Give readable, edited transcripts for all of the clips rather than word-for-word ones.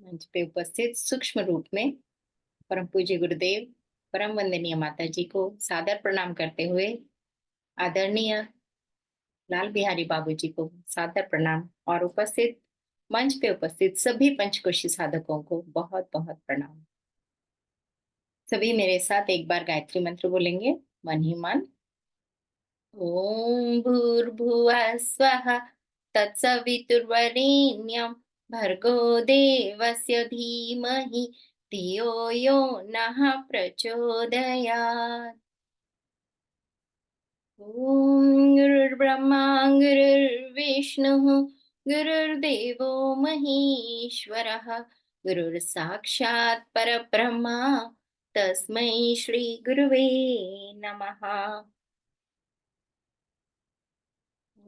मंच पे उपस्थित सूक्ष्म रूप में परम पूज्य गुरुदेव, परम वंदनीय माता जी को सादर प्रणाम करते हुए आदरणीय लाल बिहारी बाबू जी को सादर प्रणाम और उपस्थित मंच पे उपस्थित सभी पंचकोशी साधकों को बहुत बहुत प्रणाम। सभी मेरे साथ एक बार गायत्री मंत्र बोलेंगे, मन ही मन। ओम भूर्भुवः स्वः तत्सवितुर्वरेण्यं भर्गो देवस्य धीमहि धियो यो नः प्रचोदयात्। ओम गुरुर्ब्रह्मा गुरुर्विष्णुः गुरुर्देवो महेश्वरः गुरुर्साक्षात् परब्रह्मा तस्मै श्री गुरुवे नमः।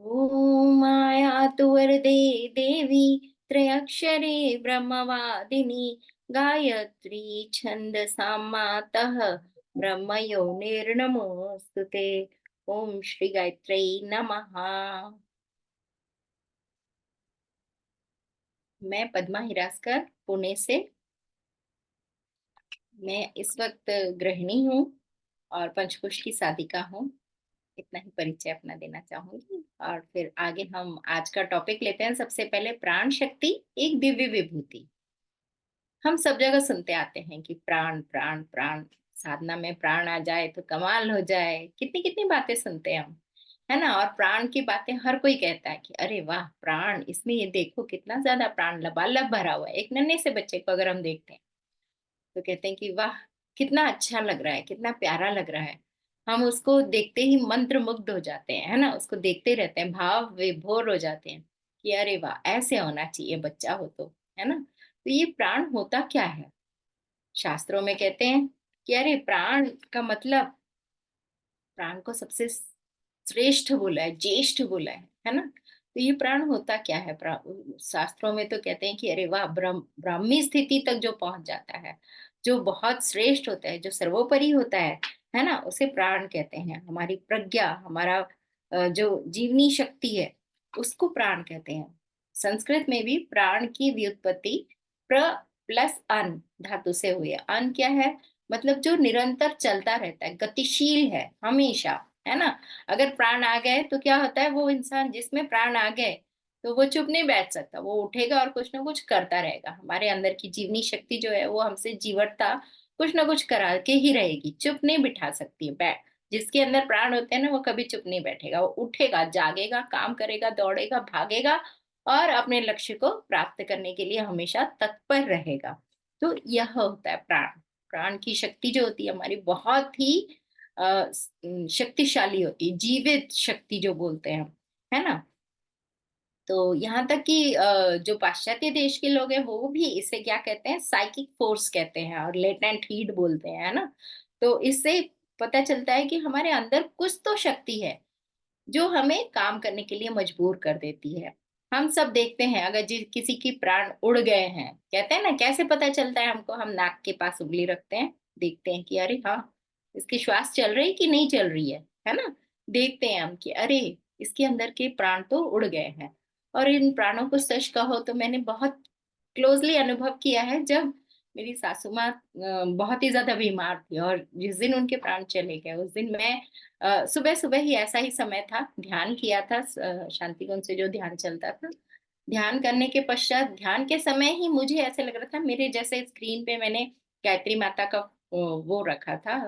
ॐ आयातु वरदे देवी त्रयक्षरे ब्रह्मवादिनी गायत्री छन्दसां मातः ब्रह्मयोनिर्नमोऽस्तु ते। ओम श्री गायत्री नमः। मैं पद्मा हिरासकर पुणे से। मैं इस वक्त गृहिणी हूँ और पंचकोश की साधिका हूँ। इतना ही परिचय अपना देना चाहूंगी और फिर आगे हम आज का टॉपिक लेते हैं। सबसे पहले प्राण शक्ति एक दिव्य विभूति। हम सब जगह सुनते आते हैं कि प्राण प्राण प्राण, साधना में प्राण आ जाए तो कमाल हो जाए। कितनी कितनी बातें सुनते हैं हम, है ना। और प्राण की बातें हर कोई कहता है कि अरे वाह प्राण, इसमें ये देखो कितना ज्यादा प्राण लबालब भरा हुआ है। एक नन्हे से बच्चे को अगर हम देखते हैं तो कहते हैं कि वाह कितना अच्छा लग रहा है, कितना प्यारा लग रहा है। हम उसको देखते ही मंत्र मुग्ध हो जाते हैं, है ना। उसको देखते रहते हैं, भाव विभोर हो जाते हैं कि अरे वाह ऐसे होना चाहिए बच्चा हो तो, है ना। तो ये प्राण होता क्या है? शास्त्रों में कहते हैं कि अरे प्राण का मतलब, प्राण को सबसे श्रेष्ठ बोला है, ज्येष्ठ बोला है ना। तो ये प्राण होता क्या है? शास्त्रों में तो कहते हैं कि अरे वाह ब्राह्मी स्थिति तक जो पहुंच जाता है, जो बहुत श्रेष्ठ होता है, जो सर्वोपरि होता है ना, उसे प्राण कहते हैं। हमारी प्रज्ञा, हमारा जो जीवनी शक्ति है, उसको प्राण कहते हैं। संस्कृत में भी प्राण की व्युत्पत्ति प्र प्लस अन धातु से हुई है। अन क्या है? मतलब जो निरंतर चलता रहता है, गतिशील है हमेशा, है ना। अगर प्राण आ गए तो क्या होता है, वो इंसान जिसमें प्राण आ गए तो वो चुप नहीं बैठ सकता, वो उठेगा और कुछ ना कुछ करता रहेगा। हमारे अंदर की जीवनी शक्ति जो है वो हमसे जीवटता कुछ ना कुछ करा के ही रहेगी, चुप नहीं बिठा सकती है। बैठ, जिसके अंदर प्राण होते हैं ना, वो कभी चुप नहीं बैठेगा, वो उठेगा, जागेगा, काम करेगा, दौड़ेगा, भागेगा और अपने लक्ष्य को प्राप्त करने के लिए हमेशा तत्पर रहेगा। तो यह होता है प्राण। प्राण की शक्ति जो होती है हमारी बहुत ही शक्तिशाली होती है, जीवित शक्ति जो बोलते हैं हम, है ना। तो यहाँ तक कि जो पाश्चात्य देश के लोग हैं वो भी इसे क्या कहते हैं, साइकिक फोर्स कहते हैं और लेटेंट हीट बोलते हैं, है ना। तो इससे पता चलता है कि हमारे अंदर कुछ तो शक्ति है जो हमें काम करने के लिए मजबूर कर देती है। हम सब देखते हैं, अगर किसी की प्राण उड़ गए हैं, कहते हैं ना, कैसे पता चलता है हमको? हम नाक के पास उंगली रखते हैं, देखते हैं कि अरे हाँ इसकी श्वास चल रही कि नहीं चल रही है ना। देखते हैं हम कि अरे इसके अंदर के प्राण तो उड़ गए हैं। और इन प्राणों को सच कहो तो मैंने बहुत क्लोजली अनुभव किया है, जब मेरी सासू माँ बहुत ही ज्यादा बीमार थी और जिस दिन उनके प्राण चले गए उस दिन मैं सुबह सुबह ही, ऐसा ही समय था, ध्यान किया था। शांति कुंज से जो ध्यान चलता था, ध्यान करने के पश्चात ध्यान के समय ही मुझे ऐसे लग रहा था, मेरे जैसे स्क्रीन पे मैंने गायत्री माता का वो रखा था,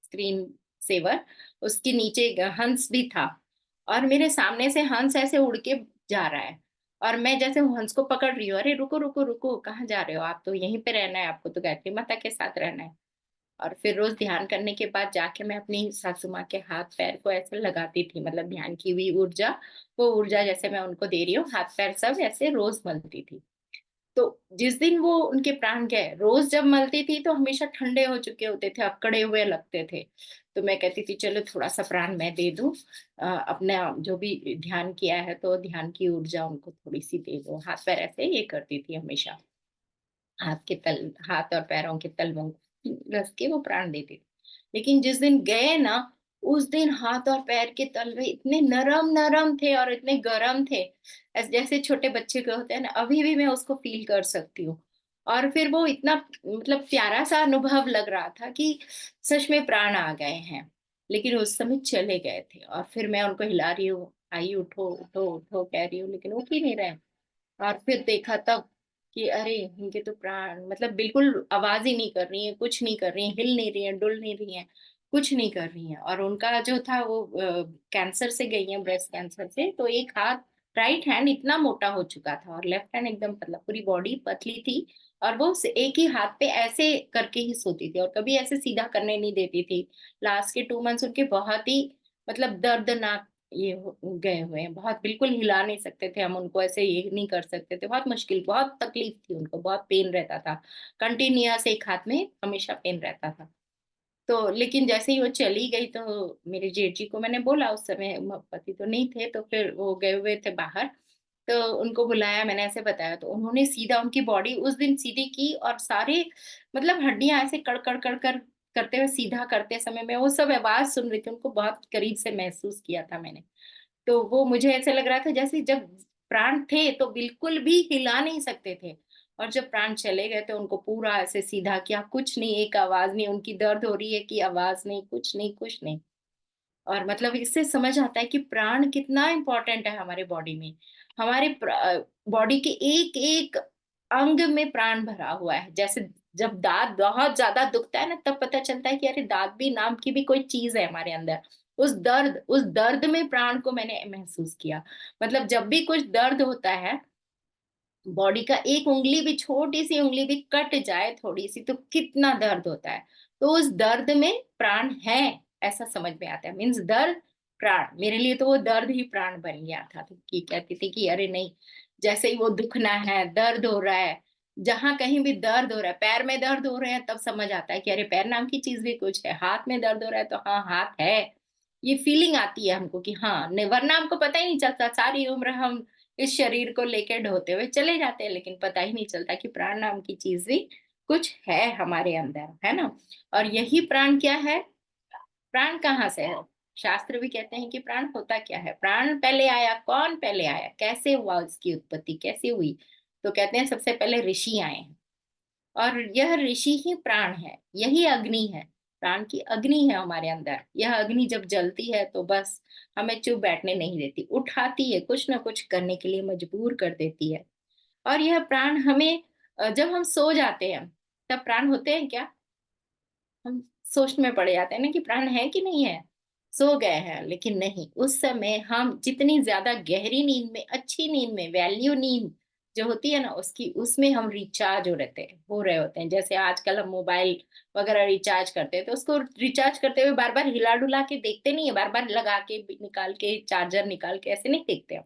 स्क्रीन सेवर, उसके नीचे हंस भी था और मेरे सामने से हंस ऐसे उड़ के जा रहा है और मैं जैसे हंस को पकड़ रही हूँ, अरे रुको रुको रुको, कहाँ जा रहे हो आप? तो यहीं पे रहना है आपको, तो गायत्री माता के साथ रहना है। और फिर रोज ध्यान करने के बाद जाके मैं अपनी सासू माँ के हाथ पैर को ऐसे लगाती थी, मतलब ध्यान की हुई ऊर्जा, वो ऊर्जा जैसे मैं उनको दे रही हूँ, हाथ पैर सब ऐसे रोज मलती थी। तो जिस दिन वो उनके प्राण गए, रोज जब मलती थी तो हमेशा ठंडे हो चुके होते थे, अकड़े हुए लगते थे। तो मैं कहती थी चलो थोड़ा सा प्राण मैं दे दूं, अपने जो भी ध्यान किया है तो ध्यान की ऊर्जा उनको थोड़ी सी दे दो। हाथ पैर ऐसे ये करती थी हमेशा, हाथ और पैरों के तलवों को घस के वो प्राण देते थे। लेकिन जिस दिन गए ना, उस दिन हाथ और पैर के तलवे इतने नरम नरम थे और इतने गर्म थे, जैसे छोटे बच्चे के होते हैं ना, अभी भी मैं उसको फील कर सकती हूँ। और फिर वो इतना मतलब प्यारा सा अनुभव लग रहा था कि सच में प्राण आ गए हैं। लेकिन उस समय चले गए थे, और फिर मैं उनको हिला रही हूँ, आई उठो उठो उठो कह रही हूँ, लेकिन उठ ही नहीं रहे। और फिर देखा तब कि अरे इनके तो प्राण मतलब बिल्कुल आवाज ही नहीं कर रही है, कुछ नहीं कर रही है, हिल नहीं रही है, डुल नहीं रही है, कुछ नहीं कर रही है। और उनका जो था वो कैंसर से गई है, ब्रेस्ट कैंसर से। तो एक हाथ, राइट हैंड इतना मोटा हो चुका था और लेफ्ट हैंड एकदम पतला, पूरी बॉडी पतली थी। और वो एक ही हाथ पे ऐसे करके ही सोती थी और कभी ऐसे सीधा करने नहीं देती थी। लास्ट के 2 मंथ्स उनके बहुत ही मतलब दर्दनाक गए हुए हैं, बहुत बिल्कुल हिला नहीं सकते थे हम उनको, ऐसे ये नहीं कर सकते थे, बहुत मुश्किल, बहुत तकलीफ थी उनको, बहुत पेन रहता था। कंटिन्यूअस एक हाथ में हमेशा पेन रहता था। तो लेकिन जैसे ही वो चली गई तो मेरे जेठ जी को मैंने बोला, उस समय पति तो नहीं थे, तो फिर वो गए हुए थे बाहर। तो उनको बुलाया, मैंने ऐसे बताया, तो उन्होंने सीधा उनकी बॉडी उस दिन सीधी की और सारे मतलब हड्डियां ऐसे कड़ कड़ कड़ कर करते हुए सीधा करते समय मैं वो सब आवाज सुन रही थी, उनको बहुत करीब से महसूस किया था मैंने। तो वो मुझे ऐसे लग रहा था जैसे जब प्राण थे तो बिल्कुल भी हिला नहीं सकते थे, और जब प्राण चले गए तो उनको पूरा ऐसे सीधा किया, कुछ नहीं, एक आवाज नहीं, उनकी दर्द हो रही है कि आवाज नहीं, कुछ नहीं, कुछ नहीं। और मतलब इससे समझ आता है कि प्राण कितना इंपॉर्टेंट है हमारे बॉडी में। हमारे बॉडी के एक एक अंग में प्राण भरा हुआ है। जैसे जब दांत बहुत ज्यादा दुखता है ना, तब पता चलता है कि अरे दांत भी नाम की भी कोई चीज है हमारे अंदर। उस दर्द में प्राण को मैंने महसूस किया। मतलब जब भी कुछ दर्द होता है, बॉडी का एक उंगली भी, छोटी सी उंगली भी कट जाए थोड़ी सी, तो कितना दर्द होता है। तो उस दर्द में प्राण है, ऐसा समझ में आता है। मीन्स दर्द प्राण, मेरे लिए तो वो दर्द ही प्राण बन गया था। तो कि कहती थी कि अरे नहीं, जैसे ही वो दुखना है, दर्द हो रहा है, जहां कहीं भी दर्द हो रहा है, पैर में दर्द हो रहे हैं, तब समझ आता है कि अरे पैर नाम की चीज भी कुछ है। हाथ में दर्द हो रहा है तो हाँ हाथ है, ये फीलिंग आती है हमको कि हाँ नहीं, वरना हमको पता ही नहीं चलता, सारी उम्र हम इस शरीर को लेकर ढोते हुए चले जाते हैं, लेकिन पता ही नहीं चलता कि प्राण नाम की चीज भी कुछ है हमारे अंदर, है ना। और यही प्राण क्या है, प्राण कहाँ से है। शास्त्र भी कहते हैं कि प्राण होता क्या है, प्राण पहले आया, कौन पहले आया, कैसे हुआ, उसकी उत्पत्ति कैसे हुई। तो कहते हैं सबसे पहले ऋषि आए हैं, और यह ऋषि ही प्राण है, यही अग्नि है। प्राण की अग्नि है हमारे अंदर। यह अग्नि जब जलती है तो बस हमें चुप बैठने नहीं देती, उठाती है, कुछ ना कुछ करने के लिए मजबूर कर देती है। और यह प्राण हमें जब हम सो जाते हैं, तब प्राण होते हैं क्या, हम सोच में पड़ जाते हैं ना कि प्राण है कि नहीं है, सो गए हैं। लेकिन नहीं, उस समय हम जितनी ज्यादा गहरी नींद में, अच्छी नींद में, वैल्यू नींद जो होती है ना, उसकी उसमें हम रिचार्ज हो रहे होते हैं। जैसे आजकल हम मोबाइल वगैरह रिचार्ज करते हैं, तो उसको रिचार्ज करते हुए बार बार हिला डुला के देखते नहीं है, बार बार लगा के निकाल के, चार्जर निकाल के ऐसे नहीं देखते हम।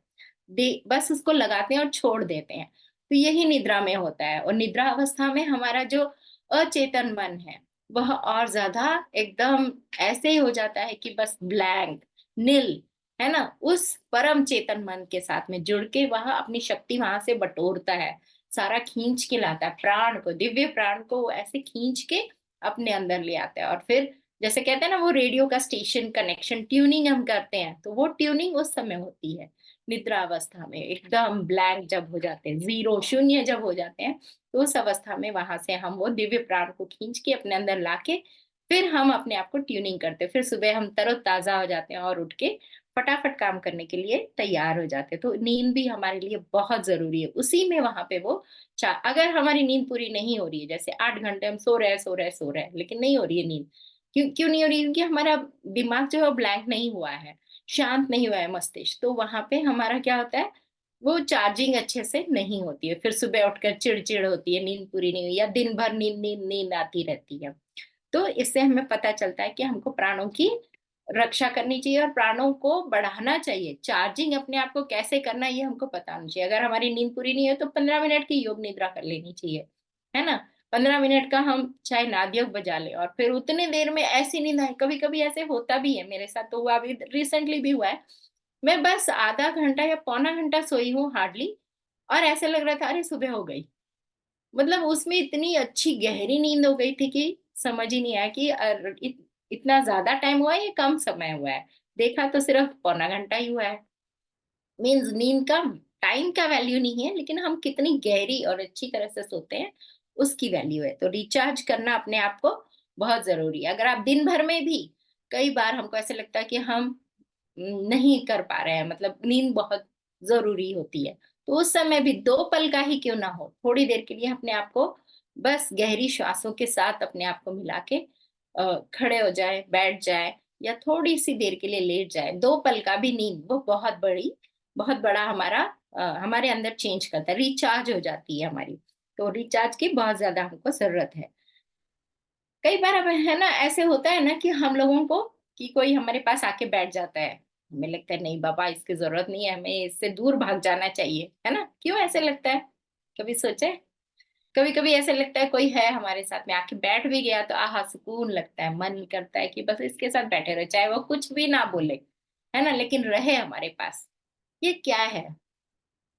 बस उसको लगाते हैं और छोड़ देते हैं। तो यही निद्रा में होता है। और निद्रा अवस्था में हमारा जो अचेतन मन है, वह और ज्यादा एकदम ऐसे ही हो जाता है कि बस ब्लैंक, नील, है ना। उस परम चेतन मन के साथ में जुड़ के वह अपनी शक्ति वहां से बटोरता है, सारा खींच के लाता है, प्राण को, दिव्य प्राण को ऐसे खींच के अपने अंदर ले आता है। और फिर जैसे कहते हैं ना, वो रेडियो का स्टेशन कनेक्शन ट्यूनिंग हम करते हैं, तो वो ट्यूनिंग उस समय होती है निद्रा अवस्था में। एकदम ब्लैंक जब हो जाते हैं, जीरो, शून्य जब हो जाते हैं, तो उस अवस्था में वहां से हम वो दिव्य प्राण को खींच के अपने अंदर लाके फिर हम अपने आप को ट्यूनिंग करते हैं। फिर सुबह हम तरोताजा हो जाते हैं और उठ के फटाफट काम करने के लिए तैयार हो जाते हैं। तो नींद भी हमारे लिए बहुत जरूरी है। उसी में वहां पे वो अगर हमारी नींद पूरी नहीं हो रही है, जैसे 8 घंटे हम सो रहे हैं सो रहे हैं सो रहे हैं, लेकिन नहीं हो रही है नींद, क्यों क्यों नहीं हो रही है? क्योंकि हमारा दिमाग जो है ब्लैंक नहीं हुआ है, शांत नहीं हुआ है मस्तिष्क। तो वहां पे हमारा क्या होता है, वो चार्जिंग अच्छे से नहीं होती है। फिर सुबह उठकर चिड़चिड़ होती है, नींद पूरी नहीं हुई, या दिन भर नींद नींद नींद आती रहती है। तो इससे हमें पता चलता है कि हमको प्राणों की रक्षा करनी चाहिए और प्राणों को बढ़ाना चाहिए। चार्जिंग अपने आप को कैसे करना है, ये हमको पता होना चाहिए। अगर हमारी नींद पूरी नहीं है तो 15 मिनट की योग निद्रा कर लेनी चाहिए, है ना। 15 मिनट का हम चाहे नाद बजा ले, और फिर उतनी देर में ऐसी नींद आए। कभी कभी ऐसे होता भी है, मेरे साथ तो हुआ, अभी रिसेंटली भी हुआ है। मैं बस आधा घंटा या पौना घंटा सोई हूँ हार्डली, और ऐसे लग रहा था अरे सुबह हो गई। मतलब उसमें इतनी अच्छी गहरी नींद हो गई थी कि समझ ही नहीं आया कि इतना ज्यादा टाइम हुआ है, ये कम समय हुआ है। देखा तो सिर्फ पौना घंटा ही हुआ है। मीन्स नींद का टाइम का वैल्यू नहीं है, लेकिन हम कितनी गहरी और अच्छी तरह से सोते हैं, उसकी वैल्यू है। तो रिचार्ज करना अपने आप को बहुत ज़रूरी है। अगर आप दिन भर में भी कई बार हमको ऐसा लगता है कि हम नहीं कर पा रहे हैं, मतलब नींद बहुत ज़रूरी होती है। तो उस समय भी 2 पल का ही क्यों ना हो, थोड़ी देर के लिए अपने आप को बस गहरी श्वासों के साथ अपने आप को मिला के खड़े हो जाएँ, बैठ जाएँ या थोड़ी-सी देर के लिए लेट जाएँ। 2 पल का भी नींद वो बहुत बड़ा हमारे अंदर चेंज करता है, रिचार्ज हो जाती है हमारी। तो रिचार्ज की बहुत ज़्यादा हमको ज़रूरत है। कई बार अब है ना ऐसे होता है ना कि हम लोगों को कि कोई हमारे पास आके बैठ जाता है, हमें लगता है नहीं बाबा इसकी जरूरत नहीं है, हमें इससे दूर भाग जाना चाहिए, है ना? क्यों ऐसे लगता है? कभी सोचे? कभी कभी ऐसे लगता है कोई है हमारे साथ में आके बैठ भी गया तो आहा सुकून लगता है, मन करता है कि बस इसके साथ बैठे रहे, चाहे वो कुछ भी ना बोले, है ना, लेकिन रहे हमारे पास। ये क्या है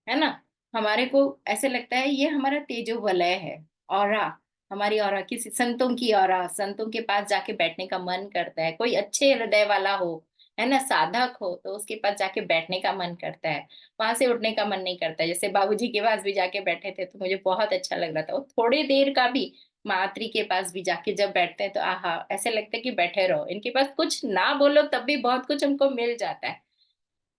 ना? हमारे को ऐसे लगता है ये हमारा तेजो वलय है, ऑरा, हमारी ऑरा, किसी संतों की ऑरा, संतों के पास जाके बैठने का मन करता है। कोई अच्छे हृदय वाला हो, है ना, साधक हो तो उसके पास जाके बैठने का मन करता है। वहां से उठने का मन नहीं करता है। जैसे बाबूजी के पास भी जाके बैठे थे तो मुझे बहुत अच्छा लग रहा था। वो थोड़ी देर का भी मातृ के पास भी जाके जब बैठते हैं तो आहा, ऐसे लगता है कि बैठे रहो, इनके पास कुछ ना बोलो तब भी बहुत कुछ हमको मिल जाता है।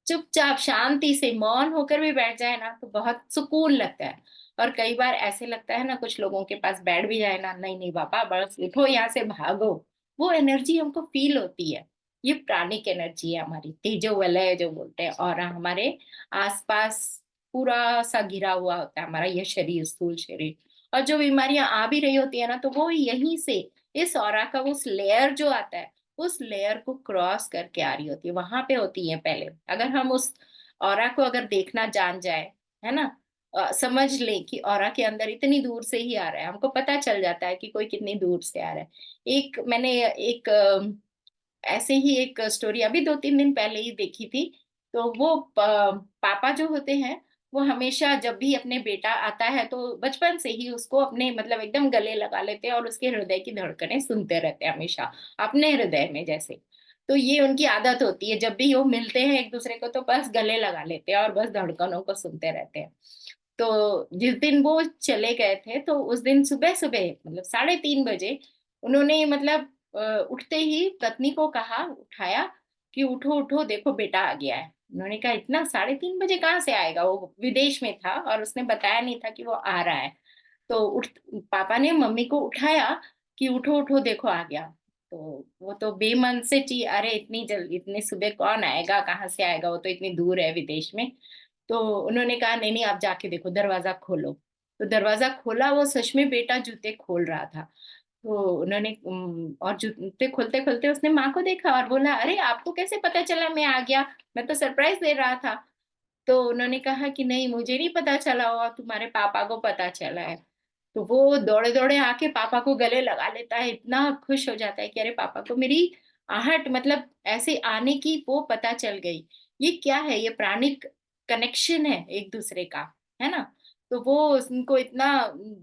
चुपचाप शांति से मौन होकर भी बैठ जाए ना तो बहुत सुकून लगता है। और कई बार ऐसे लगता है ना कुछ लोगों के पास बैठ भी जाए ना, नहीं नहीं बाबा बस उठो यहाँ से भागो, वो एनर्जी हमको फील होती है। ये प्राणिक एनर्जी है हमारी, तेजो वलय जो बोलते हैं, और हमारे आसपास पूरा सा घिरा हुआ होता है हमारा यह शरीर, स्थूल शरीर। और जो बीमारियां आ भी रही होती है ना तो वो यहीं से, इस ऑरा का उस लेयर जो आता है, उस लेयर को क्रॉस करके आ रही होती है, वहां पे होती है पहले। अगर हम उस ऑरा को अगर देखना जान जाए, है ना, समझ लें कि ऑरा के अंदर इतनी दूर से ही आ रहा है, हमको पता चल जाता है कि कोई कितनी दूर से आ रहा है। मैंने एक ऐसे ही एक स्टोरी अभी 2-3 दिन पहले ही देखी थी। तो वो पापा जो होते हैं वो हमेशा जब भी अपने बेटा आता है तो बचपन से ही उसको अपने मतलब एकदम गले लगा लेते हैं और उसके हृदय की धड़कनें सुनते रहते हैं हमेशा, अपने हृदय में जैसे। तो ये उनकी आदत होती है, जब भी वो मिलते हैं एक दूसरे को तो बस गले लगा लेते हैं और बस धड़कनों को सुनते रहते हैं। तो जिस दिन वो चले गए थे तो उस दिन सुबह सुबह मतलब 3:30 बजे उन्होंने मतलब उठते ही पत्नी को कहा, उठाया कि उठो उठो देखो बेटा आ गया है। उन्होंने कहा इतना 3:30 बजे कहाँ से आएगा, वो विदेश में था और उसने बताया नहीं था कि वो आ रहा है। तो उठ पापा ने मम्मी को उठाया कि उठो उठो देखो आ गया। तो वो तो बेमन से ची, अरे इतनी जल्दी इतनी सुबह कौन आएगा, कहाँ से आएगा, वो तो इतनी दूर है विदेश में। तो उन्होंने कहा नहीं नहीं आप जाके देखो, दरवाजा खोलो। तो दरवाजा खोला, वो सच में बेटा जूते खोल रहा था। तो उन्होंने और जूते खोलते खोलते उसने माँ को देखा और बोला अरे आपको कैसे पता चला मैं आ गया, मैं तो सरप्राइज दे रहा था। तो उन्होंने कहा कि नहीं मुझे नहीं पता चला और तुम्हारे पापा को पता चला है। तो वो दौड़े दौड़े आके पापा को गले लगा लेता है, इतना खुश हो जाता है कि अरे पापा को मेरी आहट मतलब ऐसे आने की वो पता चल गई। ये क्या है, ये प्राणिक कनेक्शन है एक दूसरे का, है ना? तो वो उनको इतना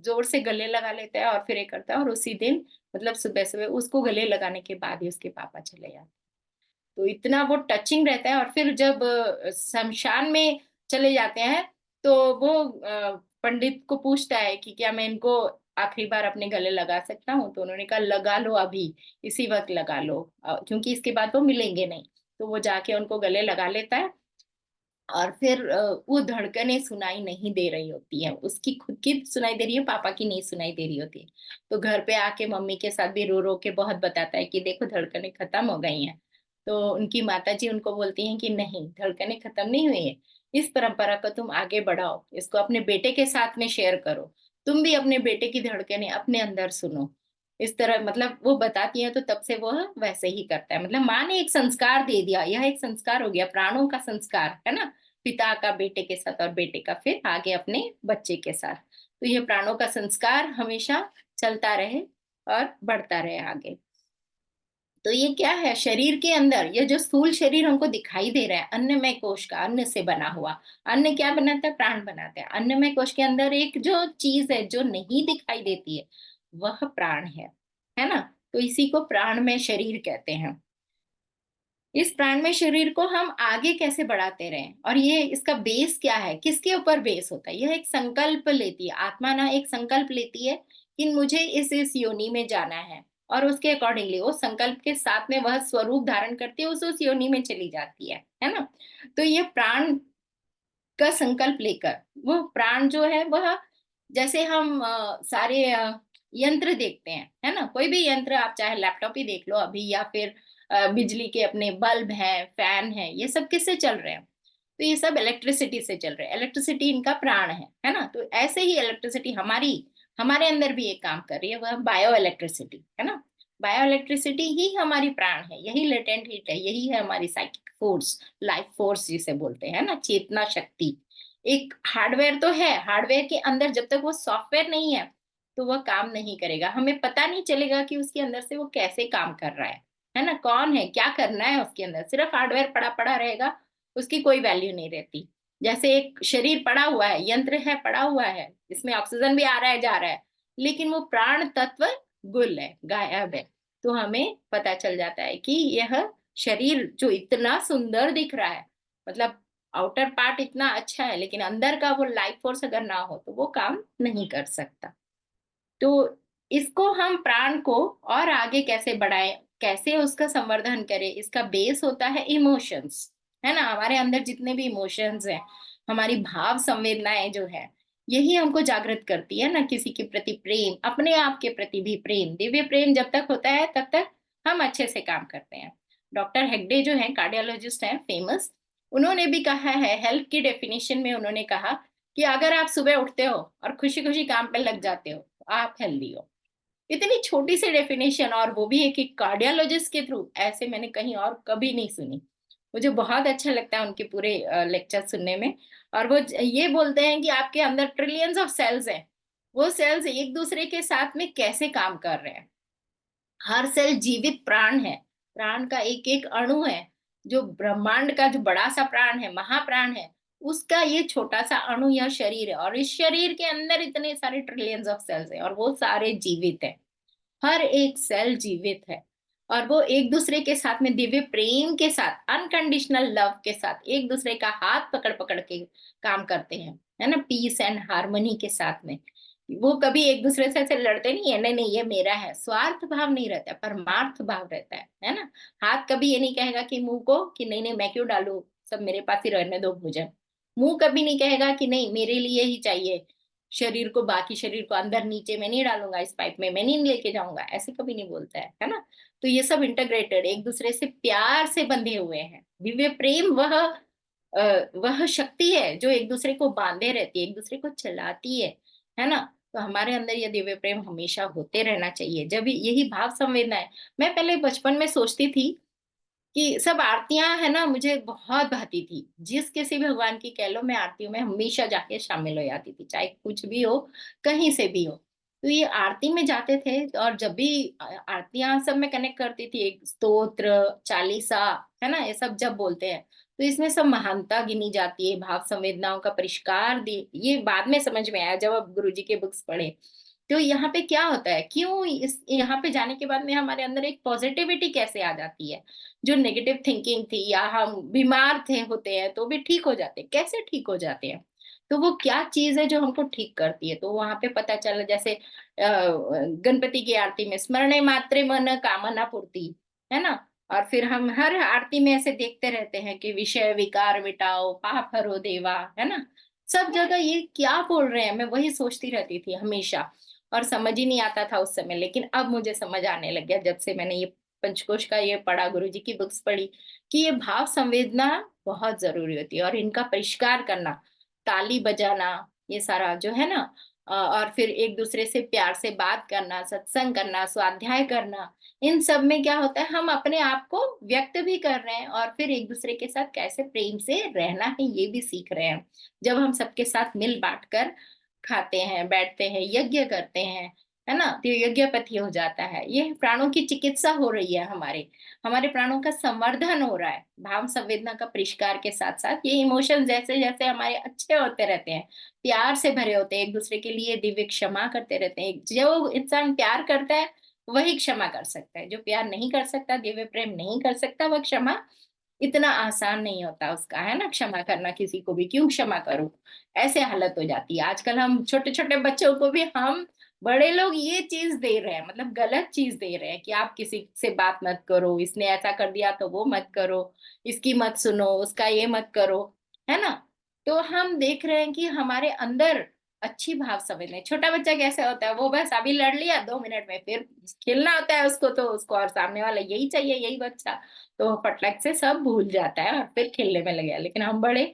जोर से गले लगा लेता है और फिर ये करता है, और उसी दिन मतलब सुबह सुबह उसको गले लगाने के बाद ही उसके पापा चले जाते हैं। तो इतना वो टचिंग रहता है। और फिर जब शमशान में चले जाते हैं तो वो पंडित को पूछता है कि क्या मैं इनको आखिरी बार अपने गले लगा सकता हूँ? तो उन्होंने कहा लगा लो अभी, इसी वक्त लगा लो, क्योंकि इसके बाद वो मिलेंगे नहीं। तो वो जाके उनको गले लगा लेता है और फिर वो धड़कनें सुनाई नहीं दे रही होती है, उसकी खुद की सुनाई दे रही है, पापा की नहीं सुनाई दे रही होती है। तो घर पे आके मम्मी के साथ भी रो रो के बहुत बताता है कि देखो धड़कनें खत्म हो गई हैं। तो उनकी माता जी उनको बोलती हैं कि नहीं धड़कनें खत्म नहीं हुई है, इस परंपरा को तुम आगे बढ़ाओ, इसको अपने बेटे के साथ में शेयर करो, तुम भी अपने बेटे की धड़कनें अपने अंदर सुनो। इस तरह मतलब वो बताती है तो तब से वो वैसे ही करता है। मतलब माँ ने एक संस्कार दे दिया, यह एक संस्कार हो गया, प्राणों का संस्कार है ना, पिता का बेटे के साथ और बेटे का फिर आगे अपने बच्चे के साथ। तो ये प्राणों का संस्कार हमेशा चलता रहे और बढ़ता रहे आगे। तो ये क्या है, शरीर के अंदर ये जो स्थूल शरीर हमको दिखाई दे रहा है अन्नमय कोश का, अन्न से बना हुआ, अन्न क्या बनाता है, प्राण बनाता है। अन्नमय कोश के अंदर एक जो चीज है जो नहीं दिखाई देती है वह प्राण है ना? तो इसी को प्राणमय शरीर कहते हैं। इस प्राणमय शरीर को हम आगे कैसे बढ़ाते रहें, और ये इसका बेस क्या है, किसके ऊपर बेस होता है? यह एक संकल्प लेती है, आत्मा ना एक संकल्प लेती है कि मुझे इस योनि में जाना है, और उसके अकॉर्डिंगली वो संकल्प के साथ में वह स्वरूप धारण करती है, उस योनि में चली जाती है ना? तो ये प्राण का संकल्प लेकर वो प्राण जो है वह, जैसे हम सारे यंत्र देखते हैं, है ना? कोई भी यंत्र आप चाहे लैपटॉप ही देख लो अभी, या फिर बिजली के अपने बल्ब हैं, फैन है, ये सब किससे चल रहे हैं? तो ये सब इलेक्ट्रिसिटी से चल रहे हैं। इलेक्ट्रिसिटी इनका प्राण है ना? तो ऐसे ही इलेक्ट्रिसिटी हमारी हमारे अंदर भी एक काम कर रही है, वह बायो इलेक्ट्रिसिटी है ना? बायो इलेक्ट्रिसिटी ही हमारी प्राण है, यही लेटेंट हीट है, यही है हमारी साइकिक फोर्स, लाइफ फोर्स जिसे बोलते हैं ना, चेतना शक्ति। एक हार्डवेयर तो है, हार्डवेयर के अंदर जब तक वो सॉफ्टवेयर नहीं है तो वह काम नहीं करेगा, हमें पता नहीं चलेगा कि उसके अंदर से वो कैसे काम कर रहा है ना? कौन है, क्या करना है उसके अंदर, सिर्फ हार्डवेयर पड़ा पड़ा रहेगा, उसकी कोई वैल्यू नहीं रहती। जैसे एक शरीर पड़ा हुआ है, यंत्र है पड़ा हुआ है, इसमें ऑक्सीजन भी आ रहा है जा रहा है, लेकिन वो प्राण तत्व गुल है, गायब है। तो हमें पता चल जाता है कि यह शरीर जो इतना सुंदर दिख रहा है, मतलब आउटर पार्ट इतना अच्छा है, लेकिन अंदर का वो लाइफ फोर्स अगर ना हो तो वो काम नहीं कर सकता। तो इसको हम प्राण को और आगे कैसे बढ़ाएं, कैसे उसका संवर्धन करें, इसका बेस होता है इमोशंस, है ना? हमारे अंदर जितने भी इमोशंस हैं, हमारी भाव संवेदनाएं जो है, यही हमको जागृत करती है ना, किसी के प्रति प्रेम, अपने आप के प्रति भी प्रेम, दिव्य प्रेम जब तक होता है तब तक हम अच्छे से काम करते हैं। डॉक्टर हेगडे जो है कार्डियोलॉजिस्ट हैं फेमस, उन्होंने भी कहा है, हेल्थ की डेफिनेशन में उन्होंने कहा कि अगर आप सुबह उठते हो और खुशी खुशी काम पे लग जाते हो, आप हेल्दी हो। इतनी छोटी सी डेफिनेशन, और वो भी एक कार्डियोलॉजिस्ट के थ्रू, ऐसे मैंने कहीं और कभी नहीं सुनी। मुझे बहुत अच्छा लगता है उनके पूरे लेक्चर सुनने में। और वो ये बोलते हैं कि आपके अंदर ट्रिलियंस ऑफ सेल्स हैं, वो सेल्स एक दूसरे के साथ में कैसे काम कर रहे हैं। हर सेल जीवित प्राण है, प्राण का एक एक अणु है, जो ब्रह्मांड का जो बड़ा सा प्राण है, महाप्राण है, उसका ये छोटा सा अणु यह शरीर है, और इस शरीर के अंदर इतने सारे ट्रिलियंस ऑफ सेल्स हैं, और वो सारे जीवित है, हर एक सेल जीवित है। और वो एक दूसरे के साथ में दिव्य प्रेम के साथ, अनकंडीशनल लव के साथ एक दूसरे का हाथ पकड़ पकड़ के काम करते हैं, है ना? पीस एंड हार्मनी के साथ में। वो कभी एक दूसरे से ऐसे लड़ते नहीं है, नहीं नहीं ये मेरा है, स्वार्थ भाव नहीं रहता, परमार्थ भाव रहता है ना? हाथ कभी ये नहीं कहेगा कि मुंह को कि नहीं नहीं मैं क्यों डालू, सब मेरे पास ही रहने दो भोजन। मुंह कभी नहीं कहेगा कि नहीं मेरे लिए ही चाहिए, शरीर को, बाकी शरीर को अंदर नीचे मैं नहीं डालूंगा, इस पाइप में मैं नहीं लेके जाऊंगा, ऐसे कभी नहीं बोलता है ना? तो ये सब इंटीग्रेटेड, एक दूसरे से प्यार से बंधे हुए हैं। दिव्य प्रेम वह शक्ति है जो एक दूसरे को बांधे रहती है, एक दूसरे को चलाती है ना? तो हमारे अंदर ये दिव्य प्रेम हमेशा होते रहना चाहिए, जब यही भाव संवेदना है। मैं पहले बचपन में सोचती थी कि सब आरतियां है ना, मुझे बहुत भाती थी, जिस किसी भी भगवान की कह लो, मैं आरतियों में हमेशा जाके शामिल हो जाती थी, चाहे कुछ भी हो, कहीं से भी हो। तो ये आरती में जाते थे, और जब भी आरतियां सब में कनेक्ट करती थी, एक स्तोत्र, चालीसा, है ना, ये सब जब बोलते हैं तो इसमें सब महानता गिनी जाती है, भाव संवेदनाओं का परिष्कार दी, ये बाद में समझ में आया जब अब गुरुजी के बुक्स पढ़े। तो यहाँ पे क्या होता है, क्यों इस यहाँ पे जाने के बाद में हमारे अंदर एक पॉजिटिविटी कैसे आ जाती है? जो नेगेटिव थिंकिंग थी, या हम बीमार थे होते हैं तो भी ठीक हो जाते हैं, कैसे ठीक हो जाते हैं? तो वो क्या चीज है जो हमको ठीक करती है? तो वहां पे पता चला, जैसे गणपति की आरती में स्मरणे मात्रे मन कामना पूर्ति, है ना? और फिर हम हर आरती में ऐसे देखते रहते हैं कि विषय विकार मिटाओ, पाप हरो देवा, है ना? सब जगह ये क्या बोल रहे हैं, मैं वही सोचती रहती थी हमेशा, और समझ ही नहीं आता था उस समय, लेकिन अब मुझे समझ आने लग गया जब से मैंने ये पंचकोश का ये पढ़ा, गुरुजी की बुक्स पढ़ी, कि ये भाव संवेदना बहुत जरूरी होती है, और इनका परिष्कार करना, ताली बजाना, ये सारा जो है ना, और फिर एक दूसरे से प्यार से बात करना, सत्संग करना, स्वाध्याय करना, इन सब में क्या होता है, हम अपने आप को व्यक्त भी कर रहे हैं, और फिर एक दूसरे के साथ कैसे प्रेम से रहना है ये भी सीख रहे हैं। जब हम सबके साथ मिल बांट कर खाते हैं, बैठते हैं, यज्ञ करते हैं, है ना, तो यज्ञपति हो जाता है, ये प्राणों की चिकित्सा हो रही है, हमारे हमारे प्राणों का संवर्धन हो रहा है, भाव संवेदना का परिष्कार के साथ साथ ये इमोशन जैसे जैसे हमारे अच्छे होते रहते हैं, प्यार से भरे होते हैं, एक दूसरे के लिए दिव्य क्षमा करते रहते हैं। जो इंसान प्यार करता है वही क्षमा कर सकता है, जो प्यार नहीं कर सकता, दिव्य प्रेम नहीं कर सकता, वह क्षमा इतना आसान नहीं होता उसका, है ना? क्षमा करना किसी को भी, क्यों क्षमा करूं, ऐसे हालत हो जाती है। आजकल हम छोटे छोटे बच्चों को भी हम बड़े लोग ये चीज दे रहे हैं, मतलब गलत चीज दे रहे हैं कि आप किसी से बात मत करो, इसने ऐसा कर दिया तो वो मत करो, इसकी मत सुनो, उसका ये मत करो, है ना। तो हम देख रहे हैं कि हमारे अंदर अच्छी भाव समझ नहीं। छोटा बच्चा कैसे होता है, वो बस अभी लड़ लिया, 2 मिनट में फिर खेलना होता है उसको, तो उसको और सामने वाला यही चाहिए, यही बच्चा, तो वो फटलक से सब भूल जाता है और फिर खेलने में लगे। लेकिन हम बड़े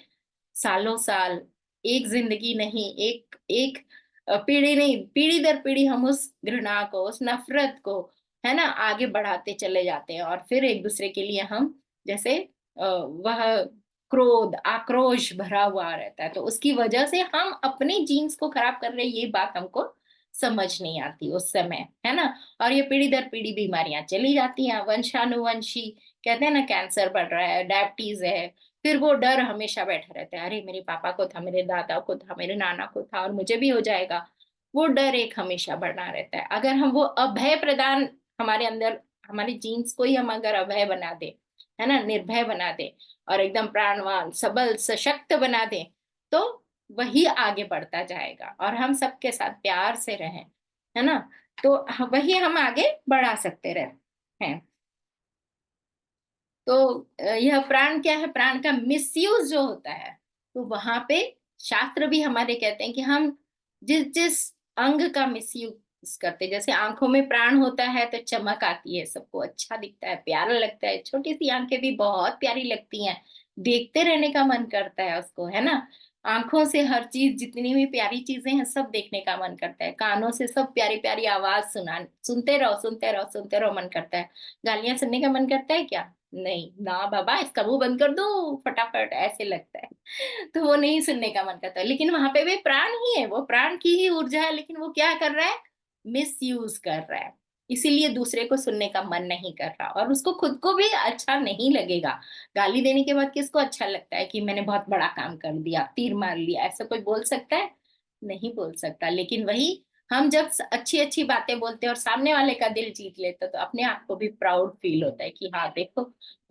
सालों साल, एक जिंदगी नहीं, एक एक पीढ़ी नहीं, पीढ़ी दर पीढ़ी हम उस घृणा को, उस नफरत को, है ना, आगे बढ़ाते चले जाते हैं। और फिर एक दूसरे के लिए हम जैसे वह क्रोध, आक्रोश भरा हुआ रहता है, तो उसकी वजह से हम अपने जीन्स को खराब कर रहे हैं, ये बात हमको समझ नहीं आती उस समय, है ना। और ये पीढ़ी दर पीढ़ी बीमारियां चली जाती हैं, वंशानुवंशी, कहते हैं ना, कैंसर बढ़ रहा है, डायबिटीज है, फिर वो डर हमेशा बैठा रहता है, अरे मेरे पापा को था, मेरे दादा को था, मेरे नाना को था, और मुझे भी हो जाएगा। वो डर एक हमेशा बना रहता है। अगर हम वो अभय प्रदान हमारे अंदर, हमारे जीन्स को ही हम अगर अभय बना दे, है ना, निर्भय बना दे, और एकदम प्राणवान, सबल, सशक्त बना दे, तो वही आगे बढ़ता जाएगा। और हम सबके साथ प्यार से रहें, है ना, तो वही हम आगे बढ़ा सकते रहे हैं। तो यह प्राण क्या है, प्राण का मिसयूज जो होता है, तो वहां पे शास्त्र भी हमारे कहते हैं कि हम जिस जिस अंग का मिसयूज करते, जैसे आंखों में प्राण होता है तो चमक आती है, सबको अच्छा दिखता है, प्यारा लगता है, छोटी सी आंखें भी बहुत प्यारी लगती हैं, देखते रहने का मन करता है उसको, है ना। आंखों से हर चीज, जितनी भी प्यारी चीजें हैं सब देखने का मन करता है, कानों से सब प्यारी प्यारी आवाज सुनते रहो, सुनते रहो, सुनते रहो मन करता है। गालियां सुनने का मन करता है क्या? नहीं ना बाबा, इसका मुंह बंद कर दो फटाफट, ऐसे लगता है। तो वो नहीं सुनने का मन करता, लेकिन वहां पे भी प्राण ही है, वो प्राण की ही ऊर्जा है, लेकिन वो क्या कर रहा है, मिस यूज कर रहा है। इसीलिए दूसरे को सुनने का मन नहीं कर रहा, और उसको खुद को भी अच्छा नहीं लगेगा। गाली देने के बाद किसको अच्छा लगता है कि मैंने बहुत बड़ा काम कर दिया, तीर मार लिया, ऐसा कोई बोल सकता है? नहीं बोल सकता। लेकिन वही हम जब अच्छी अच्छी बातें बोलते हैं और सामने वाले का दिल जीत लेते हैं, तो अपने आप को भी प्राउड फील होता है कि हाँ देखो,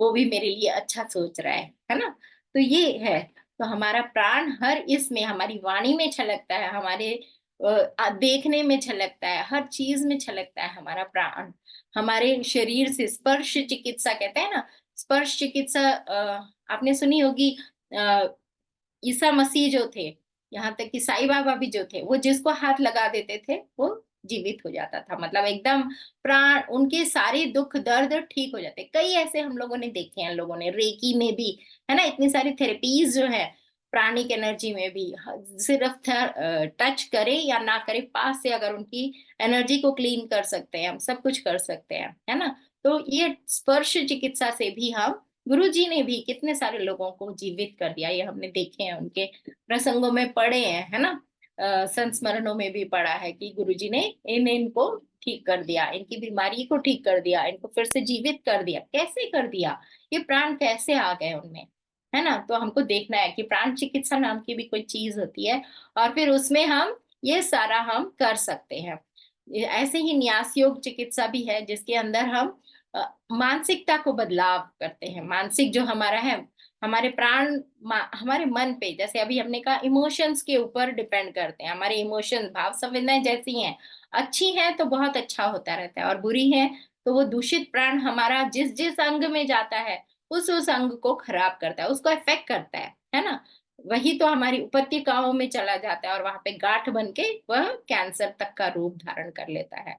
वो भी मेरे लिए अच्छा सोच रहा है ना। तो ये है। तो हमारा प्राण हर इसमें, हमारी वाणी में छलकता है, हमारे देखने में छलकता है, हर चीज में छलकता है हमारा प्राण। हमारे शरीर से स्पर्श चिकित्सा कहते हैं ना, स्पर्श चिकित्सा आपने सुनी होगी। अ, ईसा मसीह जो थे, यहाँ तक कि साईं बाबा भी जो थे, वो जिसको हाथ लगा देते थे वो जीवित हो जाता था, मतलब एकदम प्राण, उनके सारे दुख दर्द ठीक हो जाते। कई ऐसे हम लोगों ने देखे हैं, लोगों ने रेकी में भी, है ना, इतनी सारी थेरेपीज जो है, प्राणिक एनर्जी में भी, सिर्फ टच करे या ना करे, पास से अगर उनकी एनर्जी को क्लीन कर सकते हैं, हम सब कुछ कर सकते हैं, है ना। तो ये स्पर्श चिकित्सा से भी हम, गुरु जी ने भी कितने सारे लोगों को जीवित कर दिया, ये हमने देखे हैं, उनके प्रसंगों में पढ़े हैं, है ना। संस्मरणों में भी पढ़ा है कि गुरु जी ने इनको ठीक कर दिया, इनकी बीमारी को ठीक कर दिया, इनको फिर से जीवित कर दिया। कैसे कर दिया, ये प्राण कैसे आ गए उनमें, है ना। तो हमको देखना है कि प्राण चिकित्सा नाम की भी कोई चीज होती है, और फिर उसमें हम ये सारा हम कर सकते हैं। ऐसे ही न्यास योग चिकित्सा भी है, जिसके अंदर हम मानसिकता को बदलाव करते हैं। मानसिक जो हमारा है, हमारे प्राण हमारे मन पे, जैसे अभी हमने कहा, इमोशंस के ऊपर डिपेंड करते हैं। हमारे इमोशंस, भाव संवेदनाएं जैसी हैं, अच्छी हैं तो बहुत अच्छा होता रहता है, और बुरी है तो वो दूषित प्राण हमारा जिस जिस अंग में जाता है, उस अंग को खराब करता है, उसको इफेक्ट करता है ना। वही तो हमारी उपत्यकाओं में चला जाता है, और वहां पे गांठ बन के वह कैंसर तक का रूप धारण कर लेता है।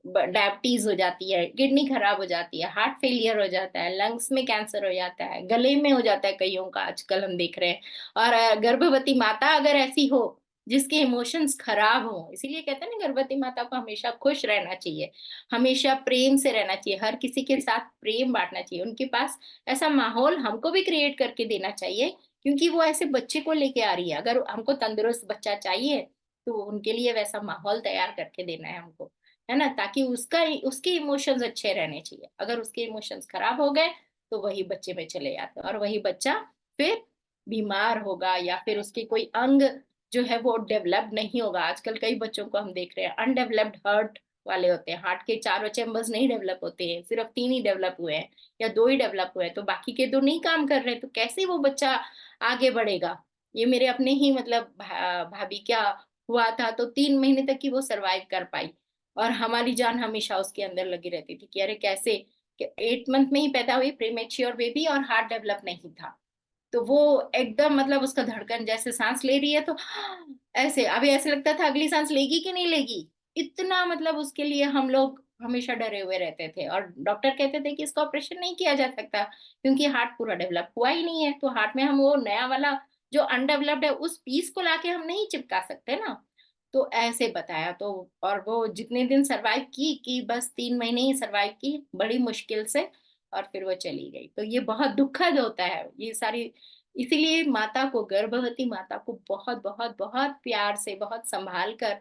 डायबिटीज हो जाती है, किडनी खराब हो जाती है, हार्ट फेलियर हो जाता है, लंग्स में कैंसर हो जाता है, गले में हो जाता है कईयों का, आजकल हम देख रहे हैं। और गर्भवती माता अगर ऐसी हो जिसके इमोशंस खराब हो, इसीलिए कहते हैं ना, गर्भवती माता को हमेशा खुश रहना चाहिए, हमेशा प्रेम से रहना चाहिए, हर किसी के साथ प्रेम बांटना चाहिए, उनके पास ऐसा माहौल हमको भी क्रिएट करके देना चाहिए, क्योंकि वो ऐसे बच्चे को लेके आ रही है। अगर हमको तंदुरुस्त बच्चा चाहिए, तो उनके लिए वैसा माहौल तैयार करके देना है हमको, है ना, ताकि उसके इमोशंस अच्छे रहने चाहिए। अगर उसके इमोशंस खराब हो गए, तो वही बच्चे में चले जाते हैं, और वही बच्चा फिर बीमार होगा, या फिर उसके कोई अंग जो है वो डेवलप नहीं होगा। आजकल कई बच्चों को हम देख रहे हैं अनडेवलप्ड हार्ट वाले होते हैं, हार्ट के चारों चैम्बर्स नहीं डेवलप होते हैं, सिर्फ 3 ही डेवलप हुए हैं, या 2 ही डेवलप हुए हैं, तो बाकी के 2 नहीं काम कर रहे, तो कैसे वो बच्चा आगे बढ़ेगा। ये मेरे अपने ही मतलब भाभी क्या हुआ था, तो 3 महीने तक ही वो सरवाइव कर पाई। और हमारी जान हमेशा उसके अंदर लगी रहती थी कि अरे कैसे, 8 मंथ में ही पैदा हुई प्रीमेच्योर बेबी, और हार्ट डेवलप नहीं था। तो वो एकदम मतलब उसका धड़कन जैसे सांस ले रही है तो ऐसे, अभी ऐसे लगता था अगली सांस लेगी कि नहीं लेगी। इतना मतलब उसके लिए हम लोग हमेशा डरे हुए रहते थे, और डॉक्टर कहते थे कि इसका ऑपरेशन नहीं किया जा सकता क्योंकि हार्ट पूरा डेवलप हुआ ही नहीं है, तो हार्ट में हम वो नया वाला जो अनडेवलप्ड है उस पीस को लाके हम नहीं चिपका सकते ना। तो ऐसे बताया तो, और वो जितने दिन सरवाइव की कि बस 3 महीने ही सरवाइव की बड़ी मुश्किल से, और फिर वो चली गई। तो ये बहुत दुखद होता है ये सारी, इसीलिए माता को, गर्भवती माता को बहुत बहुत बहुत प्यार से, बहुत संभाल कर,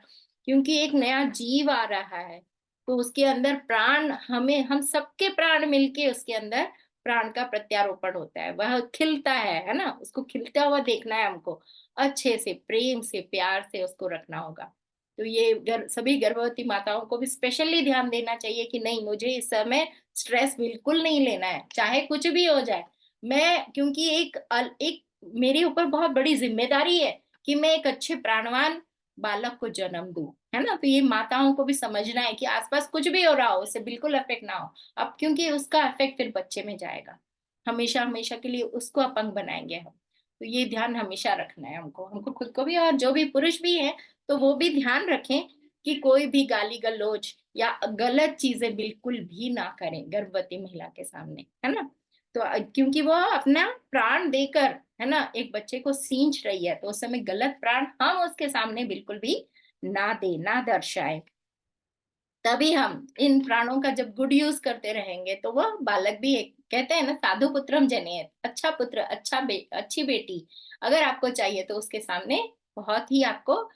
क्योंकि एक नया जीव आ रहा है, तो उसके अंदर प्राण, हमें हम सबके प्राण मिलके उसके अंदर प्राण का प्रत्यारोपण होता है, वह खिलता है ना, उसको खिलता हुआ देखना है हमको, अच्छे से प्रेम से प्यार से उसको रखना होगा। तो ये सभी गर्भवती माताओं को भी स्पेशली ध्यान देना चाहिए कि नहीं, मुझे इस समय स्ट्रेस बिल्कुल नहीं लेना है, चाहे कुछ भी हो जाए। मैं, क्योंकि एक मेरे ऊपर बहुत बड़ी जिम्मेदारी है कि मैं एक अच्छे प्राणवान बालक को जन्म दूं, है ना। तो ये माताओं को भी समझना है कि आसपास कुछ भी हो रहा हो उससे बिल्कुल अफेक्ट ना हो, अब क्योंकि उसका अफेक्ट फिर बच्चे में जाएगा, हमेशा हमेशा के लिए उसको अपंग बनाएंगे हम। तो ये ध्यान हमेशा रखना है हमको, हमको खुद को भी, और जो भी पुरुष भी हैं तो वो भी ध्यान रखें कि कोई भी गाली गलौज या गलत चीजें बिल्कुल भी ना करें गर्भवती महिला के सामने, है ना। तो क्योंकि वो अपना प्राण देकर, है ना, एक बच्चे को सींच रही है, तो उस समय गलत प्राण हम उसके सामने बिल्कुल भी ना दे, ना दर्शाए। तभी हम इन प्राणों का जब गुड यूज करते रहेंगे तो वह बालक भी, एक कहते हैं ना, साधु पुत्रम जनेत, अच्छा पुत्र, अच्छी बेटी अगर आपको चाहिए तो उसके सामने बहुत ही आपको,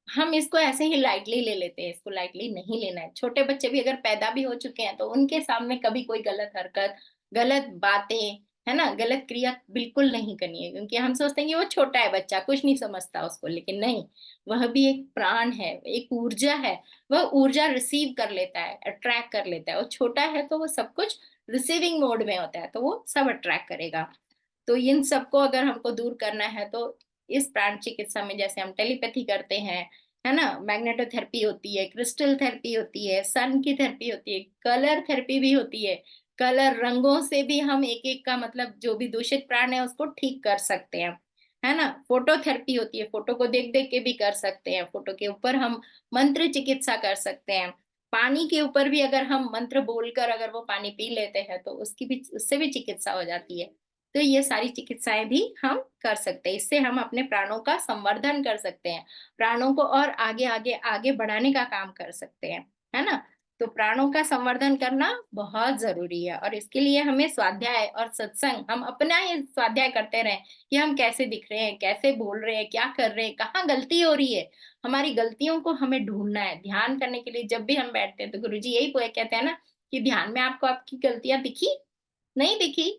हम इसको ऐसे ही लाइटली ले लेते हैं, इसको लाइटली नहीं लेना है। छोटे बच्चे भी अगर पैदा भी हो चुके हैं तो उनके सामने कभी कोई गलत हरकत, गलत बातें, है ना, गलत क्रिया बिल्कुल नहीं करनी है, क्योंकि हम सोचते हैं कि वो छोटा है बच्चा, कुछ नहीं समझता उसको, लेकिन नहीं, वह भी एक प्राण है, एक ऊर्जा है, वह ऊर्जा रिसीव कर लेता है, अट्रैक्ट कर लेता है। वो छोटा है तो वो सब कुछ रिसीविंग मोड में होता है, तो वो सब अट्रैक्ट करेगा। तो इन सबको अगर हमको दूर करना है तो इस प्राण चिकित्सा में जैसे हम टेलीपैथी करते हैं, है ना, मैग्नेटोथेरेपी होती है, क्रिस्टल थेरेपी होती है, सन की थेरेपी होती है, कलर थेरेपी भी होती है। कलर रंगों से भी हम एक एक का मतलब जो भी दूषित प्राण है उसको ठीक कर सकते हैं, है ना। फोटो थेरेपी होती है, फोटो को देख देख के भी कर सकते हैं, फोटो के ऊपर हम मंत्र चिकित्सा कर सकते हैं। पानी के ऊपर भी अगर हम मंत्र बोलकर अगर वो पानी पी लेते हैं तो उसकी भी, उससे भी चिकित्सा हो जाती है। तो ये सारी चिकित्साएं भी हम कर सकते हैं, इससे हम अपने प्राणों का संवर्धन कर सकते हैं, प्राणों को और आगे आगे आगे बढ़ाने का काम कर सकते हैं, है ना। तो प्राणों का संवर्धन करना बहुत जरूरी है, और इसके लिए हमें स्वाध्याय और सत्संग, हम अपना ही स्वाध्याय करते रहें कि हम कैसे दिख रहे हैं, कैसे बोल रहे हैं, क्या कर रहे हैं, कहाँ गलती हो रही है। हमारी गलतियों को हमें ढूंढना है। ध्यान करने के लिए जब भी हम बैठते हैं तो गुरुजी यही कहते हैं ना कि ध्यान में आपको आपकी गलतियां दिखी, नहीं दिखी,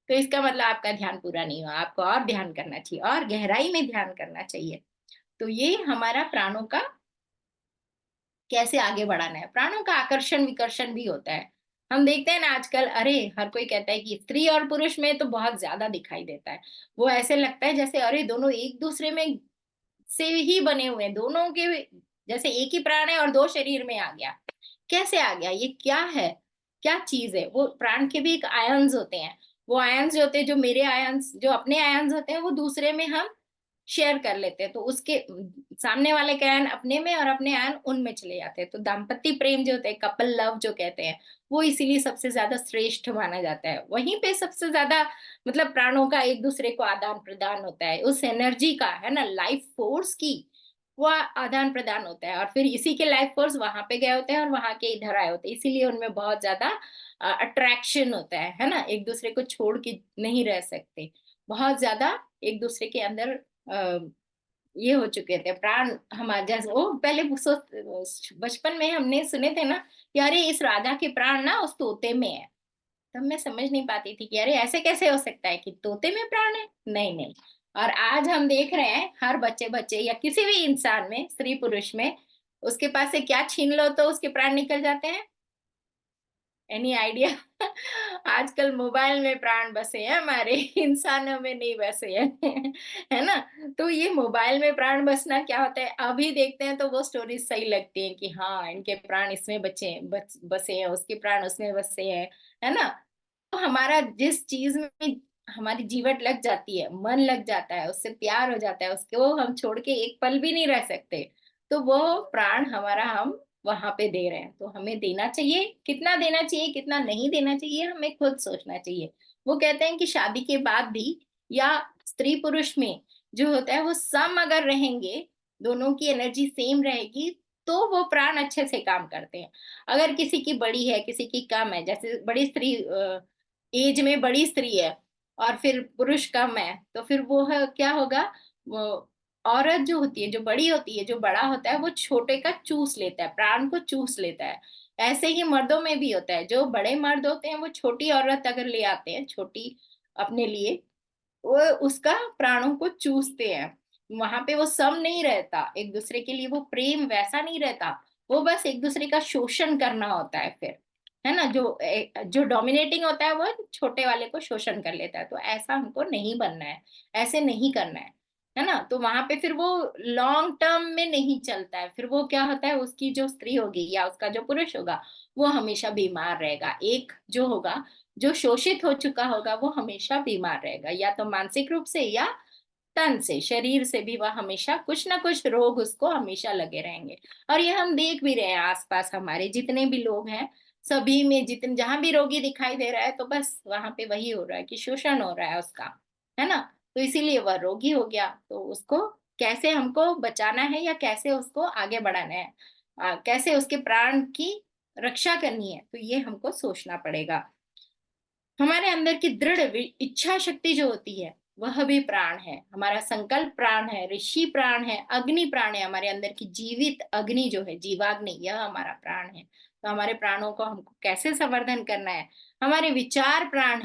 तो इसका मतलब आपका ध्यान पूरा नहीं हुआ, आपको और ध्यान करना चाहिए, और गहराई में ध्यान करना चाहिए। तो ये हमारा प्राणों का कैसे आगे बढ़ाना है। प्राणों का आकर्षण विकर्षण भी होता है। हम देखते हैं ना आजकल, अरे हर कोई कहता है कि स्त्री और पुरुष में तो बहुत ज्यादा दिखाई देता है, वो ऐसे लगता है जैसे अरे दोनों एक दूसरे में से ही बने हुए हैं, दोनों के जैसे एक ही प्राण है और दो शरीर में आ गया। कैसे आ गया, ये क्या है, क्या चीज है। वो प्राण के भी एक आयन्स होते हैं, वो आयन्स जो होते हैं, जो मेरे आयन्स, जो अपने आयन्स होते हैं वो दूसरे में हम शेयर कर लेते हैं, तो उसके सामने वाले के आयन अपने में और अपने आयन उनमें चले जाते हैं। तो दाम्पत्य प्रेम जो होता है, कपल लव जो कहते हैं, वो इसीलिए सबसे ज्यादा श्रेष्ठ माना जाता है। वहीं पे सबसे ज्यादा मतलब प्राणों का एक दूसरे को आदान प्रदान होता है, उस एनर्जी का, है ना, लाइफ फोर्स की वो आदान प्रदान होता है, और फिर इसी के लाइफ फोर्स वहां पे गए होते हैं और वहां के इधर आए होते हैं, इसीलिए उनमें बहुत ज्यादा अट्रैक्शन होता है ना, एक दूसरे को छोड़ के नहीं रह सकते, बहुत ज्यादा एक दूसरे के अंदर ये हो चुके थे प्राण। हमारे जैसे वो पहले बचपन में हमने सुने थे ना कि अरे इस राजा के प्राण ना उस तोते में है, तब मैं समझ नहीं पाती थी कि अरे ऐसे कैसे हो सकता है कि तोते में प्राण है, नहीं नहीं। और आज हम देख रहे हैं हर बच्चे बच्चे या किसी भी इंसान में, स्त्री पुरुष में, उसके पास से क्या छीन लो तो उसके प्राण निकल जाते हैं, एनी आइडिया? आजकल मोबाइल में प्राण बसे हैं हमारे, इंसानों में नहीं बसे हैं। है ना? तो ये मोबाइल में प्राण बसना क्या होता है, अभी देखते हैं तो वो स्टोरीज सही लगती है कि हाँ, इनके प्राण इसमें बसे हैं, उसके प्राण उसमें बसे हैं, है ना? तो हमारा जिस चीज में हमारी जीवट लग जाती है, मन लग जाता है, उससे प्यार हो जाता है, उसको हम छोड़ के एक पल भी नहीं रह सकते, तो वो प्राण हमारा हम वहां पे दे रहे हैं। तो हमें देना चाहिए, कितना देना चाहिए कितना नहीं देना चाहिए हमें खुद सोचना चाहिए। वो कहते हैं कि शादी के बाद भी या स्त्री पुरुष में जो होता है वो सम अगर रहेंगे, दोनों की एनर्जी सेम रहेगी, तो वो प्राण अच्छे से काम करते हैं। अगर किसी की बड़ी है किसी की कम है, जैसे बड़ी स्त्री एज में बड़ी स्त्री है और फिर पुरुष कम है, तो फिर वो है, क्या होगा, वो औरत जो होती है, जो बड़ी होती है, जो बड़ा होता है, वो छोटे का चूस लेता है, प्राण को चूस लेता है। ऐसे ही मर्दों में भी होता है, जो बड़े मर्द होते हैं वो छोटी औरत अगर ले आते हैं, छोटी अपने लिए, वो उसका प्राणों को चूसते हैं। वहां पे वो सम नहीं रहता, एक दूसरे के लिए वो प्रेम वैसा नहीं रहता, वो बस एक दूसरे का शोषण करना होता है फिर, है ना? जो डोमिनेटिंग होता है वो छोटे वाले को शोषण कर लेता है। तो ऐसा हमको नहीं बनना है, ऐसे नहीं करना है ना? तो वहां पे फिर वो लॉन्ग टर्म में नहीं चलता है, फिर वो क्या होता है, उसकी जो स्त्री होगी या उसका जो पुरुष होगा, वो हमेशा बीमार रहेगा। एक जो होगा, जो शोषित हो चुका होगा, वो हमेशा बीमार रहेगा, या तो मानसिक रूप से या तन से, शरीर से भी वह हमेशा कुछ ना कुछ रोग उसको हमेशा लगे रहेंगे। और ये हम देख भी रहे हैं आसपास, हमारे जितने भी लोग हैं, सभी में जितने जहां भी रोगी दिखाई दे रहा है, तो बस वहां पे वही हो रहा है कि शोषण हो रहा है उसका, है ना? तो इसीलिए वह रोगी हो गया। तो उसको कैसे हमको बचाना है या कैसे उसको आगे बढ़ाना है, कैसे उसके प्राण की रक्षा करनी है, तो ये हमको सोचना पड़ेगा। हमारे अंदर की दृढ़ इच्छा शक्ति जो होती है, वह भी प्राण है। हमारा संकल्प प्राण है, ऋषि प्राण है, अग्नि प्राण है। हमारे अंदर की जीवित अग्नि जो है, जीवाग्नि, यह हमारा प्राण है। तो हमारे प्राणों को हमको कैसे संवर्धन करना है? हमारे विचार प्राण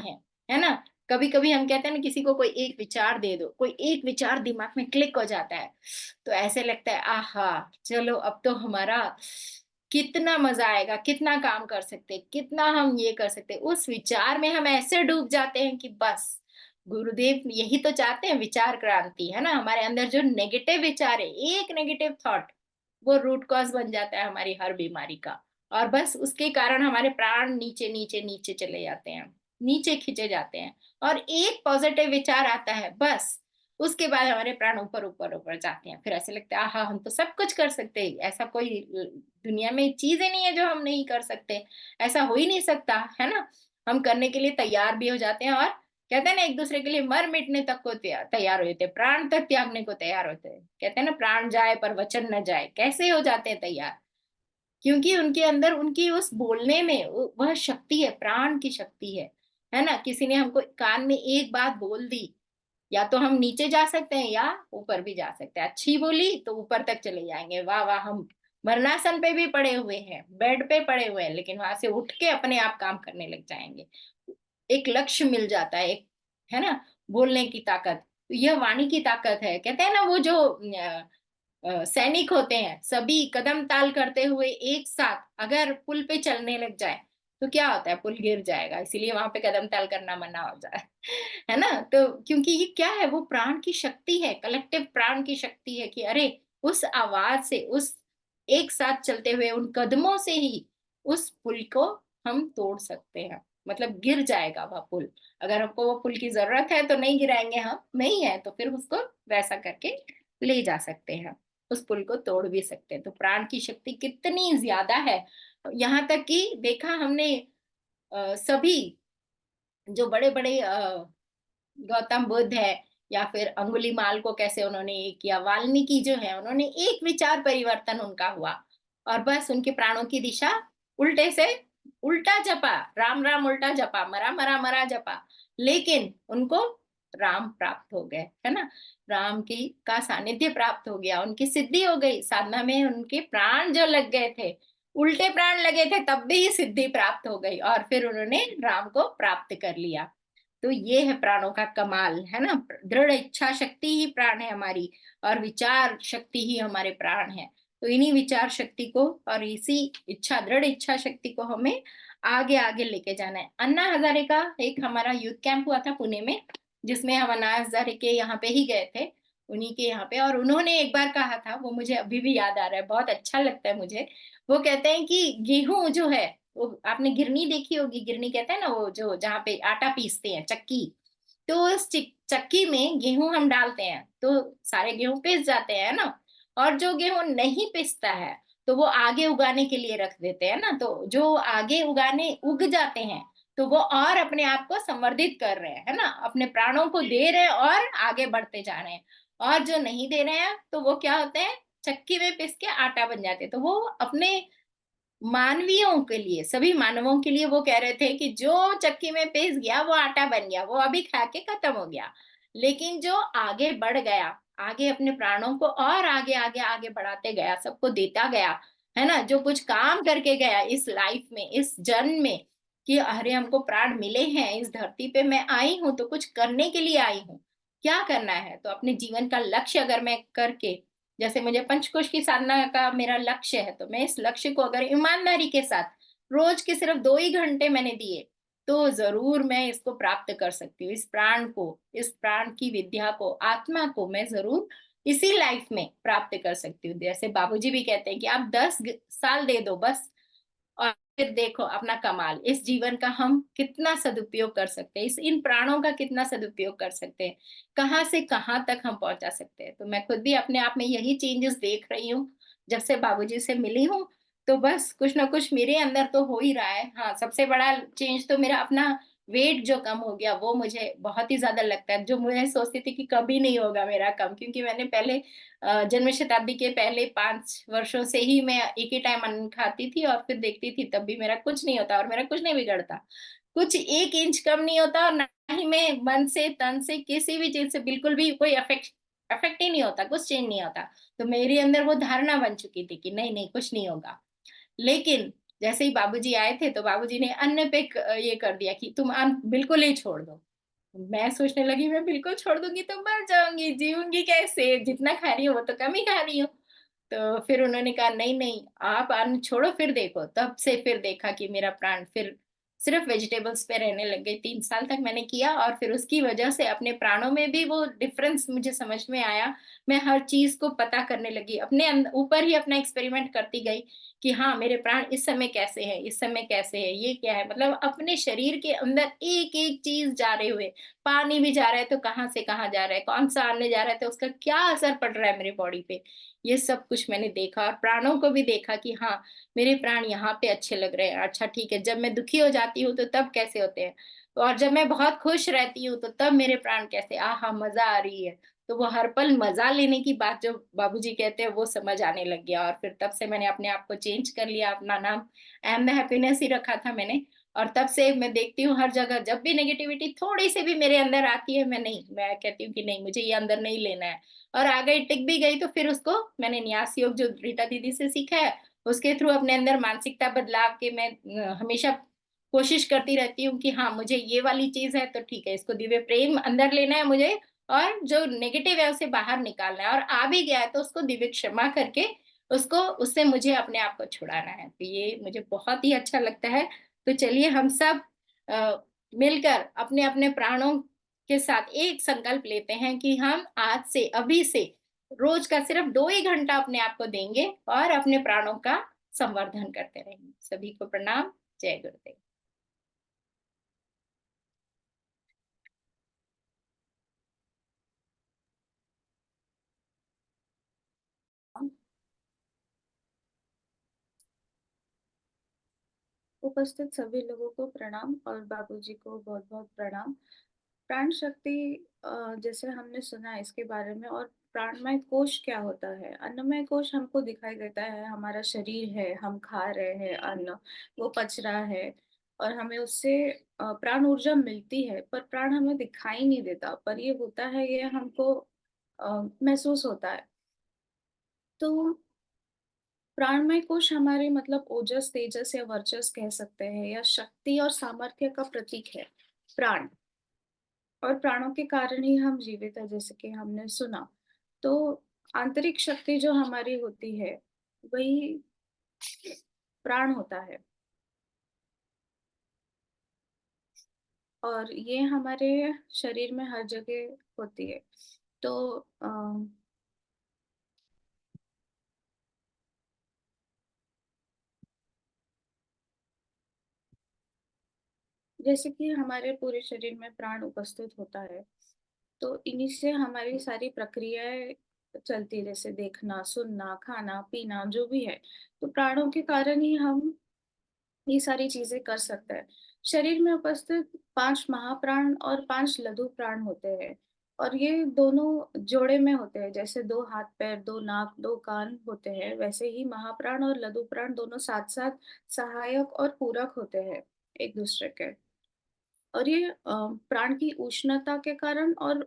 है ना? कभी कभी हम कहते हैं ना, किसी को कोई एक विचार दे दो, कोई एक विचार दिमाग में क्लिक हो जाता है, तो ऐसे लगता है आहा, चलो अब तो हमारा कितना मजा आएगा, कितना काम कर सकते, कितना हम ये कर सकते। उस विचार में हम ऐसे डूब जाते हैं कि बस, गुरुदेव यही तो चाहते हैं, विचार क्रांति, है ना? हमारे अंदर जो नेगेटिव विचार है, एक नेगेटिव थॉट, वो रूट कॉज बन जाता है हमारी हर बीमारी का। और बस उसके कारण हमारे प्राण नीचे नीचे नीचे चले जाते हैं, नीचे खींचे जाते हैं। और एक पॉजिटिव विचार आता है, बस उसके बाद हमारे प्राण ऊपर ऊपर ऊपर जाते हैं। फिर ऐसे लगता है, हाँ, हम तो सब कुछ कर सकते हैं, ऐसा कोई दुनिया में चीज ही नहीं है जो हम नहीं कर सकते, ऐसा हो ही नहीं सकता, है ना? हम करने के लिए तैयार भी हो जाते हैं, और कहते हैं ना, एक दूसरे के लिए मर मिटने तक को तैयार होते हैं, प्राण तक त्यागने को तैयार होते हैं। कहते हैं ना, प्राण जाए पर वचन न जाए। कैसे हो जाते हैं तैयार? क्योंकि उनके अंदर, उनकी उस बोलने में वह शक्ति है, प्राण की शक्ति है ना? किसी ने हमको कान में एक बात बोल दी, या तो हम नीचे जा सकते हैं या ऊपर भी जा सकते हैं। अच्छी बोली तो ऊपर तक चले जाएंगे, वाह वाह, हम मरणासन पे भी पड़े हुए हैं, बेड पे पड़े हुए हैं, लेकिन वहां से उठ के अपने आप काम करने लग जाएंगे। एक लक्ष्य मिल जाता है, एक, है ना, बोलने की ताकत। तो यह वाणी की ताकत है। कहते हैं ना, वो जो सैनिक होते हैं, सभी कदम ताल करते हुए एक साथ अगर पुल पे चलने लग जाए, तो क्या होता है, पुल गिर जाएगा। इसीलिए वहां पे कदम ताल करना मना हो जाए। है ना? तो क्योंकि ये क्या है, वो प्राण की शक्ति है, कलेक्टिव प्राण की शक्ति है कि अरे, उस आवाज से, उस एक साथ चलते हुए उन कदमों से ही उस पुल को हम तोड़ सकते हैं। मतलब गिर जाएगा वह पुल। अगर हमको वो पुल की जरूरत है तो नहीं गिराएंगे हम, नहीं है तो फिर उसको वैसा करके ले जा सकते हैं, उस पुल को तोड़ भी सकते हैं। तो प्राण की शक्ति कितनी ज्यादा है। यहाँ तक कि देखा हमने, सभी जो बड़े बड़े गौतम बुद्ध है, या फिर अंगुलीमाल को कैसे उन्होंने ये किया, वाल्मीकि जो है, उन्होंने एक विचार परिवर्तन उनका हुआ, और बस उनके प्राणों की दिशा उल्टे से उल्टा जपा, राम राम उल्टा जपा, मरा मरा मरा जपा, लेकिन उनको राम प्राप्त हो गए, है ना? राम की का सानिध्य प्राप्त हो गया, उनकी सिद्धि हो गई साधना में। उनके प्राण जो लग गए थे, उल्टे प्राण लगे थे, तब भी सिद्धि प्राप्त हो गई, और फिर उन्होंने राम को प्राप्त कर लिया। तो ये है प्राणों का कमाल, है ना? दृढ़ इच्छा शक्ति ही प्राण है हमारी, और विचार शक्ति ही हमारे प्राण है। तो इन्हीं विचार शक्ति को और इसी इच्छा, दृढ़ इच्छा शक्ति को हमें आगे आगे लेके जाना है। अन्ना हजारे का एक हमारा यूथ कैंप हुआ था पुणे में, जिसमें हम अन्ना हजारे के यहाँ पे ही गए थे, उन्हीं के यहाँ पे। और उन्होंने एक बार कहा था, वो मुझे अभी भी याद आ रहा है, बहुत अच्छा लगता है मुझे। वो कहते हैं कि गेहूं जो है, वो आपने गिरनी देखी होगी, गिरनी कहते हैं ना वो जो जहाँ पे आटा पीसते हैं, चक्की। तो उस चक्की में गेहूं हम डालते हैं तो सारे गेहूं पिस जाते हैं ना। और जो गेहूं नहीं पिसता है तो वो आगे उगाने के लिए रख देते हैं ना, तो जो आगे उगाने उग जाते हैं तो वो और अपने आप को संवर्धित कर रहे हैं, है ना, अपने प्राणों को दे रहे हैं और आगे बढ़ते जा रहे हैं। और जो नहीं दे रहे हैं तो वो क्या होते हैं, चक्की में पिस के आटा बन जाते हैं। तो वो अपने मानवीयों के लिए, सभी मानवों के लिए वो कह रहे थे कि जो चक्की में पिस गया वो आटा बन गया, वो अभी खा के खत्म हो गया। लेकिन जो आगे बढ़ गया, आगे अपने प्राणों को और आगे आगे आगे बढ़ाते गया, सबको देता गया, है ना, जो कुछ काम करके गया इस लाइफ में, इस जन्म में, कि अरे हमको प्राण मिले हैं, इस धरती पे मैं आई हूं तो कुछ करने के लिए आई हूँ। क्या करना है, तो अपने जीवन का लक्ष्य अगर मैं करके, जैसे मुझे पंचकोश की साधना का मेरा लक्ष्य है, तो मैं इस लक्ष्य को अगर ईमानदारी के साथ रोज के सिर्फ 2 ही घंटे मैंने दिए, तो जरूर मैं इसको प्राप्त कर सकती हूँ। इस प्राण को, इस प्राण की विद्या को, आत्मा को मैं जरूर इसी लाइफ में प्राप्त कर सकती हूँ। जैसे बाबूजी भी कहते हैं कि आप 10 साल दे दो बस, और फिर देखो अपना कमाल, इस जीवन का हम कितना सदुपयोग कर सकते हैं, इस इन प्राणों का कितना सदुपयोग कर सकते हैं, कहाँ से कहाँ तक हम पहुंचा सकते हैं। तो मैं खुद भी अपने आप में यही चेंजेस देख रही हूँ जब से बाबूजी से मिली हूँ। तो बस कुछ ना कुछ मेरे अंदर तो हो ही रहा है। हाँ, सबसे बड़ा चेंज तो मेरा अपना वेट जो कम हो गया, वो मुझे बहुत ही ज्यादा लगता है, जो मुझे सोचती थी कि कभी नहीं होगा मेरा कम, क्योंकि मैंने पहले जन्म शताब्दी के पहले 5 वर्षों से ही मैं एक ही टाइम अन्न खाती थी और फिर देखती थी, तब भी मेरा कुछ नहीं होता और मेरा कुछ नहीं बिगड़ता, कुछ 1 इंच कम नहीं होता, और ना ही मैं मन से तन से किसी भी चीज से बिल्कुल भी कोई अफेक्ट अफेक्ट ही नहीं होता, कुछ चेंज नहीं होता। तो मेरे अंदर वो धारणा बन चुकी थी कि नहीं नहीं कुछ नहीं होगा। लेकिन जैसे ही बाबूजी आए थे तो बाबूजी ने अन्न पे ये कर दिया कि तुम अन्न बिल्कुल ही छोड़ दो। मैं सोचने लगी मैं बिल्कुल छोड़ दूंगी तो मर जाऊंगी, जीऊंगी कैसे, जितना खा रही हूँ वो तो कम ही खा रही हूँ। तो फिर उन्होंने कहा नहीं नहीं, आप अन्न छोड़ो फिर देखो। तब से फिर देखा कि मेरा प्राण फिर सिर्फ वेजिटेबल्स पे रहने लग गई। 3 साल तक मैंने किया और फिर उसकी वजह से अपने प्राणों में भी वो डिफरेंस मुझे समझ में आया। मैं हर चीज को पता करने लगी, अपने ऊपर ही अपना एक्सपेरिमेंट करती गई कि हाँ मेरे प्राण इस समय कैसे है, इस समय कैसे है, ये क्या है, मतलब अपने शरीर के अंदर एक एक चीज जा रहे हुए, पानी भी जा रहा है तो कहाँ से कहाँ जा रहा है, कौन सा आने जा रहा है तो उसका क्या असर पड़ रहा है मेरे बॉडी पे, ये सब कुछ मैंने देखा। और प्राणों को भी देखा कि हाँ मेरे प्राण यहाँ पे अच्छे लग रहे हैं, अच्छा ठीक है, जब मैं दुखी हो जाती हूँ तो तब कैसे होते हैं, और जब मैं बहुत खुश रहती हूँ तो तब मेरे प्राण कैसे, आहा मजा आ रही है। तो वो हर पल मजा लेने की बात जो बाबूजी कहते हैं वो समझ आने लग गया। और फिर तब से मैंने अपने आप को चेंज कर लिया, अपना नाम आई एम द हैप्पीनेस ही रखा था मैंने। और तब से मैं देखती हूँ हर जगह जब भी नेगेटिविटी थोड़ी सी भी मेरे अंदर आती है, मैं कहती हूँ कि नहीं मुझे ये अंदर नहीं लेना है। और आ गई, टिक भी गई, तो फिर उसको मैंने न्यास योग जो रीटा दीदी से सीखा है उसके थ्रू अपने अंदर मानसिकता बदलाव के मैं हमेशा कोशिश करती रहती हूँ कि हाँ मुझे ये वाली चीज है तो ठीक है, इसको दिव्य प्रेम अंदर लेना है मुझे, और जो नेगेटिव है उसे बाहर निकालना है, और आ भी गया है तो उसको दिव्य क्षमा करके उसको, उससे मुझे अपने आप को छुड़ाना है। तो ये मुझे बहुत ही अच्छा लगता है। तो चलिए हम सब मिलकर अपने अपने प्राणों के साथ एक संकल्प लेते हैं कि हम आज से, अभी से रोज का सिर्फ 2 ही घंटा अपने आप को देंगे और अपने प्राणों का संवर्धन करते रहेंगे। सभी को प्रणाम। जय गुरुदेव। उपस्थित सभी लोगों को प्रणाम और बाबूजी को बहुत बहुत प्रणाम। प्राण शक्ति, जैसे हमने सुना है इसके बारे में, और प्राणमय कोश क्या होता है। अन्नमय कोश हमको दिखाई देता है, हमारा शरीर है, हम खा रहे हैं अन्न, वो पच रहा है और हमें उससे प्राण ऊर्जा मिलती है, पर प्राण हमें दिखाई नहीं देता, पर ये होता है, ये हमको महसूस होता है। तो प्राणमय कोश हमारे मतलब ओजस, तेजस या वर्चस कह सकते हैं, या शक्ति और सामर्थ्य का प्रतीक है प्राण। और प्राणों के कारण ही हम जीवित है, जैसे कि हमने सुना। तो आंतरिक शक्ति जो हमारी होती है वही प्राण होता है। और ये हमारे शरीर में हर जगह होती है। तो जैसे कि हमारे पूरे शरीर में प्राण उपस्थित होता है, तो इन्हीं से हमारी सारी प्रक्रियाएँ चलती है, जैसे देखना, सुनना, खाना, पीना जो भी है। तो प्राणों के कारण ही हम ये सारी चीज़ें कर सकते हैं। शरीर में उपस्थित 5 महाप्राण और 5 लघु प्राण होते हैं और ये दोनों जोड़े में होते हैं, जैसे 2 हाथ-पैर, 2 नाक, 2 कान होते हैं, वैसे ही महाप्राण और लघु प्राण दोनों साथ-साथ सहायक और पूरक होते हैं एक-दूसरे के। और ये प्राण की उष्णता के कारण और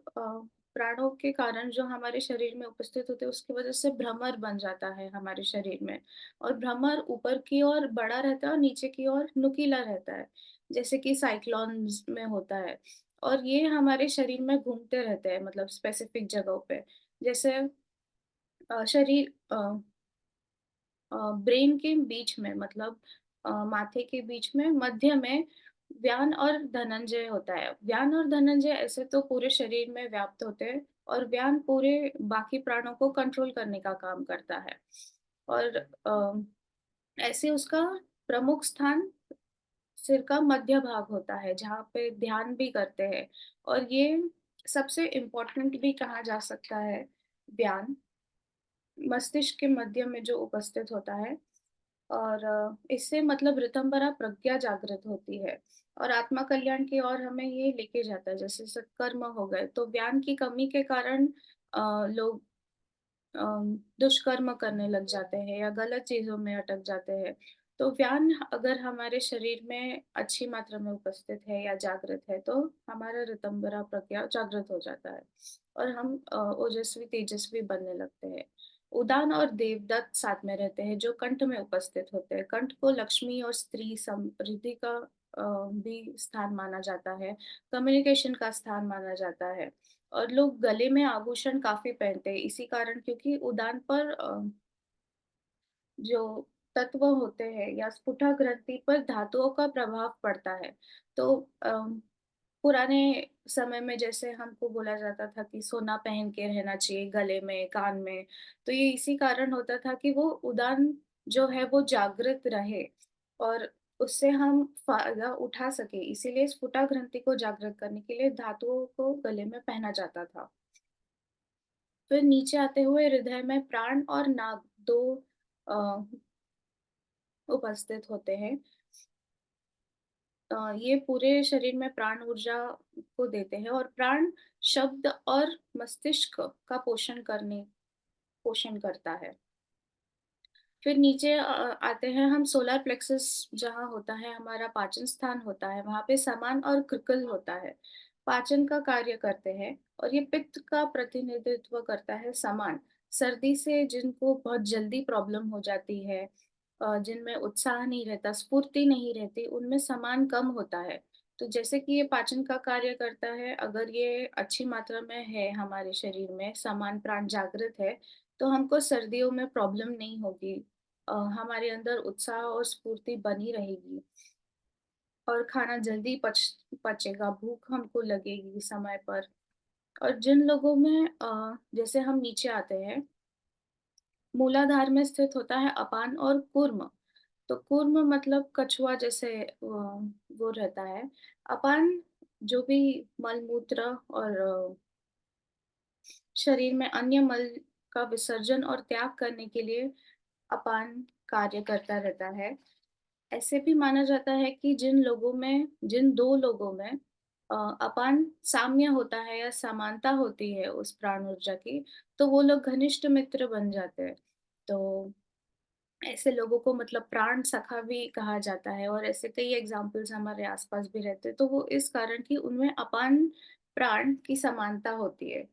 प्राणों के कारण जो हमारे शरीर में उपस्थित होते हैं उसकी वजह से भ्रमर बन जाता है हमारे शरीर में। और भ्रमर ऊपर की ओर बड़ा रहता है और नीचे की ओर नुकीला रहता है, जैसे कि साइक्लोन्स में होता है। और ये हमारे शरीर में घूमते रहते हैं, मतलब स्पेसिफिक जगहों पे। जैसे शरीर ब्रेन के बीच में, मतलब माथे के बीच में मध्य में व्यान और धनंजय होता है। व्यान और धनंजय ऐसे तो पूरे शरीर में व्याप्त होते हैं और व्यान पूरे बाकी प्राणों को कंट्रोल करने का काम करता है। और ऐसे उसका प्रमुख स्थान सिर का मध्य भाग होता है, जहाँ पे ध्यान भी करते हैं। और ये सबसे इम्पोर्टेंट भी कहा जा सकता है, व्यान मस्तिष्क के मध्य में जो उपस्थित होता है। और इससे मतलब ऋतंभरा प्रज्ञा जागृत होती है और आत्मा कल्याण की ओर हमें ये लेके जाता है। जैसे सत्कर्म हो गए, तो ज्ञान की कमी के कारण लोग दुष्कर्म करने लग जाते हैं या गलत चीज़ों में अटक जाते हैं। तो व्यान अगर हमारे शरीर में अच्छी मात्रा में उपस्थित है या जागृत है, तो हमारा ऋतंभरा प्रज्ञा जागृत हो जाता है और हम ओजस्वी, तेजस्वी बनने लगते हैं। उदान और देवदत्त साथ में रहते हैं, जो कंठ में उपस्थित होते हैं। कंठ को लक्ष्मी और स्त्री समृद्धि का भी स्थान माना जाता है, कम्युनिकेशन का स्थान माना जाता है। और लोग गले में आभूषण काफ़ी पहनते हैं, इसी कारण, क्योंकि उदान पर जो तत्व होते हैं या स्फुटा ग्रंथि पर धातुओं का प्रभाव पड़ता है। तो पुराने समय में जैसे हमको बोला जाता था कि सोना पहन के रहना चाहिए गले में, कान में, तो ये इसी कारण होता था कि वो उदान जो है वो जागृत रहे और उससे हम फ़ायदा उठा सकें। इसीलिए स्फुटा ग्रंथि को जागृत करने के लिए धातुओं को गले में पहना जाता था। फिर नीचे आते हुए हृदय में प्राण और नाग 2 अ, उपस्थित होते हैं। ये पूरे शरीर में प्राण ऊर्जा को देते हैं और प्राण शब्द और मस्तिष्क का पोषण करता है। फिर नीचे आते हैं हम, सोलर प्लेक्सस जहाँ होता है, हमारा पाचन स्थान होता है, वहाँ पे समान और कृकल होता है। पाचन का कार्य करते हैं और ये पित्त का प्रतिनिधित्व करता है समान। सर्दी से जिनको बहुत जल्दी प्रॉब्लम हो जाती है, जिनमें उत्साह नहीं रहता, स्फूर्ति नहीं रहती, उनमें समान कम होता है। तो जैसे कि ये पाचन का कार्य करता है, अगर ये अच्छी मात्रा में है हमारे शरीर में, समान प्राण जागृत है, तो हमको सर्दियों में प्रॉब्लम नहीं होगी। हमारे अंदर उत्साह और स्फूर्ति बनी रहेगी और खाना जल्दी पचेगा, भूख हमको लगेगी समय पर। और जिन लोगों में जैसे हम नीचे आते हैं, मूलाधार में स्थित होता है अपान और कूर्म। तो कूर्म मतलब कछुआ जैसे वो रहता है। अपान जो भी मल-मूत्र और शरीर में अन्य मल का विसर्जन और त्याग करने के लिए अपान कार्य करता रहता है। ऐसे भी माना जाता है कि जिन 2 लोगों में अपान साम्य होता है या समानता होती है उस प्राण ऊर्जा की, तो वो लोग घनिष्ठ मित्र बन जाते हैं। तो ऐसे लोगों को मतलब प्राण सखा भी कहा जाता है और ऐसे कई एग्ज़ाम्पल्स हमारे आस-पास भी रहते हैं। तो वो इस कारण कि उनमें अपान प्राण की समानता होती है।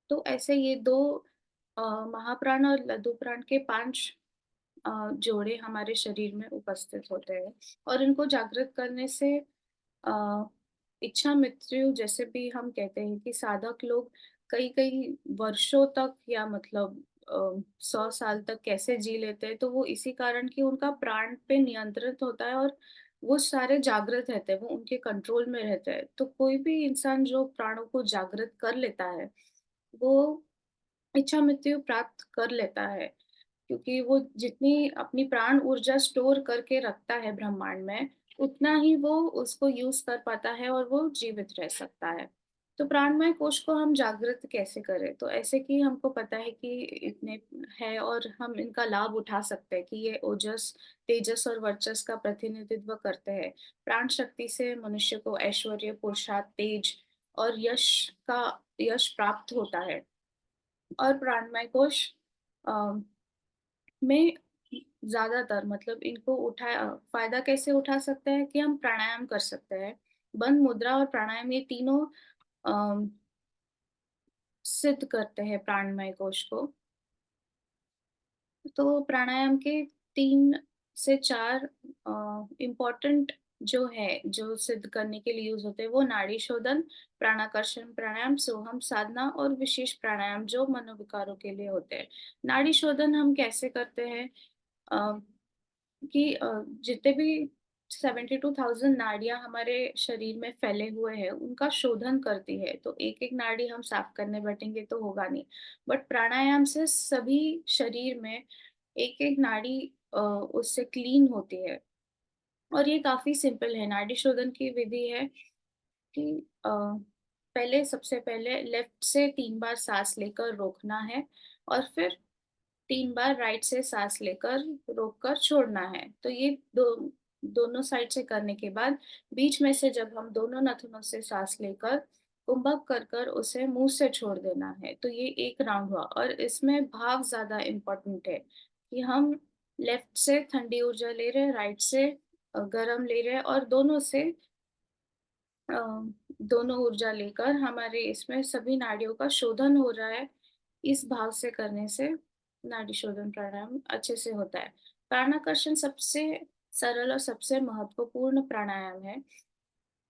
तो ऐसे ये 2 महाप्राण और लघुप्राण के 5 जोड़े हमारे शरीर में उपस्थित होते हैं और इनको जागृत करने से अ, इच्छा मृत्यु जैसे भी हम कहते हैं कि साधक लोग कई कई वर्षों तक या मतलब 100 साल तक कैसे जी लेते हैं, तो वो इसी कारण कि उनका प्राण पे नियंत्रित होता है और वो सारे जागृत रहते हैं, वो उनके कंट्रोल में रहते हैं। तो कोई भी इंसान जो प्राणों को जागृत कर लेता है, वो इच्छा मृत्यु प्राप्त कर लेता है, क्योंकि वो जितनी अपनी प्राण ऊर्जा स्टोर करके रखता है ब्रह्मांड में, उतना ही वो उसको यूज़ कर पाता है और वो जीवित रह सकता है। तो प्राणमय कोश को हम जागृत कैसे करें? तो ऐसे कि हमको पता है कि इतने है और हम इनका लाभ उठा सकते हैं कि ये ओजस, तेजस और वर्चस का प्रतिनिधित्व करते हैं। प्राण शक्ति से मनुष्य को ऐश्वर्य, पुरुषार्थ, तेज और यश प्राप्त होता है। और प्राणमय कोश अ, में ज़्यादातर मतलब इनको फ़ायदा कैसे उठा सकते हैं कि हम प्राणायाम कर सकते हैं। बंद मुद्रा और प्राणायाम ये तीनों अ, सिद्ध करते हैं प्राणमय कोश को। तो प्राणायाम के 3 से 4 इम्पोर्टेंट जो है, जो सिद्ध करने के लिए यूज़ होते हैं, वो नाड़ी शोधन, प्राणाकर्षण प्राणायाम, सोहम साधना और विशेष प्राणायाम जो मनोविकारों के लिए होते हैं। नाड़ी शोधन हम कैसे करते हैं? अ, जितने भी 72,000 नाड़ियाँ हमारे शरीर में फैले हुए हैं, उनका शोधन करती है। तो एक-एक नाड़ी हम साफ करने बैठेंगे तो होगा नहीं। बट प्राणायाम से सभी शरीर में एक-एक नाड़ी उससे क्लीन होती है और ये काफ़ी सिंपल है। नाड़ी शोधन की विधि है कि पहले सबसे पहले लेफ्ट से 3 बार साँस लेकर रोकना है और फिर 3 बार राइट से साँस लेकर रोककर छोड़ना है। तो ये दोनों साइड से करने के बाद बीच में से जब हम दोनों नाखूनों से साँस लेकर कुंभक कर कर उसे मुँह से छोड़ देना है। तो ये 1 राउंड हुआ और इसमें भाव ज़्यादा इम्पोर्टेंट है कि हम लेफ्ट से ठंडी ऊर्जा ले रहे हैं, राइट से गरम ले रहे हैं और अ, दोनों ऊर्जा लेकर हमारे इसमें सभी नाड़ियों का शोधन हो रहा है। इस भाव से करने से नाड़ी शोधन प्राणायाम अच्छे से होता है। प्राणाकर्षण सबसे सरल और सबसे महत्वपूर्ण प्राणायाम है।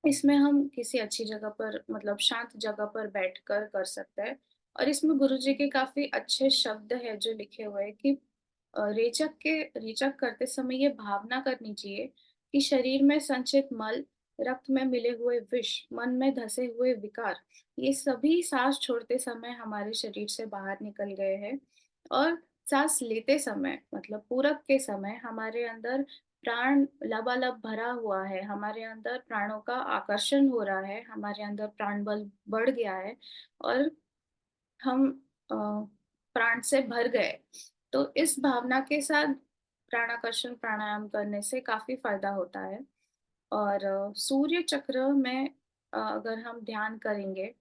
इसमें हम किसी अच्छी जगह पर मतलब शांत जगह पर बैठकर कर सकते हैं और इसमें गुरुजी के काफ़ी अच्छे शब्द हैं जो लिखे हुए हैं कि रेचक करते समय ये भावना करनी चाहिए कि शरीर में संचित मल, रक्त में मिले हुए विष, मन में धसे हुए विकार, ये सभी साँस छोड़ते समय हमारे शरीर से बाहर निकल गए हैं और साँस लेते समय मतलब पूरक के समय हमारे अंदर प्राण लबालब भरा हुआ है, हमारे अंदर प्राणों का आकर्षण हो रहा है, हमारे अंदर प्राण बल बढ़ गया है और हम अ, प्राण से भर गए। तो इस भावना के साथ प्राणाकर्षण प्राणायाम करने से काफ़ी फ़ायदा होता है और सूर्य चक्र में अगर हम ध्यान करेंगे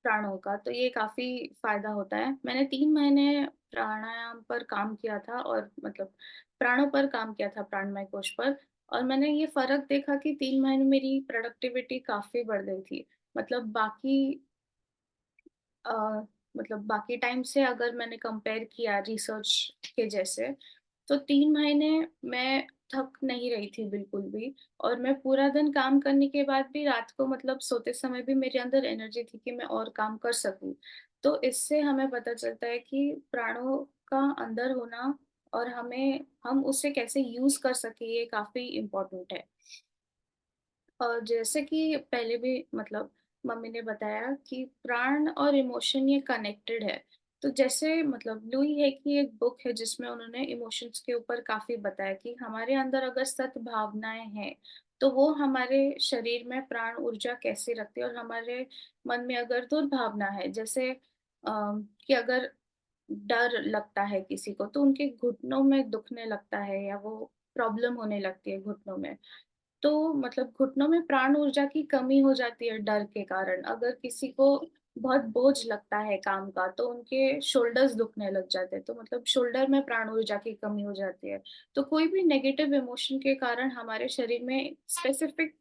प्राणों का, तो ये काफ़ी फ़ायदा होता है। मैंने 3 महीने प्राणायाम पर काम किया था और मतलब प्राणों पर काम किया था, प्राणमय कोश पर और मैंने ये फ़र्क देखा कि 3 महीने मेरी प्रोडक्टिविटी काफ़ी बढ़ गई थी। मतलब अ, बाकी टाइम से अगर मैंने कंपेयर किया रिसर्च के जैसे, तो 3 महीने मैं थक नहीं रही थी बिल्कुल भी और मैं पूरा दिन काम करने के बाद भी रात को मतलब सोते समय भी मेरे अंदर एनर्जी थी कि मैं और काम कर सकूँ। तो इससे हमें पता चलता है कि प्राणों का अंदर होना और हम उससे कैसे यूज़ कर सकें, ये काफ़ी इम्पोर्टेंट है। जैसे कि पहले भी मतलब मम्मी ने बताया कि प्राण और इमोशन ये कनेक्टेड है। तो जैसे मतलब लुई है की एक बुक है जिसमें उन्होंने इमोशंस के ऊपर काफ़ी बताया कि हमारे अंदर अगर सद्भावनाएँ हैं, तो वो हमारे शरीर में प्राण ऊर्जा कैसे रखती है और हमारे मन में अगर दुर्भावना है जैसे कि अगर डर लगता है किसी को तो उनके घुटनों में दुखने लगता है या वो प्रॉब्लम होने लगती है घुटनों में। तो मतलब घुटनों में प्राण ऊर्जा की कमी हो जाती है डर के कारण। अगर किसी को बहुत बोझ लगता है काम का, तो उनके शोल्डर्स दुखने लग जाते हैं, तो मतलब शोल्डर में प्राण ऊर्जा की कमी हो जाती है। तो कोई भी नेगेटिव इमोशन के कारण हमारे शरीर में स्पेसिफिक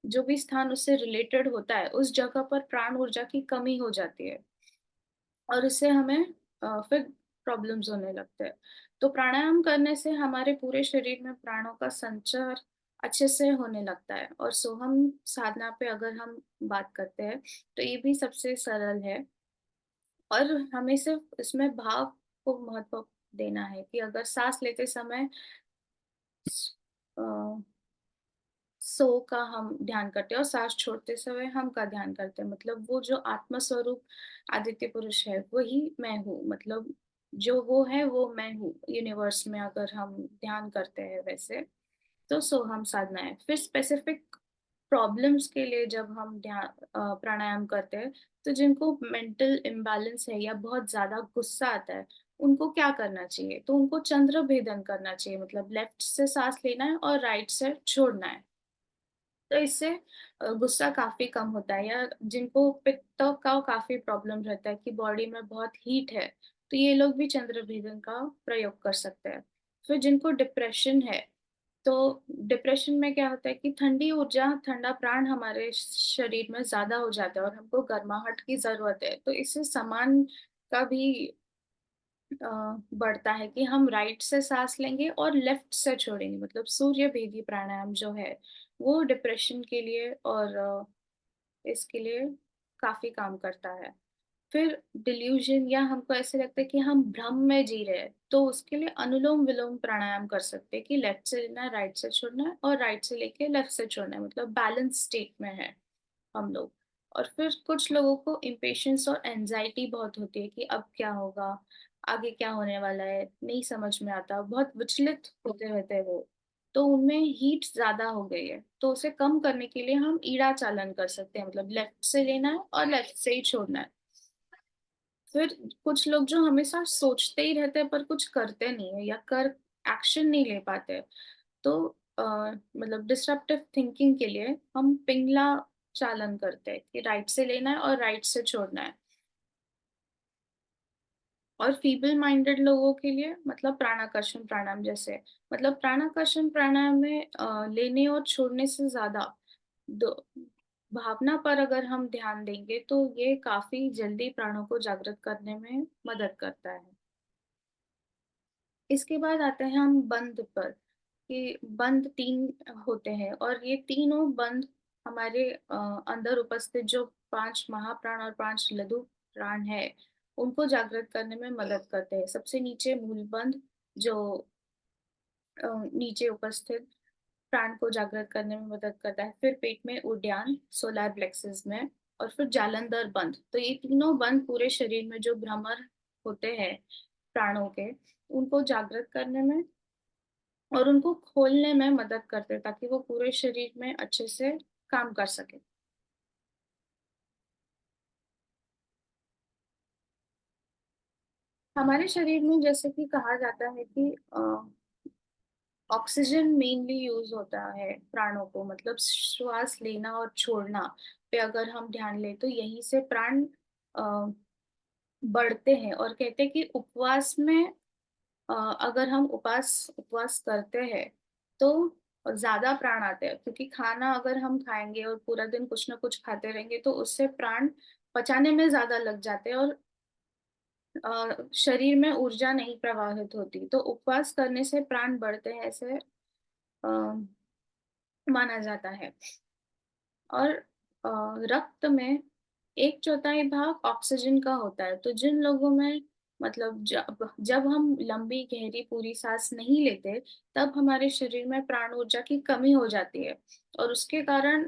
जो भी स्थान उससे रिलेटेड होता है, उस जगह पर प्राण ऊर्जा की कमी हो जाती है और इससे हमें फिर प्रॉब्लम्स होने लगते हैं। तो प्राणायाम करने से हमारे पूरे शरीर में प्राणों का संचार अच्छे से होने लगता है। और सोहम साधना पे अगर हम बात करते हैं, तो ये भी सबसे सरल है और हमें सिर्फ इसमें भाव को महत्व देना है कि अगर साँस लेते समय स अ, सो का हम ध्यान करते हैं और साँस छोड़ते समय हम का ध्यान करते हैं। मतलब वो जो आत्म स्वरूप आदित्य पुरुष है, वही मैं हूँ। मतलब जो वो है, वो मैं हूँ। यूनिवर्स में अगर हम ध्यान करते हैं वैसे, तो सोहम साधना है। फिर स्पेसिफिक प्रॉब्लम्स के लिए जब हम प्राणायाम करते हैं, तो जिनको मेंटल इम्बैलेंस है या बहुत ज़्यादा गुस्सा आता है, उनको क्या करना चाहिए? तो उनको चंद्र भेदन करना चाहिए, मतलब लेफ्ट से साँस लेना है और राइट से छोड़ना है। तो इससे गुस्सा काफ़ी कम होता है। या जिनको पित्त का काफ़ी प्रॉब्लम रहता है कि बॉडी में बहुत हीट है, तो ये लोग भी चंद्र भेदन का प्रयोग कर सकते हैं। फिर जिनको डिप्रेशन है, तो डिप्रेशन में क्या होता है कि ठंडी ऊर्जा, ठंडा प्राण हमारे शरीर में ज़्यादा हो जाता है और हमको गर्माहट की ज़रूरत है। तो इससे सामान का भी अ, बढ़ता है कि हम राइट से साँस लेंगे और लेफ्ट से छोड़ेंगे। मतलब सूर्य भेदी प्राणायाम जो है, वो डिप्रेशन के लिए और इसके लिए काफ़ी काम करता है। फिर डिल्यूज़न या हमको ऐसे लगता है कि हम भ्रम में जी रहे हैं, तो उसके लिए अनुलोम-विलोम प्राणायाम कर सकते हैं कि लेफ्ट से लेना है, राइट से छोड़ना है और राइट से लेके लेफ्ट से छोड़ना है, मतलब बैलेंस स्टेट में है हम लोग। और फिर कुछ लोगों को इम्पेशंस और एंग्ज़ायटी बहुत होती है कि अब क्या होगा? आगे क्या होने वाला है? नहीं समझ में आता, बहुत विचलित होते रहते हैं वो। तो उनमें हीट ज़्यादा हो गई है, तो उसे कम करने के लिए हम ईड़ा चालन कर सकते हैं, मतलब लेफ्ट से लेना है और लेफ्ट से ही छोड़ना है। फिर कुछ लोग जो हमेशा सोचते ही रहते हैं पर कुछ करते नहीं है या कर एक्शन नहीं ले पाते, तो मतलब डिसरप्टिव थिंकिंग के लिए हम पिंगला चालन करते हैं कि राइट से लेना है और राइट से छोड़ना है। और फीबल माइंडेड लोगों के लिए मतलब प्राणाकर्षण प्राणायाम जैसे, मतलब प्राणाकर्षण प्राणायाम में लेने और छोड़ने से ज्यादा दो भावना पर अगर हम ध्यान देंगे, तो ये काफी जल्दी प्राणों को जागृत करने में मदद करता है। इसके बाद आते हैं हम बंध पर, कि बंध 3 होते हैं और ये तीनों बंध हमारे अंदर उपस्थित जो 5 महाप्राण और 5 लघु प्राण हैं, उनको जागृत करने में मदद करते हैं। सबसे नीचे मूलबंध जो नीचे उपस्थित प्राण को जागृत करने में मदद करता है। फिर पेट में उद्यान, सोलर प्लेक्सस में, और फिर जालंधर बंध। तो ये तीनों बंध पूरे शरीर में जो भ्रमर होते हैं प्राणों के, उनको जागृत करने में और उनको खोलने में मदद करते हैं ताकि वो पूरे शरीर में अच्छे से काम कर सके। हमारे शरीर में जैसे कि कहा जाता है कि ऑक्सीजन मेनली यूज होता है प्राणों को, मतलब श्वास लेना और छोड़ना पे अगर हम ध्यान लें, तो यहीं से प्राण अ, बढ़ते हैं। और कहते हैं कि उपवास में अगर हम उपवास करते हैं, तो ज़्यादा प्राण आते हैं, क्योंकि खाना अगर हम खाएँगे और पूरा दिन कुछ ना कुछ खाते रहेंगे, तो उससे प्राण पचाने में ज़्यादा लग जाते हैं और शरीर में ऊर्जा नहीं प्रवाहित होती। तो उपवास करने से प्राण बढ़ते हैं, ऐसे माना जाता है। और रक्त में 1/4 भाग ऑक्सीजन का होता है, तो जिन लोगों में मतलब जब जब हम लंबी गहरी पूरी सांस नहीं लेते, तब हमारे शरीर में प्राण ऊर्जा की कमी हो जाती है और उसके कारण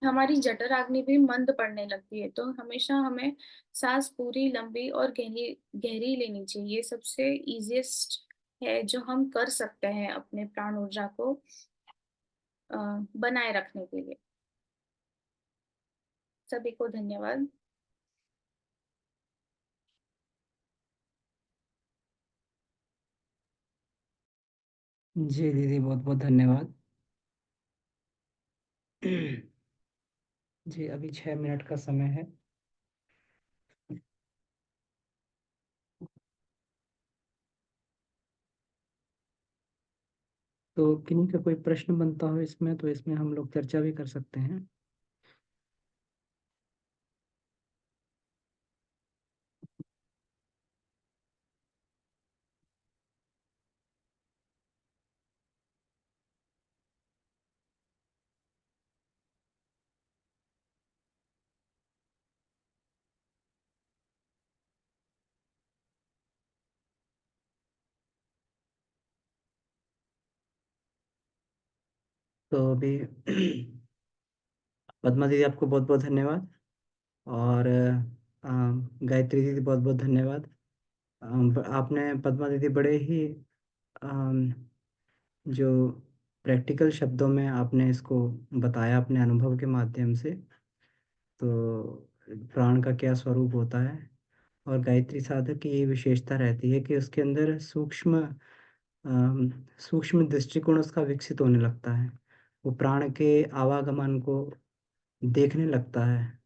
हमारी जठराग्नि भी मंद पड़ने लगती है। तो हमेशा हमें सांस पूरी, लंबी और गहरी गहरी लेनी चाहिए। ये सबसे इजिएस्ट है जो हम कर सकते हैं अपने प्राण ऊर्जा को अ, बनाए रखने के लिए। सभी को धन्यवाद। जी दीदी, बहुत बहुत धन्यवाद। जी, अभी 6 मिनट का समय है। तो किन्हीं का कोई प्रश्न बनता हो इसमें, तो इसमें हम लोग चर्चा भी कर सकते हैं। तो अभी पद्मा दीदी आपको बहुत बहुत धन्यवाद, और गायत्री दीदी बहुत बहुत धन्यवाद। आपने पद्मा दीदी बड़े ही अम, जो प्रैक्टिकल शब्दों में आपने इसको बताया अपने अनुभव के माध्यम से। तो प्राण का क्या स्वरूप होता है, और गायत्री साधक की ये विशेषता रहती है कि उसके अंदर सूक्ष्म दृष्टिकोण उसका विकसित होने लगता है। वो प्राण के आवागमन को देखने लगता है,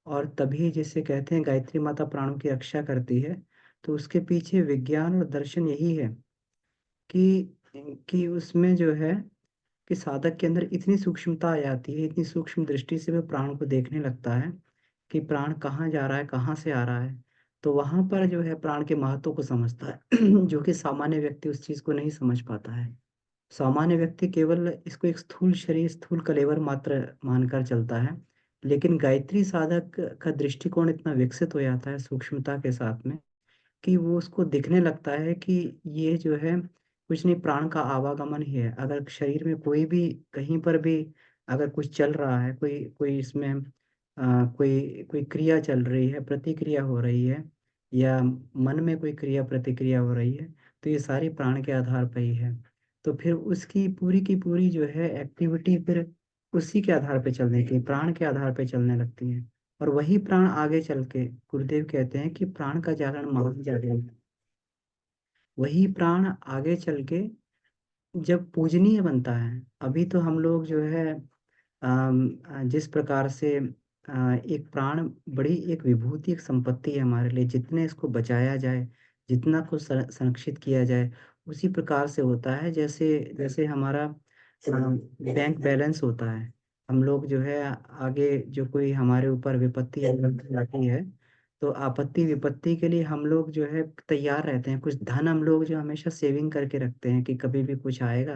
और तभी जिसे कहते हैं गायत्री माता प्राणों की रक्षा करती है। तो उसके पीछे विज्ञान और दर्शन यही है कि उसमें जो है कि साधक के अंदर इतनी सूक्ष्मता आ जाती है, इतनी सूक्ष्म दृष्टि से वह प्राण को देखने लगता है कि प्राण कहाँ जा रहा है, कहाँ से आ रहा है। तो वहां पर जो है प्राण के महत्व को समझता है जो कि सामान्य व्यक्ति उस चीज को नहीं समझ पाता है। सामान्य व्यक्ति केवल इसको एक स्थूल शरीर, स्थूल कलेवर मात्र मानकर चलता है। लेकिन गायत्री साधक का दृष्टिकोण इतना विकसित हो जाता है सूक्ष्मता के साथ में कि वो उसको दिखने लगता है कि ये जो है कुछ नहीं, प्राण का आवागमन ही है। अगर शरीर में कोई भी, कहीं पर भी अगर कुछ चल रहा है, कोई कोई इसमें कोई कोई क्रिया चल रही है, प्रतिक्रिया हो रही है, या मन में कोई क्रिया प्रतिक्रिया हो रही है, तो ये सारी प्राण के आधार पर ही है। तो फिर उसकी पूरी की पूरी जो है एक्टिविटी फिर उसी के आधार पे चलने की, प्राण के आधार पे चलने लगती है। और वही प्राण आगे चल के, गुरुदेव कहते हैं कि प्राण का जागरण महान जागरण है। वही प्राण आगे चल के जब पूजनीय बनता है। अभी तो हम लोग जो है जिस प्रकार से एक प्राण बड़ी एक विभूति, एक संपत्ति है हमारे लिए, जितने इसको बचाया जाए, जितना को संरक्षित किया जाए, उसी प्रकार से होता है। जैसे जैसे हमारा बैंक बैलेंस होता है। हम लोग जो है आगे जो कोई हमारे ऊपर विपत्ति आती है, तो आपत्ति विपत्ति के लिए हम लोग जो है तैयार रहते हैं। कुछ धन हम लोग जो हमेशा सेविंग करके रखते हैं कि कभी भी कुछ आएगा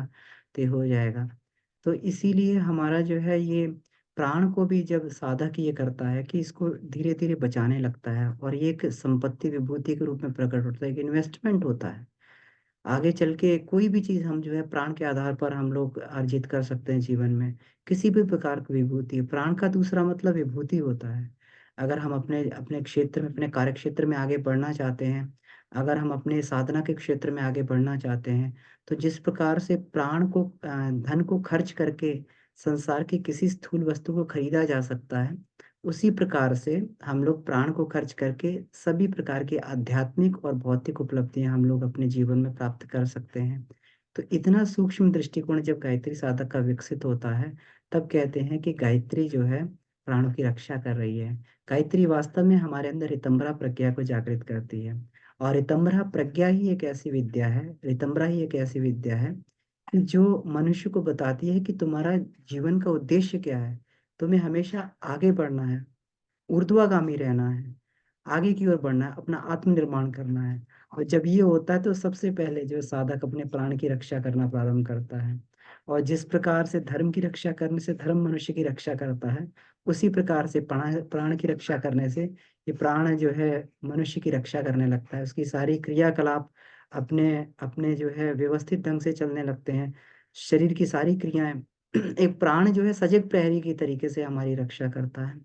तो ये हो जाएगा। तो इसीलिए हमारा जो है ये प्राण को भी जब साधक ये करता है कि इसको धीरे धीरे बचाने लगता है, और ये एक संपत्ति विभूति के रूप में प्रकट होता है, एक इन्वेस्टमेंट होता है। आगे चल के कोई भी चीज हम जो है प्राण के आधार पर हम लोग अर्जित कर सकते हैं जीवन में। किसी भी प्रकार की विभूति, प्राण का दूसरा मतलब विभूति होता है। अगर हम अपने अपने क्षेत्र में, अपने कार्य क्षेत्र में आगे बढ़ना चाहते हैं, अगर हम अपने साधना के क्षेत्र में आगे बढ़ना चाहते हैं, तो जिस प्रकार से प्राण को धन को खर्च करके संसार की किसी स्थूल वस्तु को खरीदा जा सकता है, उसी प्रकार से हम लोग प्राण को खर्च करके सभी प्रकार की आध्यात्मिक और भौतिक उपलब्धियां हम लोग अपने जीवन में प्राप्त कर सकते हैं। तो इतना सूक्ष्म दृष्टिकोण जब गायत्री साधक का विकसित होता है, तब कहते हैं कि गायत्री जो है प्राणों की रक्षा कर रही है। गायत्री वास्तव में हमारे अंदर ऋतंभरा प्रज्ञा को जागृत करती है। और ऋतंभरा प्रज्ञा ही एक ऐसी विद्या है, ऋतंभरा ही एक ऐसी विद्या है कि जो मनुष्य को बताती है कि तुम्हारा जीवन का उद्देश्य क्या है। तुम्हें हमेशा आगे बढ़ना है, ऊर्ध्वगामी रहना है, आगे की ओर बढ़ना है, अपना आत्मनिर्माण करना है। और जब ये होता है तो सबसे पहले जो साधक अपने प्राण की रक्षा करना प्रारंभ करता है। और जिस प्रकार से धर्म की रक्षा करने से धर्म मनुष्य की रक्षा करता है, उसी प्रकार से प्राण प्राण की रक्षा करने से ये प्राण जो है मनुष्य की रक्षा करने लगता है। उसकी सारी क्रियाकलाप अपने अपने जो है व्यवस्थित ढंग से चलने लगते हैं। शरीर की सारी क्रियाएं एक प्राण जो है सजग प्रहरी की तरीके से हमारी रक्षा करता है।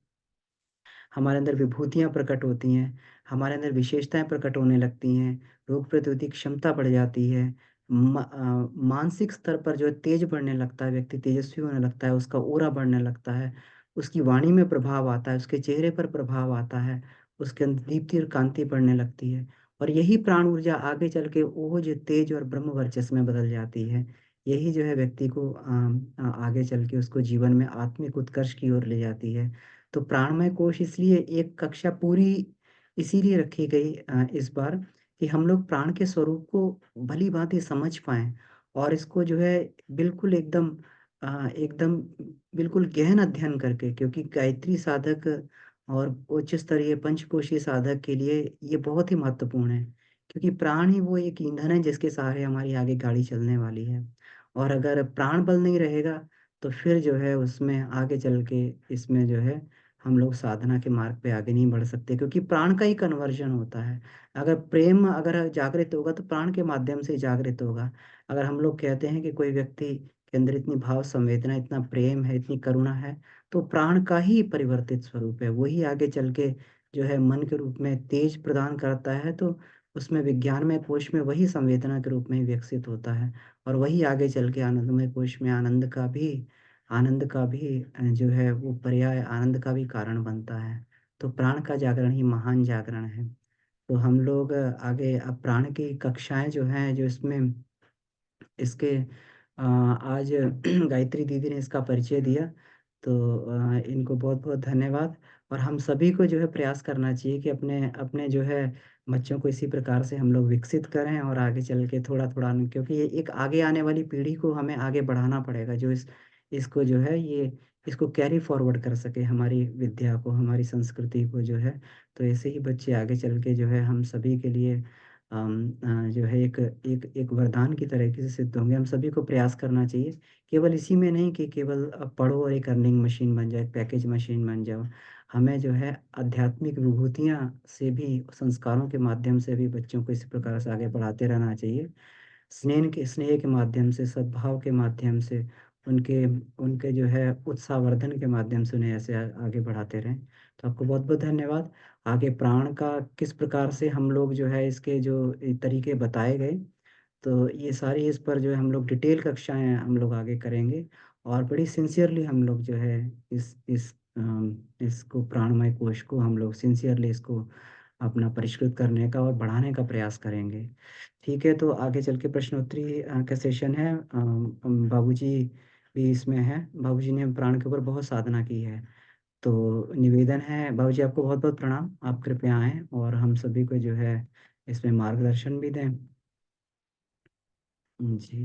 हमारे अंदर विभूतियाँ प्रकट होती हैं, हमारे अंदर विशेषताएँ प्रकट होने लगती हैं, रोग प्रतिरोधी क्षमता बढ़ जाती है, मानसिक स्तर पर जो है तेज बढ़ने लगता है, व्यक्ति तेजस्वी होने लगता है, उसका ऑरा बढ़ने लगता है, उसकी वाणी में प्रभाव आता है, उसके चेहरे पर प्रभाव आता है, उसके अंदर दीप्ति और कांति बढ़ने लगती है। और यही प्राण ऊर्जा आगे चल के ओज, तेज और ब्रह्म वर्चस्व में बदल जाती है। यही जो है व्यक्ति को आगे चल के उसको जीवन में आत्मिक उत्कर्ष की ओर ले जाती है। तो प्राणमय कोश इसलिए एक कक्षा पूरी इसीलिए रखी गई इस बार कि हम लोग प्राण के स्वरूप को भली भांति समझ पाएं, और इसको जो है बिल्कुल एकदम एकदम बिल्कुल गहन अध्ययन करके, क्योंकि गायत्री साधक और उच्च स्तरीय पंचकोशीय साधक के लिए ये बहुत ही महत्वपूर्ण है। क्योंकि प्राण ही वो एक ईंधन है जिसके सहारे हमारी आगे गाड़ी चलने वाली है। और अगर प्राण बल नहीं रहेगा तो फिर जो है उसमें आगे चल के इसमें जो है हम लोग साधना के मार्ग पे आगे नहीं बढ़ सकते, क्योंकि प्राण का ही कन्वर्जन होता है। अगर प्रेम अगर जागृत होगा तो प्राण के माध्यम से ही जागृत होगा। अगर हम लोग कहते हैं कि कोई व्यक्ति के अंदर इतनी भाव संवेदना, इतना प्रेम है, इतनी करुणा है, तो प्राण का ही परिवर्तित स्वरूप है। वही आगे चल के जो है मन के रूप में तेज प्रदान करता है, तो उसमें विज्ञानमय कोश में वही संवेदना के रूप में विकसित होता है, और वही आगे चल के आनंदमय कोश में आनंद का भी जो है वो पर्याय आनंद का भी कारण बनता है। तो प्राण का जागरण ही महान जागरण है। तो हम लोग आगे अब प्राण की कक्षाएं जो हैं, जो इसमें इसके आज गायत्री दीदी ने इसका परिचय दिया, तो इनको बहुत बहुत धन्यवाद। और हम सभी को जो है प्रयास करना चाहिए कि अपने अपने जो है बच्चों को इसी प्रकार से हम लोग विकसित करें, और आगे चल के थोड़ा थोड़ा, क्योंकि ये एक आगे आने वाली पीढ़ी को हमें आगे बढ़ाना पड़ेगा, जो इसको जो है ये इसको कैरी फॉरवर्ड कर सके, हमारी विद्या को, हमारी संस्कृति को जो है। तो ऐसे ही बच्चे आगे चल के जो है हम सभी के लिए जो है एक एक एक वरदान की तरीके से सिद्ध होंगे। हम सभी को प्रयास करना चाहिए, केवल इसी में नहीं कि केवल पढ़ो और एक अर्निंग मशीन बन जाए, पैकेज मशीन बन जाओ। हमें जो है आध्यात्मिक विभूतियाँ से भी, संस्कारों के माध्यम से भी बच्चों को इसी प्रकार से आगे बढ़ाते रहना चाहिए। स्नेह के माध्यम से, सद्भाव के माध्यम से, उनके उनके जो है उत्साहवर्धन के माध्यम से उन्हें ऐसे आगे बढ़ाते रहें। तो आपको बहुत बहुत धन्यवाद। आगे प्राण का किस प्रकार से हम लोग जो है इसके जो तरीके बताए गए, तो ये सारी इस पर जो है हम लोग डिटेल कक्षाएं हम लोग आगे करेंगे, और बड़ी सिंसियरली हम लोग जो है इसको प्राणमय कोश को हम लोग सिंसियरली इसको अपना परिष्कृत करने का और बढ़ाने का प्रयास करेंगे। ठीक है, तो आगे चल के प्रश्नोत्तरी का सेशन है। बाबूजी भी इसमें है, बाबूजी ने प्राण के ऊपर बहुत साधना की है। तो निवेदन है बाबूजी, आपको बहुत बहुत प्रणाम, आप कृपया आएँ और हम सभी को जो है इसमें मार्गदर्शन भी दें। जी।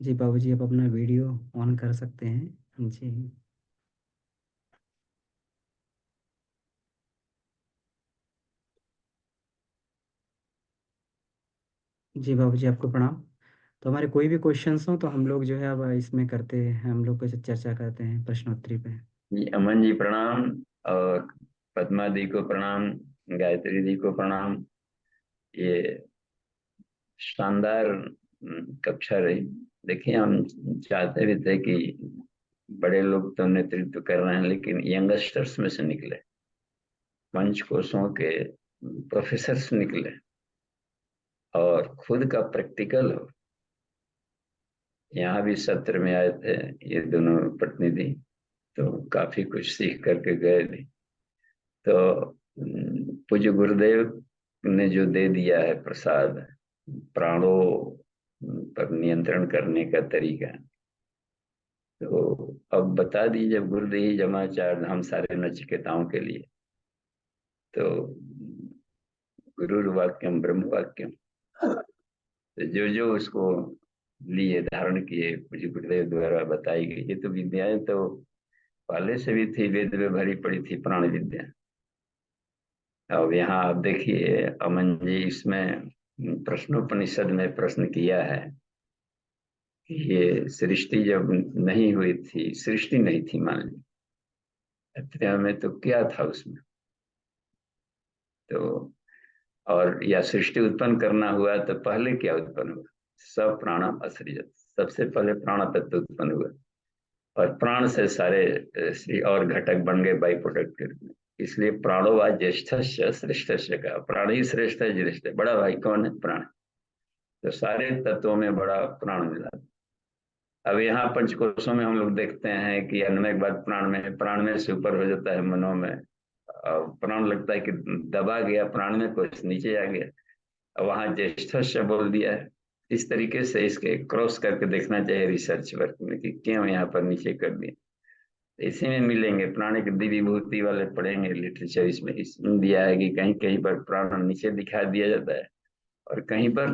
जी बाबूजी, आप अपना वीडियो ऑन कर सकते हैं। जी। जी बाबूजी, आपको प्रणाम। तो हमारे कोई भी क्वेश्चंस हो तो हम लोग जो है अब इसमें करते हैं, हम लोग कुछ चर्चा करते हैं प्रश्नोत्तरी पे। जी अमन जी प्रणाम, और पद्मा दी को प्रणाम, गायत्री दी को प्रणाम। ये शानदार कक्षा रही। देखिए, हम चाहते भी थे कि बड़े लोग तो नेतृत्व कर रहे हैं, लेकिन यंगस्टर्स में से निकले, पंचकोशों के प्रोफेसर्स निकले, और खुद का प्रैक्टिकल हो। यहाँ भी सत्र में आए थे ये दोनों प्रतिनिधि, तो काफी कुछ सीख करके गए भी। तो पूज्य गुरुदेव ने जो दे दिया है प्रसाद, प्राणों पर नियंत्रण करने का तरीका, तो अब बता दीजिए, जब गुरुदेव जमा चार धाम सारे नचिकेताओं के लिए, तो गुरुर्वाक्यम ब्रह्म वाक्यम, तो जो जो उसको लिए धारण किए पूज्य गुरुदेव द्वारा बताई गई, ये तो विद्याएं तो पहले से भी थी, वेद में भरी पड़ी थी प्राण विद्या। अब यहाँ आप देखिए अमन जी, इसमें प्रश्नोपनिषद में प्रश्न किया है कि ये सृष्टि जब नहीं हुई थी, सृष्टि नहीं थी मान ली, अत्र्या में तो क्या था उसमें, तो और या सृष्टि उत्पन्न करना हुआ तो पहले क्या उत्पन्न हुआ? सब प्राणम असृजत, सबसे पहले प्राण तत्व उत्पन्न हुआ, और प्राण से सारे श्री और घटक बन गए बाई प्रोडक्ट के रूप में। इसलिए प्राणो व ज्येष्ठ श्रेष्ठ का, प्राण ही श्रेष्ठ है, ज्येष्ठ है, बड़ा भाई कौन है? प्राण। तो सारे तत्वों में बड़ा प्राण मिला। अब यहाँ पंचकोशों में हम लोग देखते हैं कि अन्नमय के बाद प्राण में से ऊपर हो जाता है मनो में, प्राण लगता है कि दबा गया, प्राण में कुछ नीचे आ गया, वहां ज्येष्ठ बोल दिया है। इस तरीके से इसके क्रॉस करके देखना चाहिए रिसर्च वर्क में कि क्यों यहाँ पर नीचे कर दिया। इसी में मिलेंगे प्राणिक दिव्यभूति वाले पढ़ेंगे लिटरेचर, इसमें दिया है कि कहीं कहीं पर प्राण नीचे दिखा दिया जाता है, और कहीं पर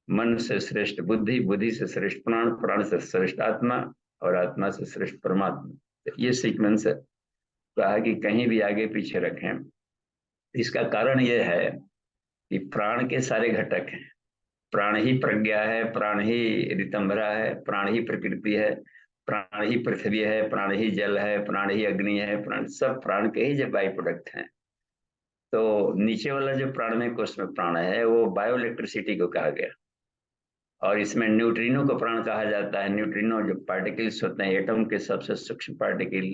मन से श्रेष्ठ बुद्धि, बुद्धि से श्रेष्ठ प्राण, प्राण से श्रेष्ठ आत्मा, और आत्मा से श्रेष्ठ परमात्मा। तो ये सीक्वेंस है। कहा कि कहीं भी आगे पीछे रखें। इसका कारण यह है कि प्राण के सारे घटक हैं, प्राण ही प्रज्ञा है, प्राण ही ऋतंभरा है, प्राण ही प्रकृति है, प्राण ही पृथ्वी है, प्राण ही जल है, प्राण ही अग्नि है, प्राण सब प्राण के ही जो बाई प्रोडक्ट हैं। तो नीचे वाला जो प्राणमय कोश में प्राण है, वो बायो इलेक्ट्रिसिटी को कहा गया, और इसमें न्यूट्रिनो को प्राण कहा जाता है। न्यूट्रिनो जो पार्टिकल्स होते हैं, एटम के सबसे सूक्ष्म पार्टिकल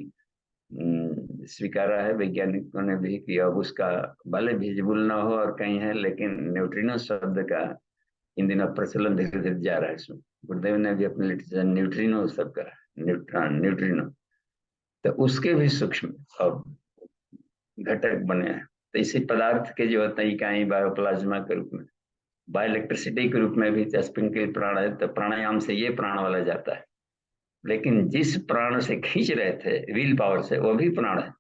स्वीकारा है वैज्ञानिकों ने भी कि अब उसका भले विजिबल ना हो और कहीं है, लेकिन न्यूट्रिनो शब्द का इन दिनों प्रचलन धीरे धीरे जा रहा है। इसमें गुरुदेव ने भी अपने लिटरेचर न्यूट्रिनो शब्द का, न्यूट्रॉन, न्यूट्रिनो, तो उसके भी सूक्ष्म अब घटक बने हैं। तो इसी पदार्थ के जो होते हैं इकाई बायोप्लाज्मा के रूप में, बायो इलेक्ट्रिसिटी के रूप में भी स्प्रिंकल प्राण है। तो प्राणायाम से ये प्राण वाला जाता है, लेकिन जिस प्राण से खींच रहे थे विल पावर से, वो भी प्राण है।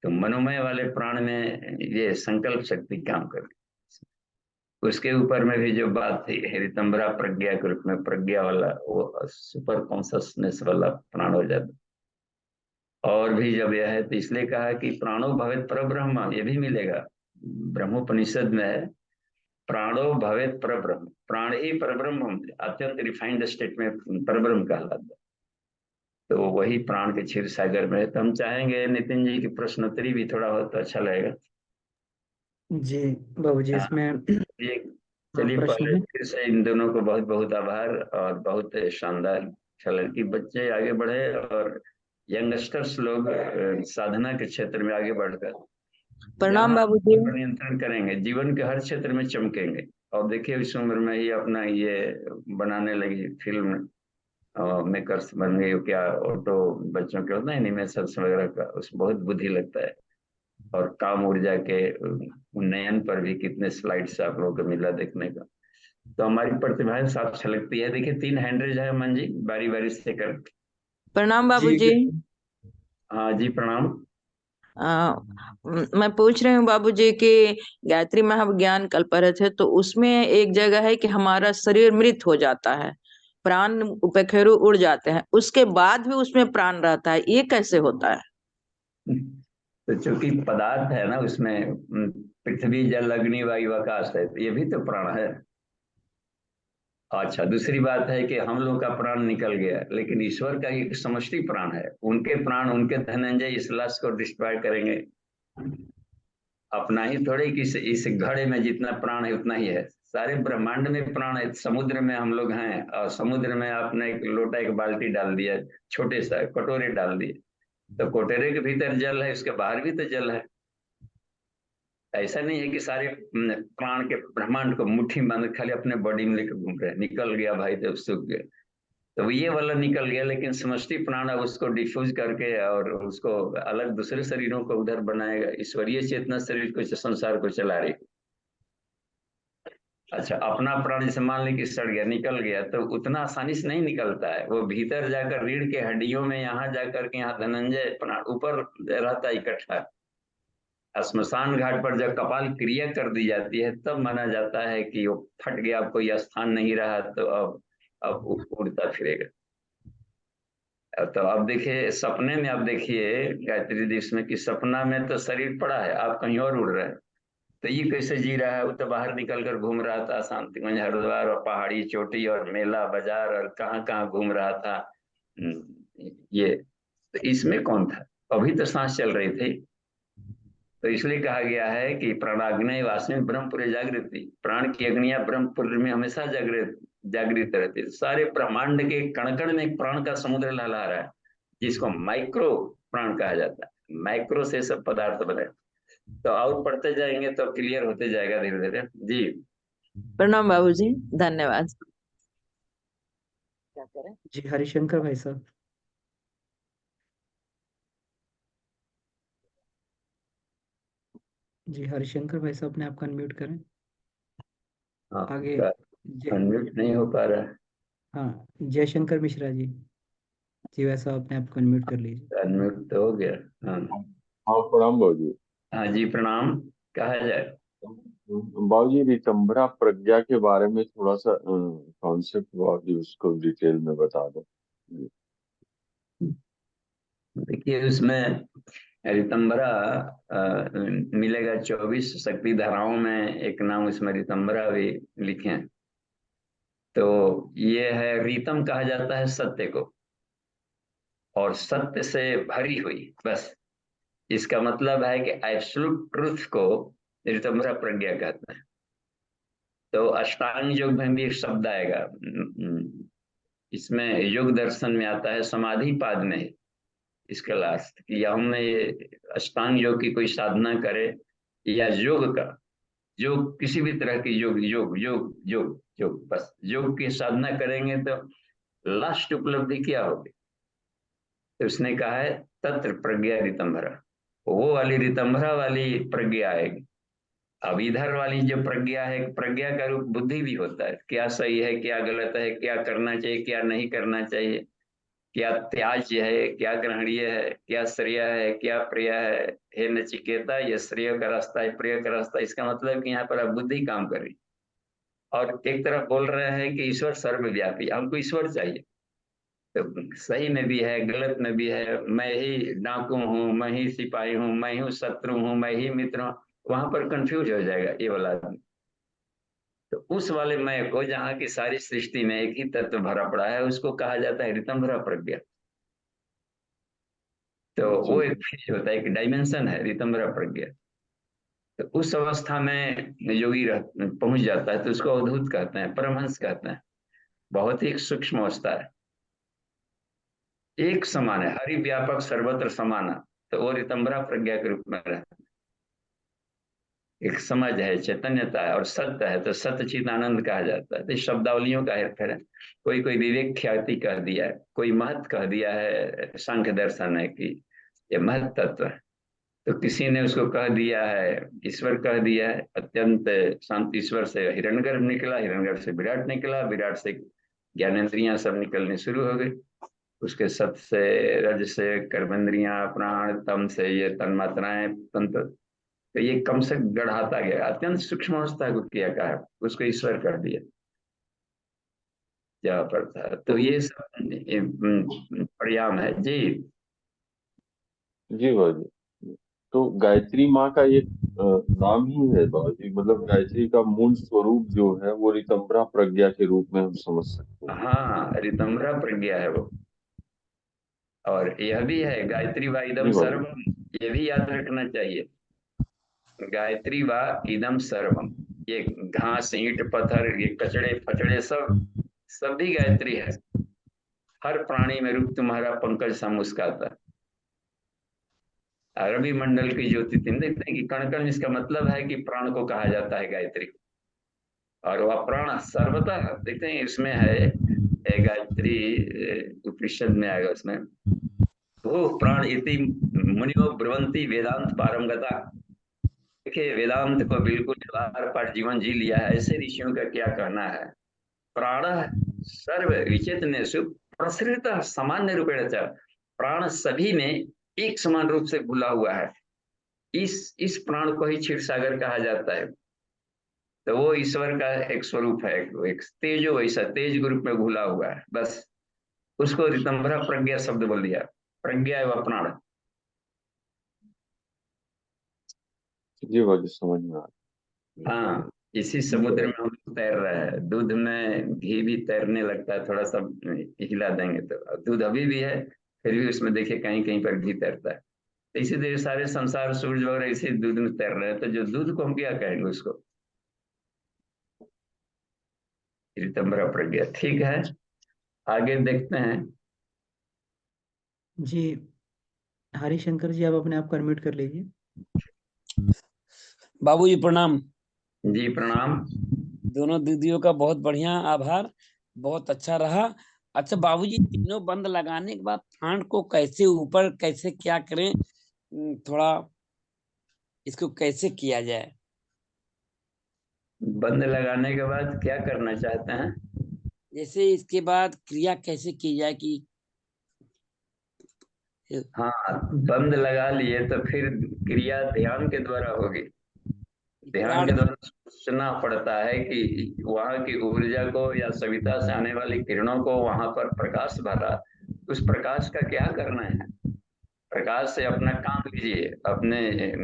तो मनोमय वाले प्राण में ये संकल्प शक्ति काम कर रही। उसके ऊपर में भी जो बात थी रितंबरा प्रज्ञा के रूप में, प्रज्ञा वाला वो सुपर कॉन्शसनेस वाला प्राण हो जाता। और भी जब यह है तो इसलिए कहा कि प्राणो भवेत परब्रह्म, ये भी मिलेगा ब्रह्मोपनिषद में है, प्राणो भवेत परब्रह्म, प्राण ही परब्रह्म, अत्यंत रिफाइंड स्टेट में परब्रह्म कहलाता है। तो वही प्राण के क्षीर सागर में है। तो हम चाहेंगे नितिन जी की प्रश्नोत्तरी भी थोड़ा हो तो अच्छा लगेगा। जी बाबूजी, हाँ, इसमें ये हाँ चलिए प्रश्न पहले है। फिर से इन दोनों को बहुत बहुत आभार और बहुत शानदार। अच्छा लगा कि बच्चे आगे बढ़े और यंगस्टर्स लोग साधना के क्षेत्र में आगे बढ़कर प्रणाम जहाँ बाबूजी। पर नियंत्रण करेंगे, जीवन के हर क्षेत्र में चमकेंगे। और देखिए इस उम्र में ही अपना ये बनाने लगी फिल्म मेकर्स बन गए, क्या ऑटो बच्चों के होता है एनिमेशन वगैरह का, उसमें बहुत बुद्धि लगता है। और काम ऊर्जा के उन्नयन पर भी कितने स्लाइड्स आप लोगों को मिला देखने का। तो हमारी प्रतिभाएं साफ छलकती है। देखिए 3 हैंड रेज है मन जी, बारी बारी से कर। प्रणाम जी बाबूजी। हाँ जी प्रणाम। मैं पूछ रही हूँ बाबूजी कि गायत्री महाविज्ञान कल पढ़े थे, तो उसमें एक जगह है कि हमारा शरीर मृत हो जाता है, प्राण उपेखेरु उड़ जाते हैं, उसके बाद भी उसमें प्राण रहता है, ये कैसे होता है? तो चूंकि पदार्थ है ना उसमें, पृथ्वी जल अग्नि वायु आकाश है, तो ये भी तो प्राण है। अच्छा, दूसरी बात है कि हम लोग का प्राण निकल गया, लेकिन ईश्वर का एक समष्टि प्राण है। उनके प्राण, उनके धनंजय इस लाश को डिस्ट्रॉय करेंगे। अपना ही थोड़े कि इस घड़े में जितना प्राण है उतना ही है। सारे ब्रह्मांड में प्राण है। समुद्र में हम लोग हैं और समुद्र में आपने एक लोटा एक बाल्टी डाल दिया, छोटे सा कटोरे डाल दिए, तो कटोरे के भीतर जल है, उसके बाहर भी तो जल है। ऐसा नहीं है कि सारे प्राण के ब्रह्मांड को मुट्ठी बांध खाली अपने बॉडी में लेकर घूम रहे हैं, निकल गया भाई तो सूख गया, तो ये वाला निकल गया। लेकिन समष्टि प्राण अब उसको डिफ्यूज करके और उसको अलग दूसरे शरीरों को उधर बनाएगा। ईश्वरीय चेतना शरीर को, संसार को चला रही। अच्छा, अपना प्राण जैसे मान ली कि सड़ गया, निकल गया, तो उतना आसानी से नहीं निकलता है। वो भीतर जाकर रीढ़ के हड्डियों में, यहाँ जाकर के यहाँ धनंजय प्राण ऊपर रहता है इकट्ठा। श्मशान घाट पर जब कपाल क्रिया कर दी जाती है तब माना जाता है कि वो फट गया, अब कोई स्थान नहीं रहा, तो अब उड़ता फिरेगा। तो अब देखिए सपने में, अब देखिए गायत्री दिवस में कि सपना में तो शरीर पड़ा है, आप कहीं और उड़ रहे हैं, तो ये कैसे जी रहा है? वो तो बाहर निकल कर घूम रहा था, शांतिगंज हरिद्वार और पहाड़ी चोटी और मेला बाजार और कहाँ कहाँ घूम रहा था। ये तो इसमें कौन था? अभी तो सांस चल रही थी। तो इसलिए कहा गया है कि प्राणाग्नि वासमी ब्रह्मपुरी जागृति, प्राण की अग्नियां ब्रह्मपुरी में हमेशा जागृत जागृत रहती है। सारे ब्रह्मांड के कण कण में एक प्राण का समुद्र लहला रहा है, जिसको माइक्रो प्राण कहा जाता है। माइक्रो से सब पदार्थ बने। तो और पढ़ते जाएंगे तो क्लियर होते जाएगा धीरे धीरे जी। प्रणाम बाबूजी, धन्यवाद। क्या करें? जी हरिशंकर भाई साहब। जी हरिशंकर भाई साहब, अपने आपको अनम्यूट करें। हाँ, आगे अनम्यूट नहीं हो पा रहा है। हाँ, जयशंकर मिश्रा जी। जी वैसा अपने आप को अनम्यूट कर लीजिए। अनम्यूट तो हो गया। हाँ हाँ प्रणाम बाबूजी। हाँ जी प्रणाम। कहा जाए? बाबूजी, रितंभरा प्रज्ञा के बारे में थोड़ा सा कॉन्सेप्ट बाबूजी उसको डिटेल में बता दो। देखिए उसमें रितंबरा मिलेगा 24 शक्ति धाराओं में, एक नाम उसमें रितंबरा भी लिखे हैं। तो ये है, रीतम कहा जाता है सत्य को, और सत्य से भरी हुई, बस इसका मतलब है कि एब्सोल्यूट ट्रुथ को रितंबरा प्रज्ञा कहते हैं। तो अष्टांग योग में भी एक शब्द आएगा, इसमें योग दर्शन में आता है, समाधि पाद में है इसका लास्ट, कि हम ये अष्टांग योग की कोई साधना करे या योग का, योग किसी भी तरह की योग योग योग योग योग, बस योग की साधना करेंगे तो लास्ट उपलब्धि क्या होगी? तो उसने कहा है तत्र प्रज्ञा ऋतंभरा, वो वाली ऋतंभरा वाली प्रज्ञा आएगी। अब इधर वाली जो प्रज्ञा है, प्रज्ञा का रूप बुद्धि भी होता है, क्या सही है क्या गलत है, क्या करना चाहिए क्या नहीं करना चाहिए, क्या त्याज्य है क्या ग्रहणीय है, क्या श्रेय है क्या प्रिय है। हे नचिकेता, ये श्रेय का रास्ता है प्रिय का रास्ता, इसका मतलब कि यहाँ पर अब बुद्धि काम कर रही। और एक तरफ बोल रहे हैं कि ईश्वर सर्वव्यापी, हमको ईश्वर चाहिए, तो सही में भी है गलत में भी है, मैं ही डाकू हूँ, मैं ही सिपाही हूँ, मैं ही शत्रु हूँ, मैं ही मित्र हूँ, वहां पर कंफ्यूज हो जाएगा ये वाला आदमी। तो उस वाले मैं को, जहाँ की सारी सृष्टि में एक ही तत्व भरा पड़ा है, उसको कहा जाता है ऋतंभरा प्रज्ञा। तो वो एक फेज होता है, एक डायमेंशन है ऋतंभरा प्रज्ञा। तो उस अवस्था में योगी पहुंच जाता है तो उसको अवधूत कहते हैं, परमहंस कहते हैं। बहुत ही सूक्ष्म अवस्था है, एक समान है, हरि व्यापक सर्वत्र समाना, तो वो ऋतंभरा प्रज्ञा के रूप में रहता है। एक समझ है, चैतन्यता है, और सत्य है तो सत्य चित आनंद कहा जाता है। तो शब्दावलियों का हेरफेर है, कोई कोई विवेक ख्याति कह दिया है, कोई महत कह दिया है, सांख्य दर्शन है कि ये महत तत्व है, तो किसी ने उसको कह दिया है ईश्वर कह दिया है। अत्यंत शांत ईश्वर से हिरण्यगर्भ निकला, हिरण्यगर्भ से विराट निकला, विराट से ज्ञानेन्द्रियां सब निकलनी शुरू हो गई, उसके सत से रज से कर्मेंद्रियां प्राण, तम से ये तन्मात्राएं तंत्र, तो ये कम से गढ़ाता गया, अत्यंत सूक्ष्म अवस्था को किया कहा, उसको ईश्वर कर दिया जहाँ पर था। तो ये सब परिणाम है जी। जी बाबूजी, तो गायत्री माँ का एक नाम ही है बाबूजी, मतलब गायत्री का मूल स्वरूप जो है वो ऋतंभरा प्रज्ञा के रूप में हम समझ सकते हैं। हाँ, ऋतंभरा प्रज्ञा है वो। और यह भी है गायत्री वा इदम जी बाबूजी। सर्वम, ये भी याद रखना चाहिए, गायत्री वा इदम सर्वम, ये घास ईंट पत्थर ये कचड़े फचड़े सब सब भी गायत्री है। हर प्राणी में रूप तुम्हारा पंकज सा मुस्काता। रवि मंडल की ज्योति तीन देखते हैं कि कण कण, इसका मतलब है कि प्राण को कहा जाता है गायत्री। और वह प्राण सर्वथा देखते हैं, इसमें है गायत्री उपनिषद में आएगा, उसमें वो प्राण इति मुनियो ब्रुवंती वेदांत पारंगता। देखिए वेदांत को बिल्कुल बार बार जीवन जी लिया है, ऐसे ऋषियों का क्या कहना है, प्राण सर्व विचेतनेषु प्रसृत सामान्य रूपेण च, प्राण सभी में एक समान रूप से घुला हुआ है। इस प्राण को ही क्षीर सागर कहा जाता है। तो वो ईश्वर का एक स्वरूप है, एक तेजो, वैसा तेज रूप में घुला हुआ है, बस उसको ऋतंभरा प्रज्ञा शब्द बोल दिया, प्रज्ञा एवं प्राण। जी बाबूजी, समझ में आ रहा है। हाँ, इसी समुद्र में हम लोग तैर रहे हैं, दूध में घी भी तैरने लगता है, थोड़ा सा हिला देंगे तो दूध अभी भी है, फिर भी उसमें देखिए कहीं कहीं पर घी तैरता है। तो इसी तरह सारे संसार सूरज वगैरह इसी दूध में तैर रहे हैं, तो जो दूध को हम क्या कहेंगे उसको, ऋतंभरा प्रज्ञा। ठीक है, आगे देखते हैं। जी हरिशंकर जी, आप अपने आप को अनम्यूट कर लीजिए। बाबूजी प्रणाम। जी प्रणाम। दोनों दीदियों का बहुत बढ़िया आभार, बहुत अच्छा रहा। अच्छा बाबूजी, तीनों बंद लगाने के बाद फांड को कैसे ऊपर कैसे क्या करें, थोड़ा इसको कैसे किया जाए? बंद लगाने के बाद क्या करना चाहते हैं? जैसे इसके बाद क्रिया कैसे की जाए कि हाँ, बंद लगा लिए तो फिर क्रिया ध्यान के द्वारा होगी। ध्यान के द्वारा सोचना पड़ता है कि वहां की ऊर्जा को या सविता से आने वाली किरणों को वहां पर प्रकाश भरा, उस प्रकाश का क्या करना है? प्रकाश से अपना काम लीजिए, अपने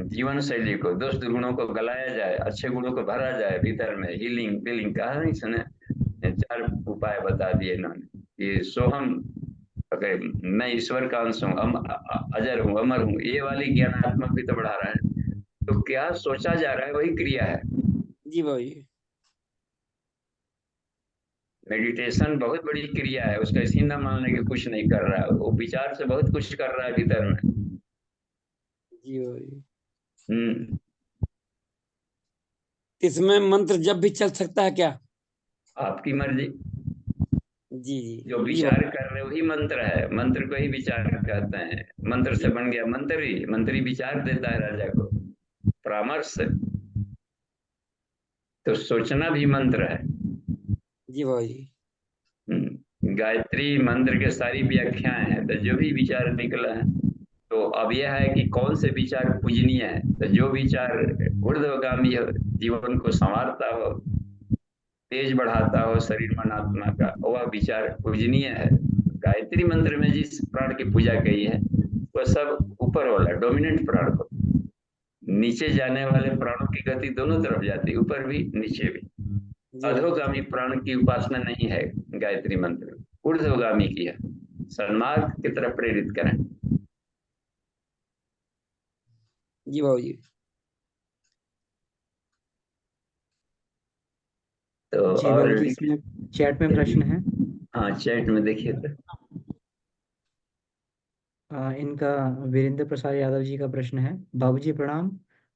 जीवन शैली को, दोष दुर्गुणों को गलाया जाए, अच्छे गुणों को भरा जाए भीतर में। हीलिंग फीलिंग कहा नहीं सुने, 4 उपाय बता दिए इन्होंने। ये सोहम, मैं ईश्वर का अंश हूँ, अजर हूँ, अमर हूँ, ये वाली ज्ञानात्मक भी तो बढ़ा रहा है। तो क्या सोचा जा रहा है वही क्रिया है। जी बाबूजी। मेडिटेशन बहुत बड़ी क्रिया है, उसका इसी न मानने कि कुछ नहीं कर रहा है, वो विचार से बहुत कुछ कर रहा है भीतर में। जी बाबूजी। हम्म। इसमें मंत्र जब भी चल सकता है क्या? आपकी मर्जी। जी जी जो जी विचार कर रहे वही मंत्र है, मंत्र को ही विचार कहते हैं। मंत्र से बन गया मंत्री, मंत्री विचार देता है राजा को, परामर्श। तो सोचना भी मंत्र है। जी बाबूजी। गायत्री मंत्र के सारी व्याख्याएं हैं, तो जो भी विचार निकला है, तो अब यह है कि कौन से विचार पूजनीय है। तो जो विचार ऊर्ध्वगामी हो, जीवन को संवारता हो, तेज बढ़ाता हो शरीर मन आत्मा का, वह विचार पूजनीय है। गायत्री मंत्र में जिस प्राण की पूजा कही है वह सब ऊपर वाला डोमिनेंट प्राण को, नीचे जाने वाले प्राणों की गति दोनों तरफ जाती है, ऊपर भी नीचे भी। जी बाबूजी। अधोगामी प्राण की उपासना नहीं है गायत्री मंत्र में, ऊर्ध्वगामी की है, सन्मार्ग की तरफ प्रेरित करें। जी बाबूजी। तो जी और बाबूजी, इसमें चैट में प्रश्न है। हाँ, चैट में देखिए तो। इनका वीरेंद्र प्रसाद यादव जी का प्रश्न है। बाबूजी प्रणाम,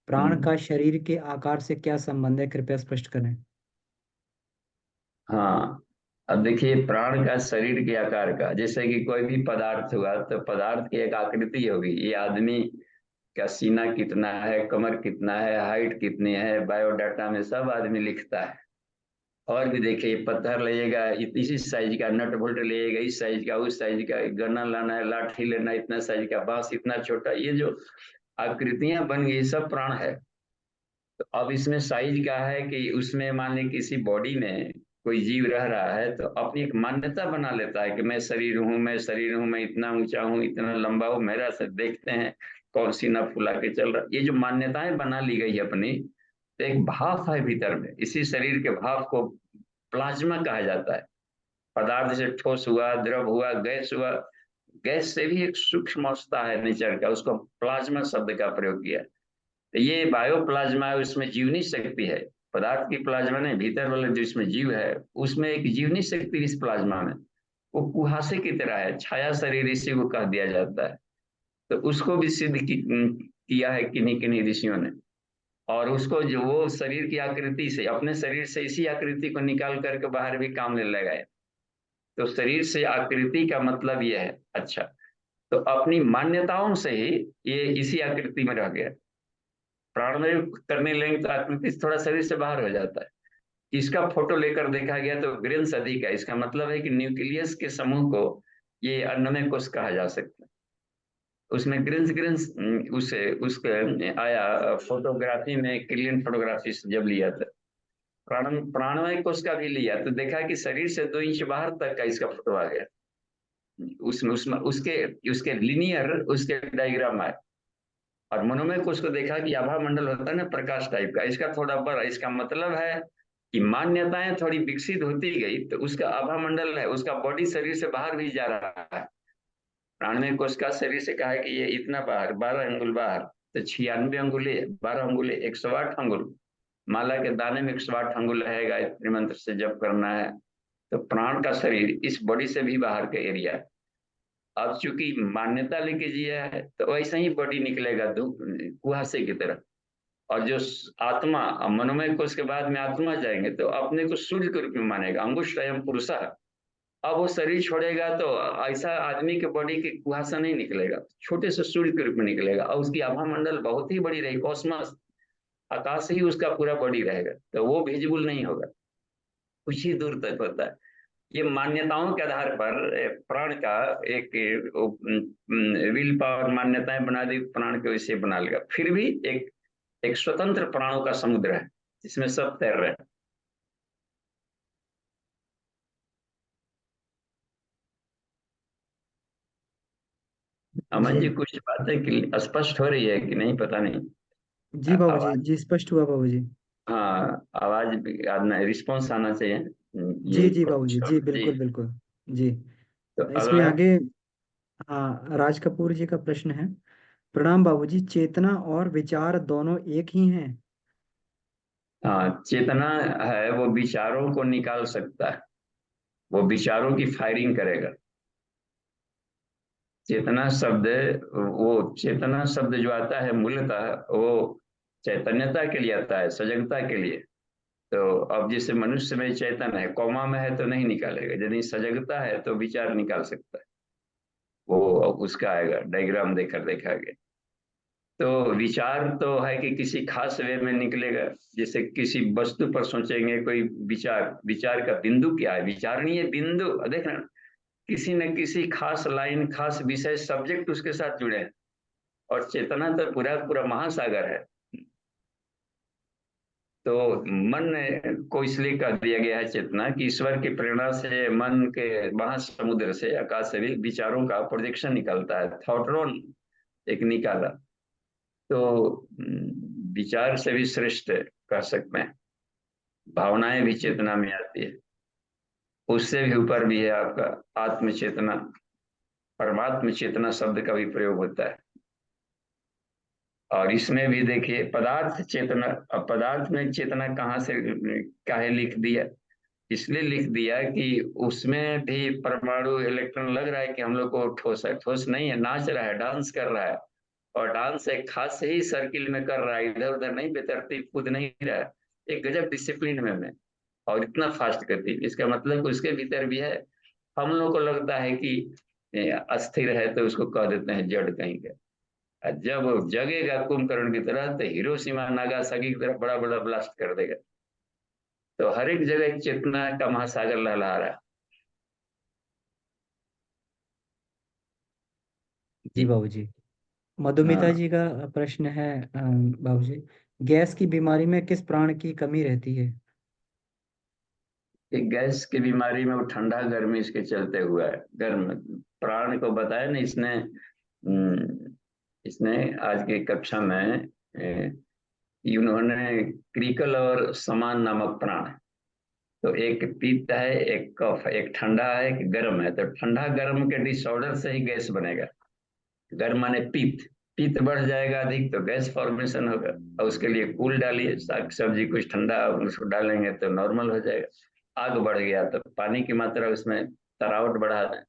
प्राण का शरीर के आकार से क्या संबंध है, कृपया स्पष्ट करें। हाँ, अब देखिए प्राण का शरीर के आकार का, जैसे कि कोई भी पदार्थ हुआ तो पदार्थ की एक आकृति होगी। ये आदमी का सीना कितना है, कमर कितना है, हाइट कितनी है, बायोडाटा में सब आदमी लिखता है। और भी देखिए, पत्थर लगेगा इसी साइज का, नट बोल्ट लगेगा इस साइज का, उस साइज का, गन्ना लाना है, लाठी लेना इतना साइज का, बांस इतना छोटा, ये जो आकृतियां बन गई सब प्राण है। तो अब इसमें साइज क्या है कि उसमें मान ली किसी बॉडी में कोई जीव रह रहा है तो अपनी एक मान्यता बना लेता है कि मैं शरीर हूँ, मैं शरीर हूँ, मैं इतना ऊंचा हूँ, इतना लंबा हूँ, मेरा से देखते हैं कौन सीना फुला के चल रहा। ये जो मान्यताएं बना ली गई है अपनी, तो एक भाव है भीतर में, इसी शरीर के भाव को प्लाज्मा कहा जाता है। पदार्थ से ठोस हुआ, द्रव हुआ, गैस हुआ, गैस से भी एक सूक्ष्म अवस्था है नेचर का, उसको प्लाज्मा शब्द का प्रयोग किया। तो ये बायोप्लाज्मा है, उसमें जीवनी शक्ति है। पदार्थ की प्लाज्मा नहीं, भीतर वाले जो इसमें जीव है उसमें एक जीवनी शक्ति इस प्लाज्मा में, वो कुहासे की तरह है, छाया शरीर इसी को कह दिया जाता है। तो उसको भी सिद्ध किया है किन्हीं किन्हीं ऋषियों ने। और उसको जो वो शरीर की आकृति से, अपने शरीर से इसी आकृति को निकाल करके बाहर भी काम ले लगाए। तो शरीर से आकृति का मतलब ये है। अच्छा, तो अपनी मान्यताओं से ही ये इसी आकृति में रह गया। प्राणवायु करने लगेंगे तो आकृति थोड़ा शरीर से बाहर हो जाता है। इसका फोटो लेकर देखा गया तो ग्रेन्स अधिक है, इसका मतलब है कि न्यूक्लियस के समूह को ये अन्नमय कोश कहा जा सकता है। उसमें ग्रेन्स ग्रेन्स उसे उसके आया फोटोग्राफी में, क्लियन फोटोग्राफी जब लिया था प्राणवायु कोश का भी लिया तो देखा कि शरीर से 2 इंच बाहर तक का इसका फोटो आ गया। उसमें उसके उसके लिनियर उसके डायग्राम आए। और मनोमय कोश को देखा कि आभा मंडल होता है ना प्रकाश टाइप का, इसका थोड़ा बड़ा। इसका मतलब है कि मान्यताएं थोड़ी विकसित होती गई तो उसका आभा मंडल है, उसका बॉडी शरीर से बाहर भी जा रहा है। प्राणमय कोश का शरीर से कहा है कि ये इतना बाहर 12 अंगुल बाहर, तो 96 अंगुले 12 अंगुले 108 अंगुल, माला के दाने में 108 अंगुल है। गायत्री मंत्र से जप करना है तो प्राण का शरीर इस बॉडी से भी बाहर का एरिया है। अब चूंकि मान्यता लेके जिया है तो वैसे ही बॉडी निकलेगा कुहासे की तरह। और जो आत्मा, मनोमय कोश के बाद में आत्मा जाएंगे तो अपने को सूर्य के रूप में मानेगा, अंगुष्ठयम पुरुषा। अब वो शरीर छोड़ेगा तो ऐसा आदमी के बॉडी के कुहासा नहीं निकलेगा, छोटे से सूर्य के रूप में निकलेगा। और उसकी आभा मंडल बहुत ही बड़ी रहेगी, कॉस्मस, आकाश ही उसका पूरा बॉडी रहेगा, तो वो विजिबल नहीं होगा, कुछ ही दूर तक होता है। ये मान्यताओं के आधार पर प्राण का एक विल पावर मान्यताएं बना दी, प्राण को इसे बना लिया। फिर भी एक स्वतंत्र प्राणों का समुद्र है जिसमें सब तैर रहे हैं। अमन जी, कुछ बातें स्पष्ट हो रही है कि नहीं पता नहीं। जी बाबूजी, आवाज, जी स्पष्ट हुआ बाबूजी। हाँ आवाज रिस्पॉन्स आना चाहिए। जी ये जी बाबूजी, जी जी। बिल्कुल बिल्कुल। जी, तो इसमें अगला, आगे हाँ, राज कपूर जी का प्रश्न है। प्रणाम बाबूजी, चेतना और विचार दोनों एक ही हैं। हाँ, चेतना है वो विचारों को निकाल सकता है। वो विचारों की फायरिंग करेगा। चेतना शब्द, वो चेतना शब्द जो आता है मूलतः वो चैतन्यता के लिए आता है, सजगता के लिए। तो अब जैसे मनुष्य में चेतन है, कौमा में है तो नहीं निकालेगा, यदि सजगता है तो विचार निकाल सकता है, वो उसका आएगा, डायग्राम देकर देखा गया। तो विचार तो है कि किसी खास वे में निकलेगा, जैसे किसी वस्तु पर सोचेंगे कोई विचार, विचार का बिंदु क्या है, विचारणीय बिंदु देखना, किसी न किसी खास लाइन, खास विषय, सब्जेक्ट उसके साथ जुड़े हैं। और चेतना तो पूरा पूरा महासागर है। तो मन को इसलिए कह दिया गया है चेतना कि ईश्वर की प्रेरणा से मन के महासमुद्र से, आकाश से भी विचारों का प्रोजेक्शन निकलता है, थॉटरोन एक निकाला। तो विचार से भी श्रेष्ठ कह सकते हैं, भावनाएं भी चेतना में आती है। उससे भी ऊपर भी है आपका आत्म चेतना, परमात्म चेतना शब्द का भी प्रयोग होता है। और इसमें भी देखिए पदार्थ चेतना, अब पदार्थ में चेतना कहाँ से काहे लिख दिया, इसलिए लिख दिया कि उसमें भी परमाणु इलेक्ट्रॉन लग रहा है कि हम लोग को ठोस है, ठोस नहीं है, नाच रहा है, डांस कर रहा है। और डांस एक खास ही सर्किल में कर रहा है, इधर उधर नहीं, बेतरतीब कूद नहीं रहा है, एक गजब डिसिप्लिन में मैं, और इतना फास्ट करती। इसका मतलब उसके भीतर भी है। हम लोग को लगता है कि अस्थिर है तो उसको कह देते हैं जड़ कहीं का। जब जगेगा कुंभकर्ण की तरह तो हिरोशिमा नागासाकी की तरह बड़ा बड़ा ब्लास्ट कर देगा। तो हर एक जगह एक चेतना का महासागर लहला रहा है। जी बाबूजी। मधुमिता हाँ, जी का प्रश्न है बाबूजी, गैस की बीमारी में किस प्राण की कमी रहती है? एक गैस की बीमारी में वो ठंडा गर्मी इसके चलते हुआ है, गर्म प्राण को बताया ना इसने। इसने आज की कक्षा में इन्होंने क्रिकल और समान नामक प्राण, तो एक पित्त है, एक कफ है, एक ठंडा है, एक गर्म है। तो ठंडा गर्म के डिसऑर्डर से ही गैस बनेगा। गर्म माने पित्त, पित्त बढ़ जाएगा अधिक तो गैस फॉर्मेशन होगा, और उसके लिए कूल डालिए, साग सब्जी कुछ ठंडा उसको डालेंगे तो नॉर्मल हो जाएगा। आग बढ़ गया तो पानी की मात्रा उसमें तरावट बढ़ा दें,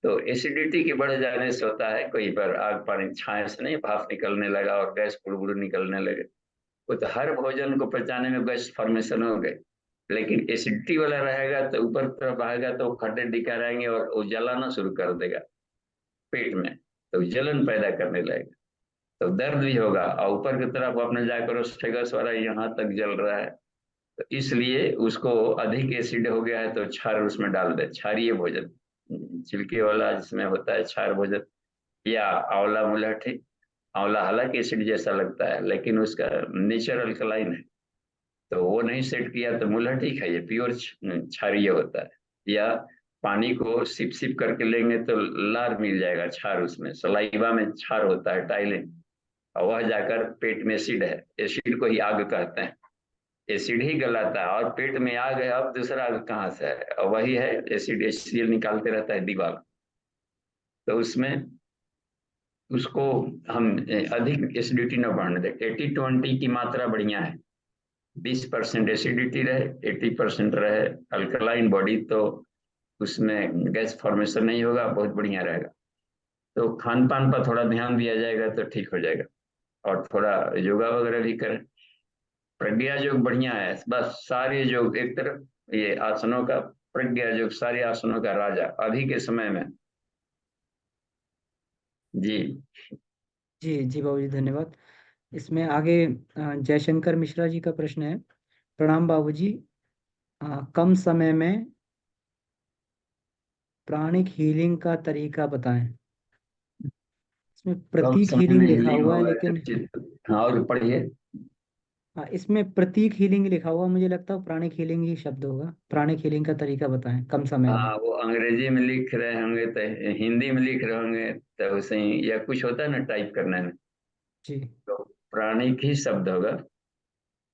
तो एसिडिटी के बढ़ जाने से होता है कहीं पर आग पानी छाए से नहीं, भाप निकलने लगा और गैस बुड़बुड़ निकलने लगे। वो तो हर भोजन को पचाने में गैस फॉर्मेशन हो गए। लेकिन एसिडिटी वाला रहेगा तो ऊपर तरफ आएगा तो खड्डे दिखा रहेंगे और वो जलाना शुरू कर देगा पेट में, तो जलन पैदा करने लगेगा, तो दर्द भी होगा। और ऊपर की तरफ आपने जाकर उस फेगस वाला यहाँ तक जल रहा है, तो इसलिए उसको अधिक एसिड हो गया है तो क्षार उसमें डाल दे, क्षारीय भोजन, छिलके वाला जिसमें होता है क्षार भोजन, या आंवला मुलहठी। आंवला हालांकि एसिड जैसा लगता है लेकिन उसका नेचर अल्कलाइन है, तो वो नहीं सेट किया तो मुलहठी खाइए, प्योर क्षारीय होता है। या पानी को सिप सिप करके लेंगे तो लार मिल जाएगा, क्षार उसमें, सलाइवा में क्षार होता है, टाइलिन, और वह जाकर पेट में एसिड है, एसिड को ही आग कहते हैं, एसिड ही गलाता है। और पेट में आग है, अब दूसरा आग कहाँ से है, और वही है एसिड, HCl निकालते रहता है दीवार। तो उसमें उसको हम अधिक एसिडिटी न बढ़ने दें, 80-20 की मात्रा बढ़िया है। 20% एसिडिटी रहे, 80% रहे अल्कलाइन बॉडी, तो उसमें गैस फॉर्मेशन नहीं होगा, बहुत बढ़िया रहेगा। तो खान पान पर थोड़ा ध्यान दिया जाएगा तो ठीक हो जाएगा। और थोड़ा योगा वगैरह भी करें। प्रज्ञा योग बढ़िया है, बस सारे योग एक तरफ, ये आसनों का, प्रज्ञा योग सारे आसनों का राजा अभी के समय में। जी जी जी बाबूजी, धन्यवाद। इसमें आगे जयशंकर मिश्रा जी का प्रश्न है, प्रणाम बाबूजी, कम समय में प्राणिक हीलिंग का तरीका बताएं। इसमें कम प्रतीक समय हीलिंग में लिखा हीलिंग हुआ है होगा तो लेकिन हाँ, और पढ़िए। हाँ, इसमें प्रतीक हीलिंग लिखा हुआ, मुझे लगता है प्राणिक हीलिंग ही शब्द होगा। प्राणिक हीलिंग का तरीका बताएं कम समय में। हाँ, वो अंग्रेजी में लिख रहे होंगे तो हिंदी में लिख रहे होंगे तो वैसे ही, या कुछ होता है ना टाइप करने में, जी तो प्राणिक ही शब्द होगा,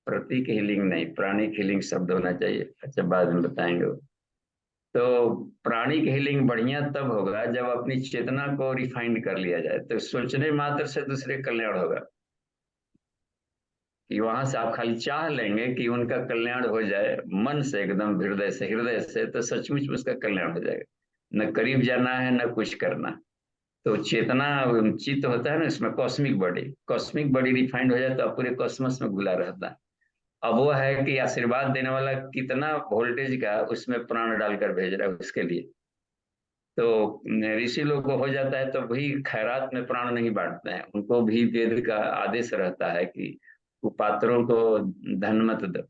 प्रतीक हीलिंग नहीं, प्राणिक हीलिंग शब्द होना चाहिए। अच्छा, बाद में बताएंगे वो। तो प्राणिक हीलिंग बढ़िया तब होगा जब अपनी चेतना को रिफाइंड कर लिया जाए, तो सोचने मात्र से दूसरे कल्याण होगा। कि वहां से आप खाली चाह लेंगे कि उनका कल्याण हो जाए मन से, एकदम हृदय से, तो सचमुच उसका कल्याण हो जाएगा। न करीब जाना है न कुछ करना। तो चेतना चित्त होता है ना, इसमें कॉस्मिक बॉडी रिफाइंड हो जाए तो पूरे कॉस्मस में घुला रहता है। अब वो है कि आशीर्वाद देने वाला कितना वोल्टेज का उसमें प्राण डालकर भेज रहा है उसके लिए। तो ऋषि लोग को हो जाता है तो वही खैरात में प्राण नहीं बांटते हैं, उनको भी वेद का आदेश रहता है कि कुपात्रों को धन मत दो,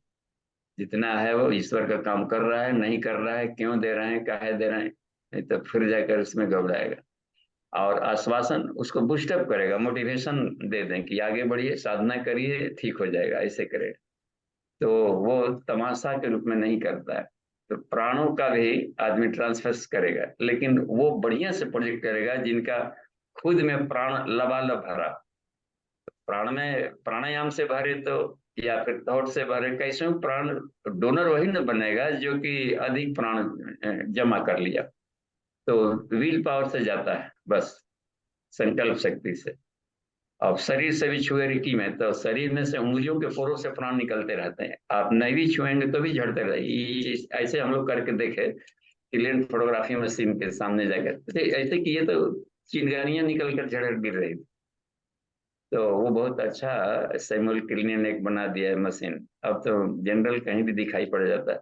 जितना है वो ईश्वर का काम कर रहा है, नहीं कर रहा है, क्यों दे रहे हैं, काहे दे रहे हैं, नहीं तो फिर जाकर उसमें घबराएगा। और आश्वासन उसको बूस्टअप करेगा, मोटिवेशन दे दें कि आगे बढ़िए, साधना करिए, ठीक हो जाएगा, ऐसे करेगा। तो वो तमाशा के रूप में नहीं करता है। तो प्राणों का भी आदमी ट्रांसफर करेगा, लेकिन वो बढ़िया से प्रोजेक्ट करेगा जिनका खुद में प्राण लबालब भरा। प्राण में प्राणायाम से भरे तो, या फिर थॉट से भरे, कैसे प्राण डोनर वही न बनेगा जो कि अधिक प्राण जमा कर लिया। तो विल पावर से जाता है बस, संकल्प शक्ति से। अब शरीर से भी छुए रिकी में, तो शरीर में से उंगलियों के पोरों से प्राण निकलते रहते हैं, आप नहीं भी छुएंगे तो भी झड़ते रहे। ऐसे हम लोग करके देखे क्लियर फोटोग्राफी मशीन के सामने जाकर ऐसे किए तो चिंगारियां निकल कर झड़ गिर रही। तो वो बहुत अच्छा सेमुअल क्लिनियन एक बना दिया है मशीन, अब तो जनरल कहीं भी दिखाई पड़ जाता है।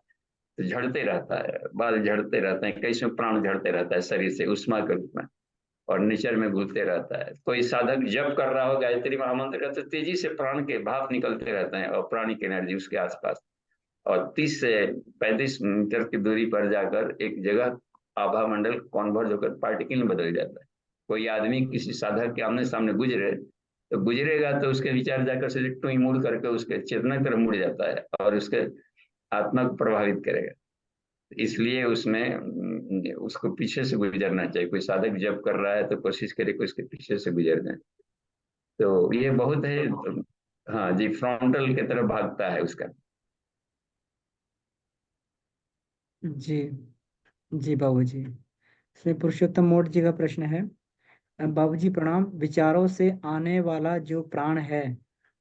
तो झड़ते रहता है, बाल झड़ते रहते हैं, कैसे प्राण झड़ते रहता है शरीर से उष्मा के रूप में, और नेचर में घुलते रहता है। कोई साधक जब कर रहा हो गायत्री महामंत्र का तो तेजी से प्राण के भाप निकलते रहते हैं और प्राणिक एनर्जी उसके आसपास, और 30 से 35 मीटर की दूरी पर जाकर एक जगह आभा मंडल कॉन्वर्ज होकर पार्टिकल में बदल जाता है। कोई आदमी किसी साधक के आमने सामने गुजरे तो गुजरेगा तो उसके विचार जाकर से टू मुड़ करके उसके चेतना की तरफ मुड़ जाता है और उसके आत्मा को प्रभावित करेगा। इसलिए उसमें उसको पीछे से गुजरना चाहिए। कोई साधक जब कर रहा है तो कोशिश करे कि उसके पीछे से गुजर जाए। तो ये बहुत है, हाँ जी, फ्रंटल की तरफ भागता है उसका। जी जी बाबूजी। श्री पुरुषोत्तम मोड जी का प्रश्न है, बाबूजी प्रणाम, विचारों से आने वाला जो प्राण है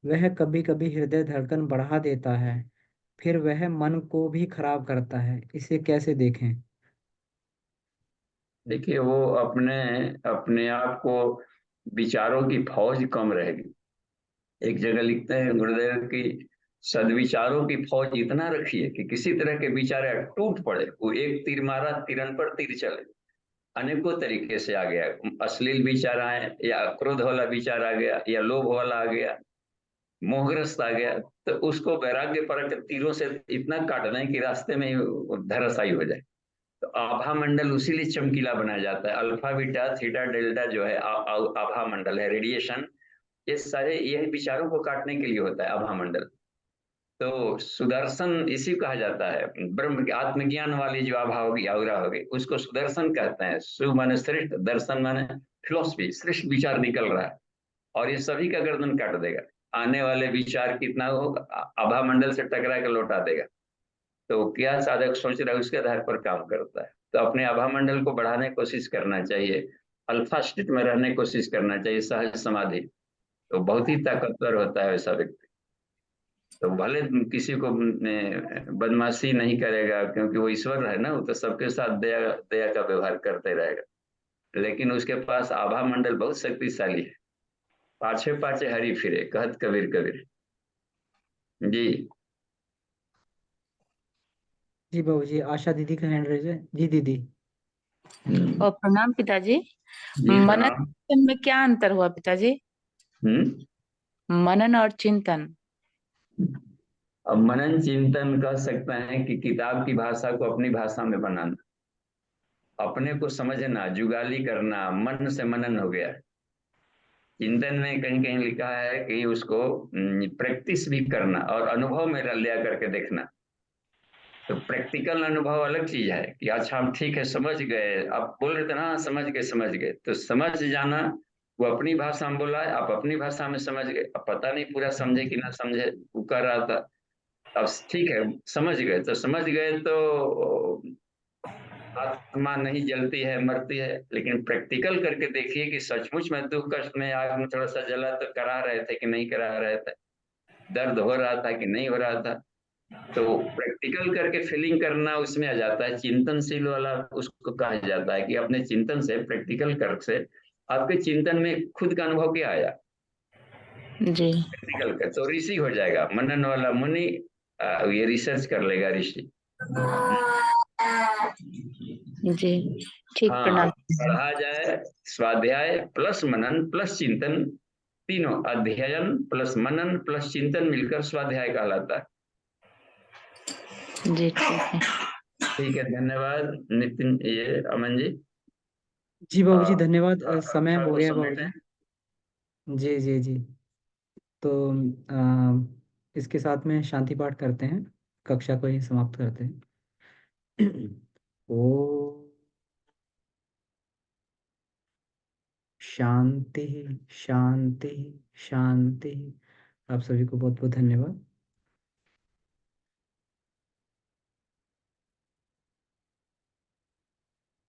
वह कभी कभी हृदय धड़कन बढ़ा देता है, फिर वह मन को भी खराब करता है, इसे कैसे देखें? देखिए वो अपने अपने आप को, विचारों की फौज कम रहेगी। एक जगह लिखते हैं गुरुदेव की, सदविचारों की फौज इतना रखिए कि किसी तरह के विचार टूट पड़े, वो एक तीर मारा तिरन पर तीर चले। अनेकों तरीके से आ गया, अश्लील विचार आए, या क्रोध वाला विचार आ गया, या लोभ वाला आ गया, मोहग्रस्त आ गया, तो उसको वैराग्य पर तीरों से इतना काटना है कि रास्ते में धराशायी हो जाए। तो आभा मंडल उसी लिए चमकीला बनाया जाता है। अल्फा बीटा थीटा डेल्टा जो है आभा मंडल है, रेडिएशन, ये सारे यही विचारों को काटने के लिए होता है आभा मंडल। तो सुदर्शन इसी कहा जाता है, ब्रह्म आत्मज्ञान वाली जो आभा होगी, आउरा होगी, उसको सुदर्शन कहते हैं। सु माने श्रेष्ठ, दर्शन माने फिलोसफी, श्रेष्ठ विचार निकल रहा है और ये सभी का गर्दन काट देगा। आने वाले विचार कितना हो आभा मंडल से टकरा के लौटा देगा। तो क्या साधक सोच रहा है उसके आधार पर काम करता है। तो अपने आभा मंडल को बढ़ाने की कोशिश करना चाहिए, अल्फा स्टेट में रहने की कोशिश करना चाहिए, सहज समाधि। तो बहुत ही ताकतवर होता है वैसा व्यक्ति। तो भले किसी को बदमाशी नहीं करेगा क्योंकि वो ईश्वर है ना, वो तो सबके साथ दया दया का व्यवहार करते रहेगा, लेकिन उसके पास आभा मंडल बहुत शक्तिशाली है। पाछे पाछे हरी फिरे, कहत कबीर कबीर। जी जी बाबूजी, आशा दीदी का हैंड रेज है। जी दीदी। और प्रणाम पिताजी। जी मनन प्रणाम। चिंतन में क्या अंतर हुआ पिताजी? मनन और चिंतन। अब मनन चिंतन कह सकते हैं कि किताब की भाषा को अपनी भाषा में बनाना, अपने को समझना, जुगाली करना, मन से मनन हो गया। चिंतन में कहीं कहीं लिखा है कि उसको प्रैक्टिस भी करना और अनुभव में लिया करके देखना। तो प्रैक्टिकल अनुभव अलग चीज है कि अच्छा हम ठीक है समझ गए, आप बोल रहे थे ना समझ गए, तो समझ जाना, वो अपनी भाषा में बोला है, आप अपनी भाषा में समझ गए। अब पता नहीं पूरा समझे कि ना समझे, वो कर रहा था। अब ठीक है समझ गए तो समझ गए, तो आत्मा नहीं जलती है मरती है। लेकिन प्रैक्टिकल करके देखिए कि सचमुच में दुख कष्ट में, आग में थोड़ा सा जला तो करा रहे थे कि नहीं करा रहे थे। दर्द हो रहा था कि नहीं हो रहा था। तो प्रैक्टिकल करके फीलिंग करना उसमें आ जाता है, चिंतनशील वाला उसको कहा जाता है कि अपने चिंतन से, प्रैक्टिकल कर से आपके चिंतन में खुद का अनुभव क्या आया, जी प्रैक्टिकल कर तो ऋषि हो जाएगा। मनन वाला मुनि, ये रिसर्च कर लेगा ऋषि। जी ठीक, हाँ, प्रणाम। पढ़ा जाए स्वाध्याय प्लस मनन प्लस चिंतन, तीनों अध्ययन प्लस मनन प्लस चिंतन मिलकर स्वाध्याय कहलाता है। जी ठीक है। ठीक है, धन्यवाद नितिन, ये अमन जी। जी बाबूजी धन्यवाद। समय कक्षा हो को गया समेटें। बाबूजी। जी जी जी। तो अ, इसके साथ में शांति पाठ करते हैं, कक्षा को ही समाप्त करते हैं। ओ शांति शांति शांति। आप सभी को बहुत बहुत धन्यवाद।